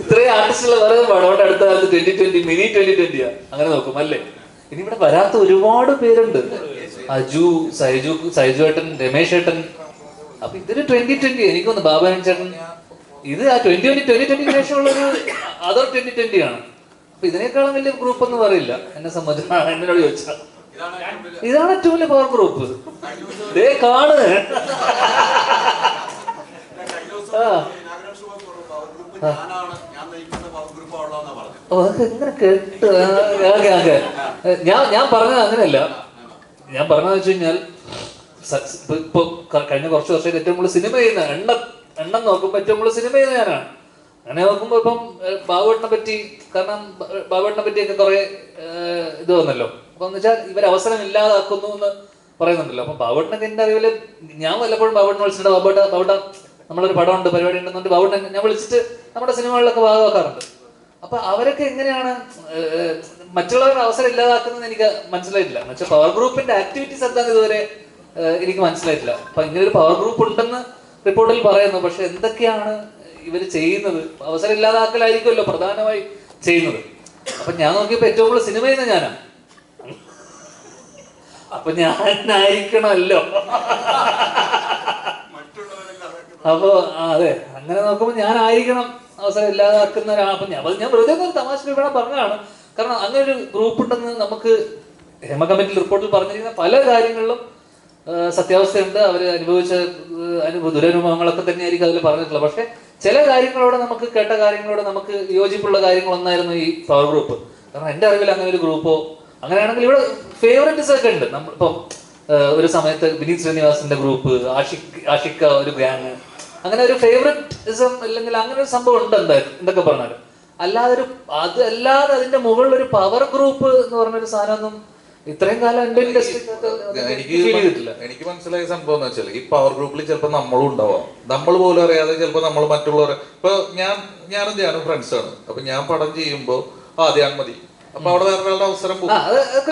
ഇത്രയും ആർട്ടിസ്റ്റുള്ള വേറെ പടം അടുത്ത കാലത്ത് 2020 മിനി 2020 അങ്ങനെ നോക്കും അല്ലേ. ഇനി ഇവിടെ വരാത്ത ഒരുപാട് പേരുണ്ട്. അജു, സൈജു ഏട്ടൻ, രമേശ് ഏട്ടൻ. അപ്പൊ ഇതൊരു 2020 എനിക്കൊന്ന് ബാബാനൻ ചേട്ടൻ. ഇത് ആ 2020 ശേഷമുള്ളൊരു അതർ 2020 ആണ്. അപ്പൊ ഇതിനേക്കാളും വലിയ ഗ്രൂപ്പ് ഒന്നും പറയില്ല എന്നെ സംബന്ധിച്ച്. എന്നോട് ചോദിച്ചാൽ ഇതാണ് ഏറ്റവും വലിയ പവർ ഗ്രൂപ്പ്. ദേ കാണ്. എങ്ങനെ കേട്ട് ഞാൻ പറഞ്ഞത് അങ്ങനെയല്ല. ഞാൻ പറഞ്ഞതെന്ന് വെച്ച് കഴിഞ്ഞാൽ ഇപ്പൊ കഴിഞ്ഞ കുറച്ച് വർഷമായിട്ട് ഏറ്റവും കൂടുതൽ സിനിമ ചെയ്യുന്ന എണ്ണം നോക്കുമ്പോ ഏറ്റവും കൂടുതൽ സിനിമ ചെയ്യുന്ന ഞാനാണ്. അങ്ങനെ നോക്കുമ്പോ ഇപ്പം ബാബുവേട്ടനെ പറ്റി, കാരണം ബാബുവേട്ടനെ പറ്റിയൊക്കെ കുറെ ഇത് വന്നല്ലോ. അപ്പൊ എന്ന് വെച്ചാൽ ഇവർ അവസരം ഇല്ലാതാക്കുന്നു എന്ന് പറയുന്നുണ്ടല്ലോ. അപ്പൊ ബാബുട്ടനൊക്കെ എന്റെ അറിവില് ഞാൻ വല്ലപ്പോഴും ബാബുട്ടിനെ വിളിച്ചിട്ട് ബാബുട്ട നമ്മളൊരു പടമുണ്ട്, പരിപാടി ഉണ്ടെന്നുണ്ട് ബാബുട്ടനെ ഞാൻ വിളിച്ചിട്ട് നമ്മുടെ സിനിമകളിലൊക്കെ ഭാഗമാക്കാറുണ്ട്. അപ്പൊ അവരൊക്കെ എങ്ങനെയാണ് മറ്റുള്ളവരുടെ അവസരം ഇല്ലാതാക്കുന്നത് എനിക്ക് മനസ്സിലായിട്ടില്ല. എന്നുവെച്ചാൽ പവർ ഗ്രൂപ്പിന്റെ ആക്ടിവിറ്റീസ് എന്താണെന്ന് ഇതുവരെ എനിക്ക് മനസ്സിലായിട്ടില്ല. അപ്പൊ ഇങ്ങനെ ഒരു പവർ ഗ്രൂപ്പ് ഉണ്ടെന്ന് റിപ്പോർട്ടിൽ പറയുന്നു. പക്ഷെ എന്തൊക്കെയാണ് ഇവർ ചെയ്യുന്നത്? അവസരം ഇല്ലാതാക്കലായിരിക്കുമല്ലോ പ്രധാനമായി ചെയ്യുന്നത്. അപ്പൊ ഞാൻ നോക്കിയപ്പോ ഏറ്റവും കൂടുതൽ സിനിമ ചെയ്യുന്ന ഞാനാണ്. അപ്പൊ ഞാനായിരിക്കണമല്ലോ. അപ്പൊ അതെ, അങ്ങനെ നോക്കുമ്പോ ഞാനായിരിക്കണം അവസരം ഇല്ലാതാക്കുന്ന ഒരാൾ. അപ്പൊ ഞാൻ വെറുതെ ഒരു തമാശ ഇവിടെ പറഞ്ഞതാണ്. കാരണം അങ്ങനെ ഒരു ഗ്രൂപ്പ് ഉണ്ടെന്ന് നമുക്ക് ഹേമ കമ്മിറ്റി റിപ്പോർട്ടിൽ പറഞ്ഞിരിക്കുന്ന പല കാര്യങ്ങളിലും സത്യാവസ്ഥയുണ്ട്. അവർ അനുഭവിച്ച ദുരനുഭവങ്ങളൊക്കെ തന്നെയായിരിക്കും അതിൽ പറഞ്ഞിട്ടുള്ളത്. പക്ഷെ ചില കാര്യങ്ങളോട് നമുക്ക് കേട്ട കാര്യങ്ങളോട് നമുക്ക് യോജിപ്പുള്ള കാര്യങ്ങളൊന്നായിരുന്നു ഈ പവർ ഗ്രൂപ്പ്. കാരണം എൻ്റെ അറിവിൽ അങ്ങനെ ഒരു ഗ്രൂപ്പോ, അങ്ങനെയാണെങ്കിൽ ഇവിടെ ഫേവറേറ്റ്സ് ഒക്കെ ഉണ്ട്. നമ്മളിപ്പം ഒരു സമയത്ത് വിനീത് ശ്രീനിവാസിന്റെ ഗ്രൂപ്പ്, ആഷിക്ക ഒരു ഗ്യാങ്, അങ്ങനെ ഒരു ഫേവറേറ്റിസം അല്ലെങ്കിൽ അങ്ങനെ ഒരു സംഭവം ഉണ്ട് എന്തായാലും എന്തൊക്കെ പറഞ്ഞാലും. അല്ലാതെ അതല്ലാതെ അതിന്റെ മുകളിൽ ഒരു പവർ ഗ്രൂപ്പ് എന്ന് പറഞ്ഞൊരു സാധനമൊന്നും ഇത്രയും കാലം എന്റെ എനിക്ക് മനസ്സിലായ സംഭവം എന്ന് വെച്ചാൽ ഈ പവർ ഗ്രൂപ്പിൽ ചിലപ്പോൾ നമ്മളും ഉണ്ടാവാം. നമ്മൾ പോലും അറിയാതെ ചിലപ്പോൾ നമ്മൾ മറ്റുള്ളവരെ ഇപ്പൊ ഞാനും ധ്യാനും ഫ്രണ്ട്സാണ്. അപ്പൊ ഞാൻ പടം ചെയ്യുമ്പോ ധ്യാൻ മതി, അപ്പൊ അവിടെ വേറൊരാളുടെ അവസരം പോകും.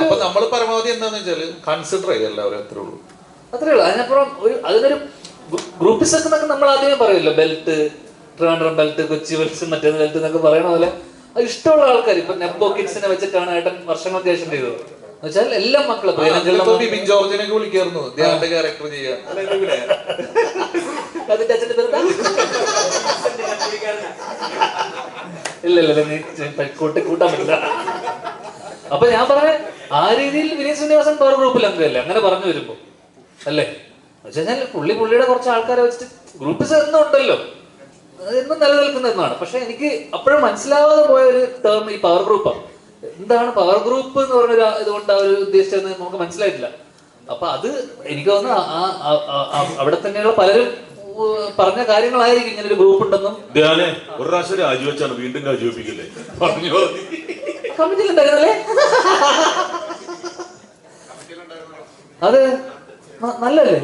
അപ്പൊ നമ്മൾ പരമാവധി എന്താന്ന് വെച്ചാല് കൺസിഡർ ചെയ്യും എല്ലാവരും. അത്രേ ഉള്ളൂ. അതിനപ്പുറം അതിനൊരു ഗ്രൂപ്പിസ് ഒക്കെ നമ്മൾ ആദ്യമേ പറയുമല്ലോ, belt, Trivandrum belt, Kochi belt, മറ്റേത് ബെൽറ്റ് എന്നൊക്കെ പറയണ പോലെ അത് ഇഷ്ടമുള്ള ആൾക്കാർ. ഇപ്പൊ നെബോ കിഡ്സിനെ വെച്ചിട്ടാണ് ഏട്ടൻ വർഷങ്ങൾക്ക് ശേഷം ചെയ്തത്. എന്നുവെച്ചാൽ എല്ലാ മക്കളും ബിബിൻ ജോർജിനൊക്കെ വിളിക്കായിരുന്നു ധ്യാന്റെ ക്യാരക്ടർ ചെയ്യാൻ. അതിന്റെ അച്ഛന്റെ പേര് ഇല്ലല്ലോ, നീ കൂട്ടാൻ പറ്റില്ല. അപ്പൊ ഞാൻ പറഞ്ഞ ആ രീതിയിൽ വിനീത് ശ്രീനിവാസൻ പവർ ഗ്രൂപ്പിൽ അംഗമല്ലേ അങ്ങനെ പറഞ്ഞു വരുമ്പോ അല്ലേ? എന്നുവെച്ചാൽ പുള്ളിയുടെ കുറച്ച് ആൾക്കാരെ വെച്ചിട്ട് ഗ്രൂപ്പിസ് എന്നും ഉണ്ടല്ലോ, എന്നും നിലനിൽക്കുന്ന എന്നാണ്. പക്ഷെ എനിക്ക് അപ്പോഴും മനസ്സിലാവാതെ പോയ ഒരു ടേം ഈ പവർ ഗ്രൂപ്പാണ്. എന്താണ് പവർ ഗ്രൂപ്പ് എന്ന് പറഞ്ഞ ഇതുകൊണ്ട് അവർ ഉദ്ദേശിച്ചതെന്ന് നമുക്ക് മനസ്സിലായിട്ടില്ല. അപ്പൊ അത് എനിക്ക് തോന്നുന്നു അവിടെ തന്നെയുള്ള പലരും പറഞ്ഞ കാര്യങ്ങളായിരിക്കും ഇങ്ങനെ ഒരു ഗ്രൂപ്പ് ഉണ്ടെന്നും. ഒരു പ്രാവശ്യം രാജിവെച്ചാണ്, വീണ്ടും രാജിവെപ്പിക്കില്ലേ പറഞ്ഞു കമ്മിറ്റിയിലുണ്ടായിരുന്നല്ലേ? അത് നല്ലല്ലേ?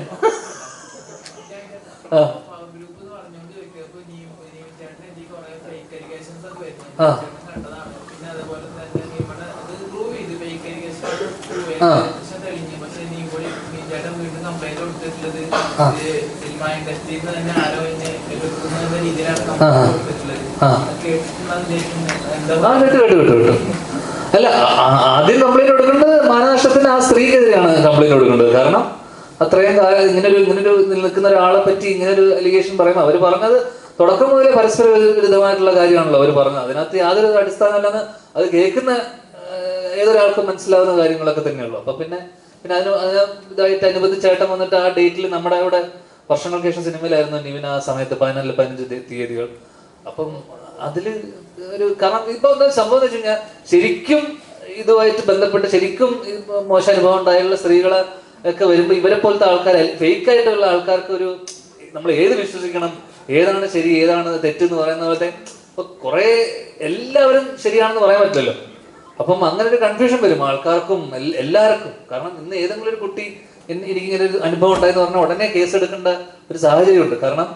സിനിമ ഇൻഡസ്ട്രിയിൽ തന്നെ ആരോ രീതിയിലാണ് അല്ല, ആദ്യം കംപ്ലൈന്റ് കൊടുക്കേണ്ടത് മാനനഷ്ടത്തിന് ആ സ്ത്രീക്കെതിരെയാണ് കംപ്ലൈന്റ് കൊടുക്കേണ്ടത്. കാരണം അത്രയും കാലം ഇങ്ങനൊരു നിൽക്കുന്ന ഒരാളെ പറ്റി ഇങ്ങനൊരു അലിഗേഷൻ പറയുമ്പോൾ അവർ പറഞ്ഞത് തുടക്കം മുതലേ പരസ്പര വിരുദ്ധമായിട്ടുള്ള കാര്യമാണല്ലോ അവർ പറഞ്ഞത്. അതിനകത്ത് യാതൊരു അടിസ്ഥാനമല്ലെന്ന് അത് കേൾക്കുന്ന ഏതൊരാൾക്കും മനസ്സിലാവുന്ന കാര്യങ്ങളൊക്കെ തന്നെയുള്ളൂ. അപ്പൊ പിന്നെ അതിന് ഇതായിട്ട് അനുബന്ധിച്ച് ചേട്ടൻ വന്നിട്ട് ആ ഡേറ്റിൽ നമ്മുടെ ഇവിടെ വർഷങ്ങൾക്ക് ശേഷം സിനിമയിലായിരുന്നു നിവിൻ ആ സമയത്ത് 14-15 തീയതികൾ. അപ്പം അതില് ഒരു കാരണം ഇപ്പൊ എന്താ സംഭവം എന്ന് വെച്ച് കഴിഞ്ഞാൽ ശരിക്കും ഇതുമായിട്ട് ബന്ധപ്പെട്ട് ശരിക്കും മോശം അനുഭവം ഉണ്ടായുള്ള സ്ത്രീകളെ ഒക്കെ വരുമ്പോൾ ഇവരെ പോലത്തെ ആൾക്കാർ, ഫേക്ക് ആയിട്ടുള്ള ആൾക്കാർക്ക് ഒരു നമ്മൾ ഏത് വിശ്വസിക്കണം, ഏതാണ് ശരി ഏതാണ് തെറ്റെന്ന് പറയുന്ന പോലത്തെ കുറെ എല്ലാവരും ശരിയാണെന്ന് പറയാൻ പറ്റില്ലല്ലോ. അപ്പം അങ്ങനെ ഒരു കൺഫ്യൂഷൻ വരും ആൾക്കാർക്കും എല്ലാവർക്കും. കാരണം ഇന്ന് ഏതെങ്കിലും ഒരു കുട്ടി എനിക്കിങ്ങനെ ഒരു അനുഭവം ഉണ്ടായെന്ന് പറഞ്ഞാൽ ഉടനെ കേസ് എടുക്കേണ്ട ഒരു സാഹചര്യമുണ്ട്. കാരണം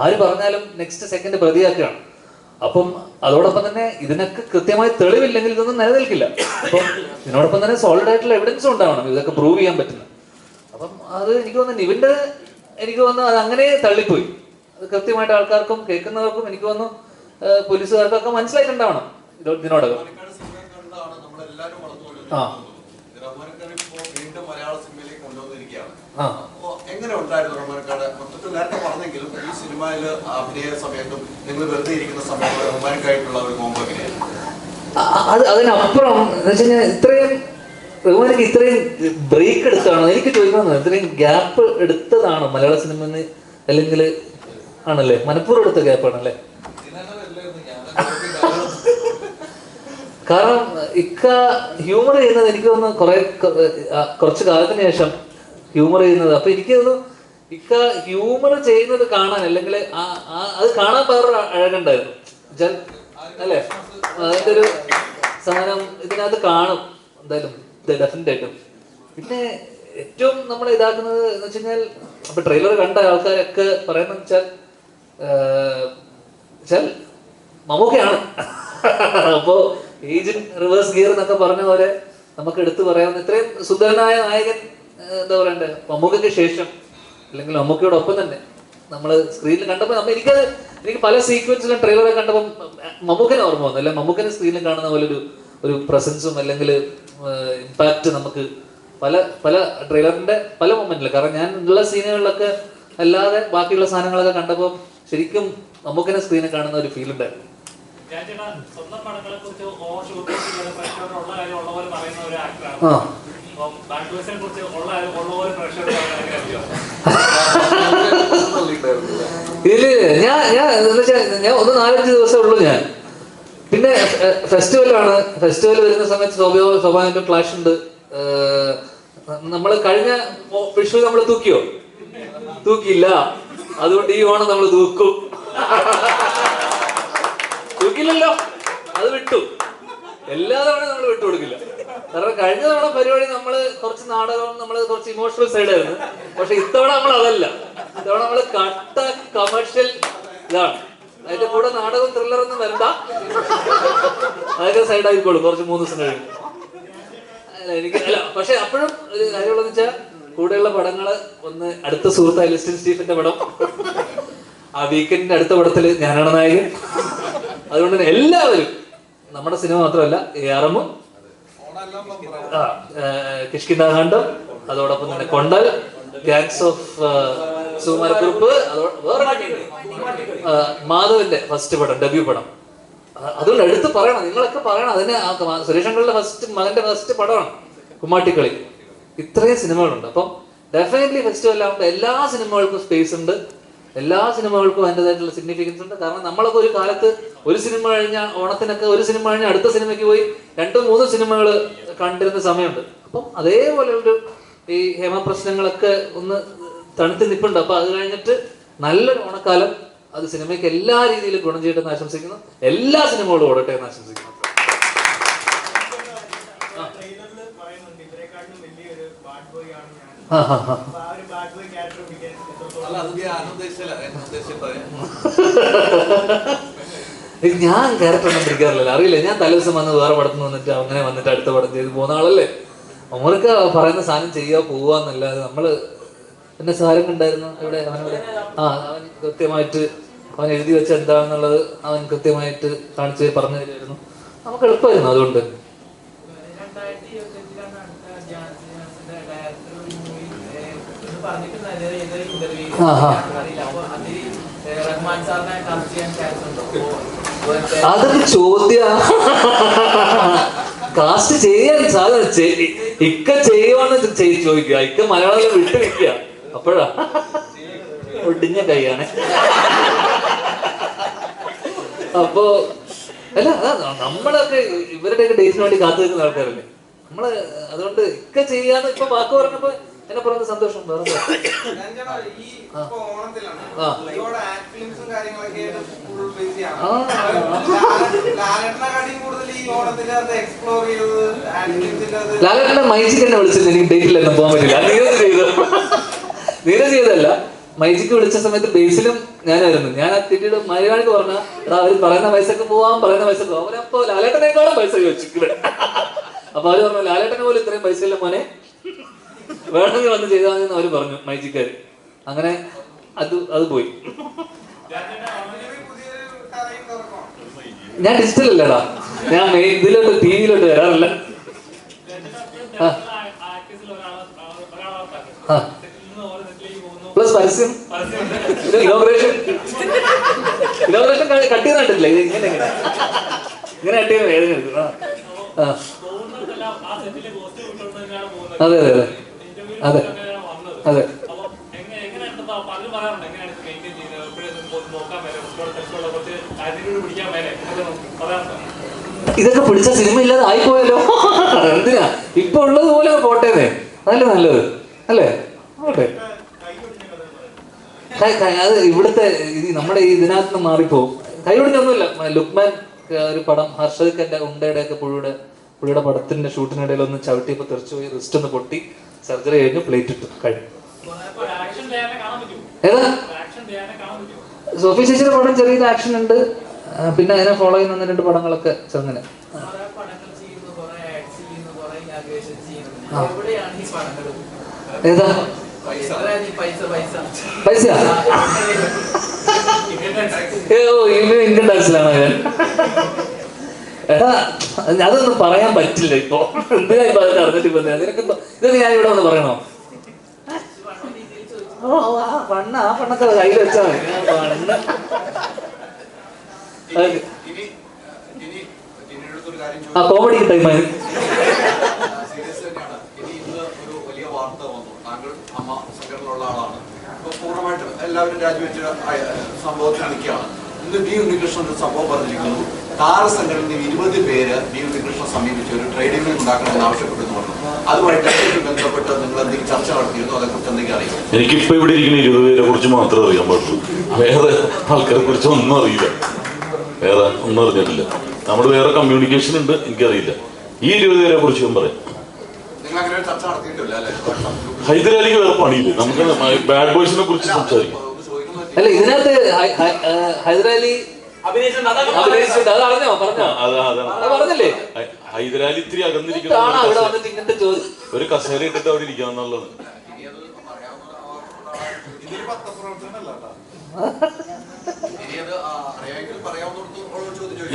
ആര് പറഞ്ഞാലും നെക്സ്റ്റ് സെക്കൻഡ് പ്രതിയാക്കുകയാണ്. അപ്പം അതോടൊപ്പം തന്നെ ഇതിനൊക്കെ കൃത്യമായി തെളിവില്ലെങ്കിൽ ഇതൊന്നും നിലനിൽക്കില്ല. അപ്പം ഇതിനോടൊപ്പം തന്നെ സോളിഡ് ആയിട്ടുള്ള എവിഡൻസും ഉണ്ടാവണം ഇതൊക്കെ പ്രൂവ് ചെയ്യാൻ പറ്റുന്നത്. അപ്പം അത് എനിക്ക് തോന്നുന്നു നിവിൻ്റെ എനിക്ക് തോന്നുന്നു അത് അങ്ങനെ തള്ളിപ്പോയി. അത് കൃത്യമായിട്ട് ആൾക്കാർക്കും കേൾക്കുന്നവർക്കും എനിക്ക് തോന്നുന്നു പോലീസുകാർക്കൊക്കെ മനസ്സിലായിട്ടുണ്ടാവണം ഇതിനോടകം. എങ്ങനെ ഉണ്ടായിരുന്നു റഹ്മാൻക്കാട്? മൊത്തത്തിൽ നേരത്തെ പറഞ്ഞെങ്കിലും ഈ സിനിമയിൽ അഭിനയ സമയത്തും നിങ്ങൾ വെറുതെ ഇരിക്കുന്ന സമയത്ത് റഹ്മാൻക്കായിട്ടുള്ള ഒരു കോമ്പോ എങ്ങനെയായിരുന്നു? അതിനപ്പുറം എന്ന് വെച്ച് കഴിഞ്ഞാൽ ഇത്രയും റഹ്മാനൊക്കെ ഇത്രയും ബ്രേക്ക് എടുത്താണോ എനിക്ക് ചോദിക്കുന്നത്. ഇത്രയും ഗ്യാപ്പ് എടുത്തതാണോ മലയാള സിനിമ, അല്ലെങ്കിൽ ആണല്ലേ മനഃപൂർവ്വം എടുത്ത ഗ്യാപ്പാണല്ലേ? കാരണം ഇക്ക ഹ്യൂമർ ചെയ്യുന്നത് എനിക്ക് തോന്നുന്നു കുറച്ച് കാലത്തിന് ശേഷം ഹ്യൂമർ ചെയ്യുന്നത്. അപ്പൊ എനിക്ക് തോന്നുന്നു ഇക്ക ഹ്യൂമർ ചെയ്യുന്നത് കാണാൻ, അല്ലെങ്കിൽ അത് കാണാൻ വേറൊരു അഴകുണ്ടായിരുന്നു അല്ലേ? അതിന്റെ ഒരു സാധനം ഇതിനകത്ത് കാണും എന്തായാലും ഡെഫിനറ്റ് ആയിട്ടും. പിന്നെ ഏറ്റവും നമ്മൾ ഇതാക്കുന്നത് എന്ന് വെച്ച് കഴിഞ്ഞാൽ അപ്പൊ ട്രെയിലർ കണ്ട ആൾക്കാരൊക്കെ പറയുന്നത് വെച്ചാൽ മമ്മൂക്കയാണ്. അപ്പോ ഏജ് റിവേഴ്സ് ഗിയർ എന്നൊക്കെ പറഞ്ഞ പോലെ നമുക്ക് എടുത്തു പറയാവുന്ന ഇത്രയും സുന്ദരനായ നായകൻ എന്താ പറയണ്ടേ മമ്മൂക്കയ്ക്ക് ശേഷം അല്ലെങ്കിൽ മമ്മൂക്കയോടൊപ്പം തന്നെ നമ്മൾ സ്ക്രീനിൽ കണ്ടപ്പോൾ എനിക്ക് പല സീക്വൻസിലും ട്രെയിലറെ കണ്ടപ്പോൾ മമ്മൂക്കനെ ഓർമ്മ വന്നു. അല്ലെ മമ്മൂക്കനെ സ്ക്രീനിൽ കാണുന്ന പോലെ ഒരു പ്രസൻസും അല്ലെങ്കിൽ ഇമ്പാക്റ്റ് നമുക്ക് പല ട്രെയിലറിന്റെ പല മൊമെന്റിൽ, കാരണം ഞാൻ ഉള്ള സീനുകളിലൊക്കെ അല്ലാതെ ബാക്കിയുള്ള സാധനങ്ങളൊക്കെ കണ്ടപ്പോൾ ശരിക്കും മമ്മൂക്കനെ സ്ക്രീനിൽ കാണുന്ന ഒരു ഫീൽ ഉണ്ടായിരുന്നു. സ്വന്തം പടങ്ങളെ കുറിച്ച് ഓവർ ഷൂട്ട് ഉള്ള കാര്യം ഉള്ള പോലെ പറയുന്ന ഒരു ആക്ടറാണ്. ബാക്ക്വേഴ്സിനെ കുറിച്ച് ഉള്ള കാര്യം ഉള്ള പോലെ പ്രഷർ ഇതില് ഞാൻ 4-5 ദിവസമേ ഉള്ളൂ ഞാൻ. പിന്നെ ഫെസ്റ്റിവലാണ്. ഫെസ്റ്റിവൽ വരുന്ന സമയത്ത് സ്വാഭാവികമായിട്ടും ക്ലാഷ് ഉണ്ട്. നമ്മൾ കഴിഞ്ഞ വിഷു നമ്മൾ തൂക്കിയില്ല. അതുകൊണ്ട് ഈ ഓണം നമ്മൾ തൂക്കില്ലല്ലോ, അത് വിട്ടു. എല്ലാ തവണ നമ്മൾ വിട്ടുകൊടുക്കില്ല. കാരണം കഴിഞ്ഞ തവണ പരിപാടി നമ്മള് കുറച്ച് നാടകം, നമ്മള് കുറച്ച് ഇമോഷണൽ സൈഡ് ആയിരുന്നു. പക്ഷെ ഇത്തവണ നമ്മൾ അതല്ല. ഇത്തവണ നമ്മള് കട്ട കമേഴ്ഷ്യൽ ഇതാണ്. അതിന്റെ കൂടെ നാടകം ത്രില്ലറൊന്നും വരണ്ട, അതൊക്കെ സൈഡ് ആയിക്കോളും കുറച്ച് 3 ദിവസം കഴിയും. പക്ഷെ അപ്പോഴും ഒരു കാര്യമുള്ളതെന്ന് വെച്ചാൽ കൂടെയുള്ള പടങ്ങള് ഒന്ന് അടുത്ത സുഹൃത്തായ ലിസ്റ്റിൻ സ്റ്റീഫന്റെ പടം, ആ വീക്കെൻഡിന്റെ അടുത്ത പടത്തില് ഞാനാണ് നായകൻ. അതുകൊണ്ട് തന്നെ എല്ലാവരും നമ്മുടെ സിനിമ മാത്രമല്ല ARM, കിഷ്കിന്ധാകാന്ഡം, അതോടൊപ്പം തന്നെ കൊണ്ടൽ, ഗാങ്സ് ഓഫ് സുകുമാരക്കുറുപ്പ്, മാധവന്റെ ഫസ്റ്റ് പടം, ഡെബ്യൂ പടം. അതുകൊണ്ട് എടുത്ത് പറയണം, നിങ്ങളൊക്കെ പറയണം. അതിന് സുരേഷ് അങ്കിളുടെ മകന്റെ ഫസ്റ്റ് പടമാണ് കുമ്മാട്ടിക്കളി. ഇത്രയും സിനിമകളുണ്ട്. അപ്പം ഡെഫിനറ്റ്ലി ഫെസ്റ്റിവൽ ആകുമ്പോൾ എല്ലാ സിനിമകൾക്കും സ്പേസ് ഉണ്ട്, എല്ലാ സിനിമകൾക്കും അതിൻ്റെതായിട്ടുള്ള സിഗ്നിഫിക്കൻസ് ഉണ്ട്. കാരണം നമ്മളൊക്കെ ഒരു കാലത്ത് ഒരു സിനിമ കഴിഞ്ഞ ഓണത്തിനൊക്കെ ഒരു സിനിമ കഴിഞ്ഞ അടുത്ത സിനിമയ്ക്ക് പോയി 2-3 സിനിമകൾ കണ്ടിരുന്ന സമയമുണ്ട്. അപ്പം അതേപോലെ ഈ ഹേമപ്രശ്നങ്ങളൊക്കെ ഒന്ന് തണുത്ത് നിൽപ്പുണ്ട്. അപ്പൊ അത് കഴിഞ്ഞിട്ട് നല്ലൊരു ഓണക്കാലം അത് സിനിമയ്ക്ക് എല്ലാ രീതിയിലും ഗുണം ചെയ്യട്ടെന്ന് ആശംസിക്കുന്നു. എല്ലാ സിനിമകളും ഓടട്ടെ എന്ന് ആശംസിക്കുന്നു. ഞാൻ ക്യാരക്ടർ ഒന്നും പിടിക്കാറില്ല, അറിയില്ല. ഞാൻ തലേദിവസം വന്ന് വേറെ പടത്തിന് വന്നിട്ട് അങ്ങനെ വന്നിട്ട് അടുത്ത പടം ചെയ്ത് പോകുന്ന ആളല്ലേ. അവർക്ക് പറയുന്ന സാധനം ചെയ്യുക പോവാന്നല്ലാതെ നമ്മള് എന്നെ സാരം ഉണ്ടായിരുന്നു ഇവിടെ അവൻ കൃത്യമായിട്ട് അവൻ എഴുതി വെച്ച എന്താണെന്നുള്ളത് അവൻ കൃത്യമായിട്ട് കാണിച്ച് പറഞ്ഞു തരുമായിരുന്നു. നമുക്ക് എളുപ്പമായിരുന്നു. അതുകൊണ്ട് അതൊക്കെ ചോദ്യ കാസ്റ്റ് ചെയ്യാൻ സാധനം ഇക്ക ചെയ്യുവാന്ന് ചോദിക്കുക. ഇക്ക മലയാളം വിട്ടു നിൽക്കുക. അപ്പോഴാ ഒടിഞ്ഞ കൈയാണ്. അപ്പോ അല്ല, നമ്മളൊക്കെ ഇവരുടെയൊക്കെ ഡേറ്റിന് വേണ്ടി കാത്തു നിൽക്കുന്ന ആൾക്കാരല്ലേ നമ്മള്. അതുകൊണ്ട് ഇക്ക ചെയ്യാന്ന് ഇപ്പൊ വാക്ക് പറഞ്ഞപ്പോ എന്നെ പറയുന്ന സന്തോഷം വേറെ. ലാലേട്ടനെ മൈജിക്ക് എന്നെ വിളിച്ചില്ല, എനിക്ക് ഡേറ്റിൽ എന്നെ പോകാൻ പറ്റില്ല. നീരജ് ചെയ്തല്ല, മൈജിക്ക് വിളിച്ച സമയത്ത് ബേസിലും ഞാനായിരുന്നു. ഞാൻ ആ തിരിയുടെ മലയാളിക്ക് പറഞ്ഞ അവർ പറയുന്ന പൈസക്ക് പോവാം, പറയുന്ന പൈസക്ക് പോവാം. അവരപ്പോ ലാലേട്ടനേക്കാളും പൈസ ചോദിച്ചു. അപ്പൊ അവര് പറഞ്ഞു ലാലേട്ടനെ പോലും ഇത്രയും പൈസ ഇല്ല മോനെ, വേണമെങ്കിൽ വന്ന് ചെയ്താൽ മതി എന്ന് അവര് പറഞ്ഞു മൈജിക്കാര്. അങ്ങനെ അത് പോയി. ഞാൻ ഡിജിറ്റൽ അല്ലടാ, ഞാൻ ഇതിലോട്ട് TV-യിലോട്ട് വരാറില്ല. പ്ലസ് പരസ്യം ഇനോഗ്രേഷൻ കട്ട് ചെയ്ത് കണ്ടിട്ടില്ല. ഇത് ഇങ്ങനെ കട്ട് ചെയ്ത് വേദന എടുക്കും. അതെ അതെ അതെ അതെ അതെ. ഇതൊക്കെ പിടിച്ച സിനിമ ഇല്ലാതെ ആയിപ്പോയല്ലോ. എന്തിനാ ഇപ്പൊ ഉള്ളത് പോലെ പോട്ടേന്നേ, അതല്ലേ നല്ലത് അല്ലേ? ഓട്ടെ. അത് ഇവിടുത്തെ നമ്മുടെ ഇതിനകത്ത് നിന്ന് മാറിപ്പോവും. കൈയൊടിഞ്ഞൊന്നുമില്ല. ലുക്മാൻ ഒരു പടം, ഹർഷദിന്റെ ഉണ്ടയുടെ ഒക്കെ പുഴുയുടെ പുള്ളിയുടെ പടത്തിന്റെ ഷൂട്ടിനിടയിൽ ഒന്ന് ചവിട്ടിയപ്പോൾ തെറിച്ചു പോയി, റിസ്റ്റ് ഒന്ന് പൊട്ടി, സർജറി കഴിഞ്ഞു, പ്ലേറ്റ് ഇട്ടു, കഴിഞ്ഞു. ഏതാ സോഫി ചേച്ചിയുടെ പടം ചെറിയൊരു ആക്ഷൻ ഉണ്ട്, പിന്നെ അതിനെ ഫോളോ ചെയ്യുന്ന 1-2 പടങ്ങളൊക്കെ ചെറുങ്ങനെ. ഏതാ പൈസ? ഇന്ത്യൻ ടാക്സിലാണോ ഞാൻ? എടാ അതൊന്നും പറയാൻ പറ്റില്ല ഇപ്പൊ. എന്തിനാ ഇപ്പൊ അത് അറിഞ്ഞിട്ട് ഇപ്പൊ നിനക്ക് ഇതൊക്കെ ഞാൻ ഇവിടെ വന്ന് പറയണോ? ആ പണ്ണൊക്കെ കയ്യിൽ വെച്ചാൽ മതി. കോമഡി ടൈമായി. പൂർണ്ണമായിട്ട് എല്ലാവരും രാജിവെച്ച സംഭവത്തിൽ നിൽക്കുകയാണ്. ഇന്ന് ബി ഉണ്ണികൃഷ്ണൻ ഒരു സംഭവം പറഞ്ഞിരിക്കുന്നു. താരസംഘടന 20 പേര് ബി ഉണ്ണികൃഷ്ണൻ സമീപിച്ച് ഒരു ട്രേഡ് യൂണിയൻ ഉണ്ടാക്കണമെന്ന് ആവശ്യപ്പെട്ടെന്ന് പറഞ്ഞു. അതുമായിട്ട് ബന്ധപ്പെട്ട് നിങ്ങൾ എന്തെങ്കിലും ചർച്ച നടത്തിയിരുന്നു? അതേക്കുറിച്ച് എന്തെങ്കിലും അറിയാം? എനിക്കിപ്പോ ഇവിടെ ഇരിക്കുന്ന 20 പേരെ കുറിച്ച് മാത്രമേ അറിയാൻ പാടുള്ളൂ. വേറെ ആൾക്കാരെ കുറിച്ച് ഒന്നും അറിയില്ല, വേറെ ഒന്നും അറിഞ്ഞിട്ടില്ല. നമ്മുടെ വേറെ കമ്മ്യൂണിക്കേഷൻ ഉണ്ട്, എനിക്കറിയില്ല. ഈ 20 പേരെ കുറിച്ച് ഞാൻ പറയാം. ഹൈദരാലിക്ക് വേറെ പണിയില്ല, നമുക്ക് ബാഡ് ബോയ്സിനെ കുറിച്ച് സംസാരിക്കാം. അല്ല ഇതിനകത്ത് ഹൈദരാലി പറഞ്ഞില്ലേ ഹൈദരാലി ഇത്തിരി അകന്നിരിക്കുന്ന ഒരു കസേര ഇട്ടിട്ട് അവിടെ ഇരിക്കാന്നുള്ളത്.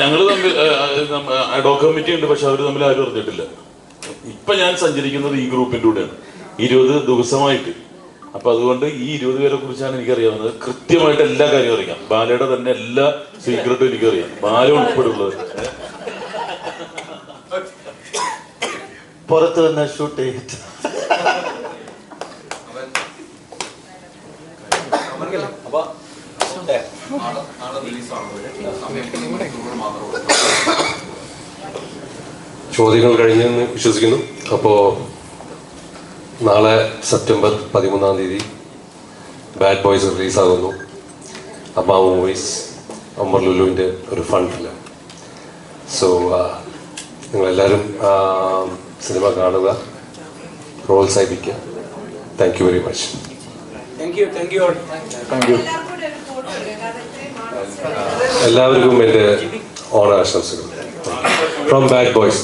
ഞങ്ങള് തമ്മിൽ അഡ്വോക്കേറ്റ് കമ്മിറ്റി ഉണ്ട്, പക്ഷെ അവര് തമ്മിൽ ആരും അറിഞ്ഞിട്ടില്ല. ഇപ്പൊ ഞാൻ സഞ്ചരിക്കുന്നത് ഈ ഗ്രൂപ്പിന്റെ കൂടെയാണ് 20 ദിവസമായിട്ട്. അപ്പൊ അതുകൊണ്ട് ഈ 20 പേരെ കുറിച്ചാണ് എനിക്കറിയാവുന്നത്. കൃത്യമായിട്ട് എല്ലാ കാര്യവും അറിയാം. ബാലയുടെ തന്നെ എല്ലാ സീക്രട്ടും എനിക്കറിയാം, ബാല ഉൾപ്പെടെയുള്ളത്. പുറത്ത് വന്ന ഷൂട്ട് ചെയ്തിട്ട് ചോദ്യങ്ങൾ കഴിഞ്ഞെന്ന് വിശ്വസിക്കുന്നു. അപ്പോൾ നാളെ സെപ്റ്റംബർ 13-ാം തീയതി ബാഡ് ബോയ്സ് റിലീസാകുന്നു. അമ്മ മൂവീസ് ഒമർ ലുലുവിൻ്റെ ഒരു ഫണ്ടിൽ. സോ നിങ്ങളെല്ലാവരും സിനിമ കാണുക, പ്രോത്സാഹിപ്പിക്കുക. Thank you very much. എല്ലാവർക്കും എൻ്റെ ഓണാശംസകൾ ഫ്രോം ബാഡ് ബോയ്സ്.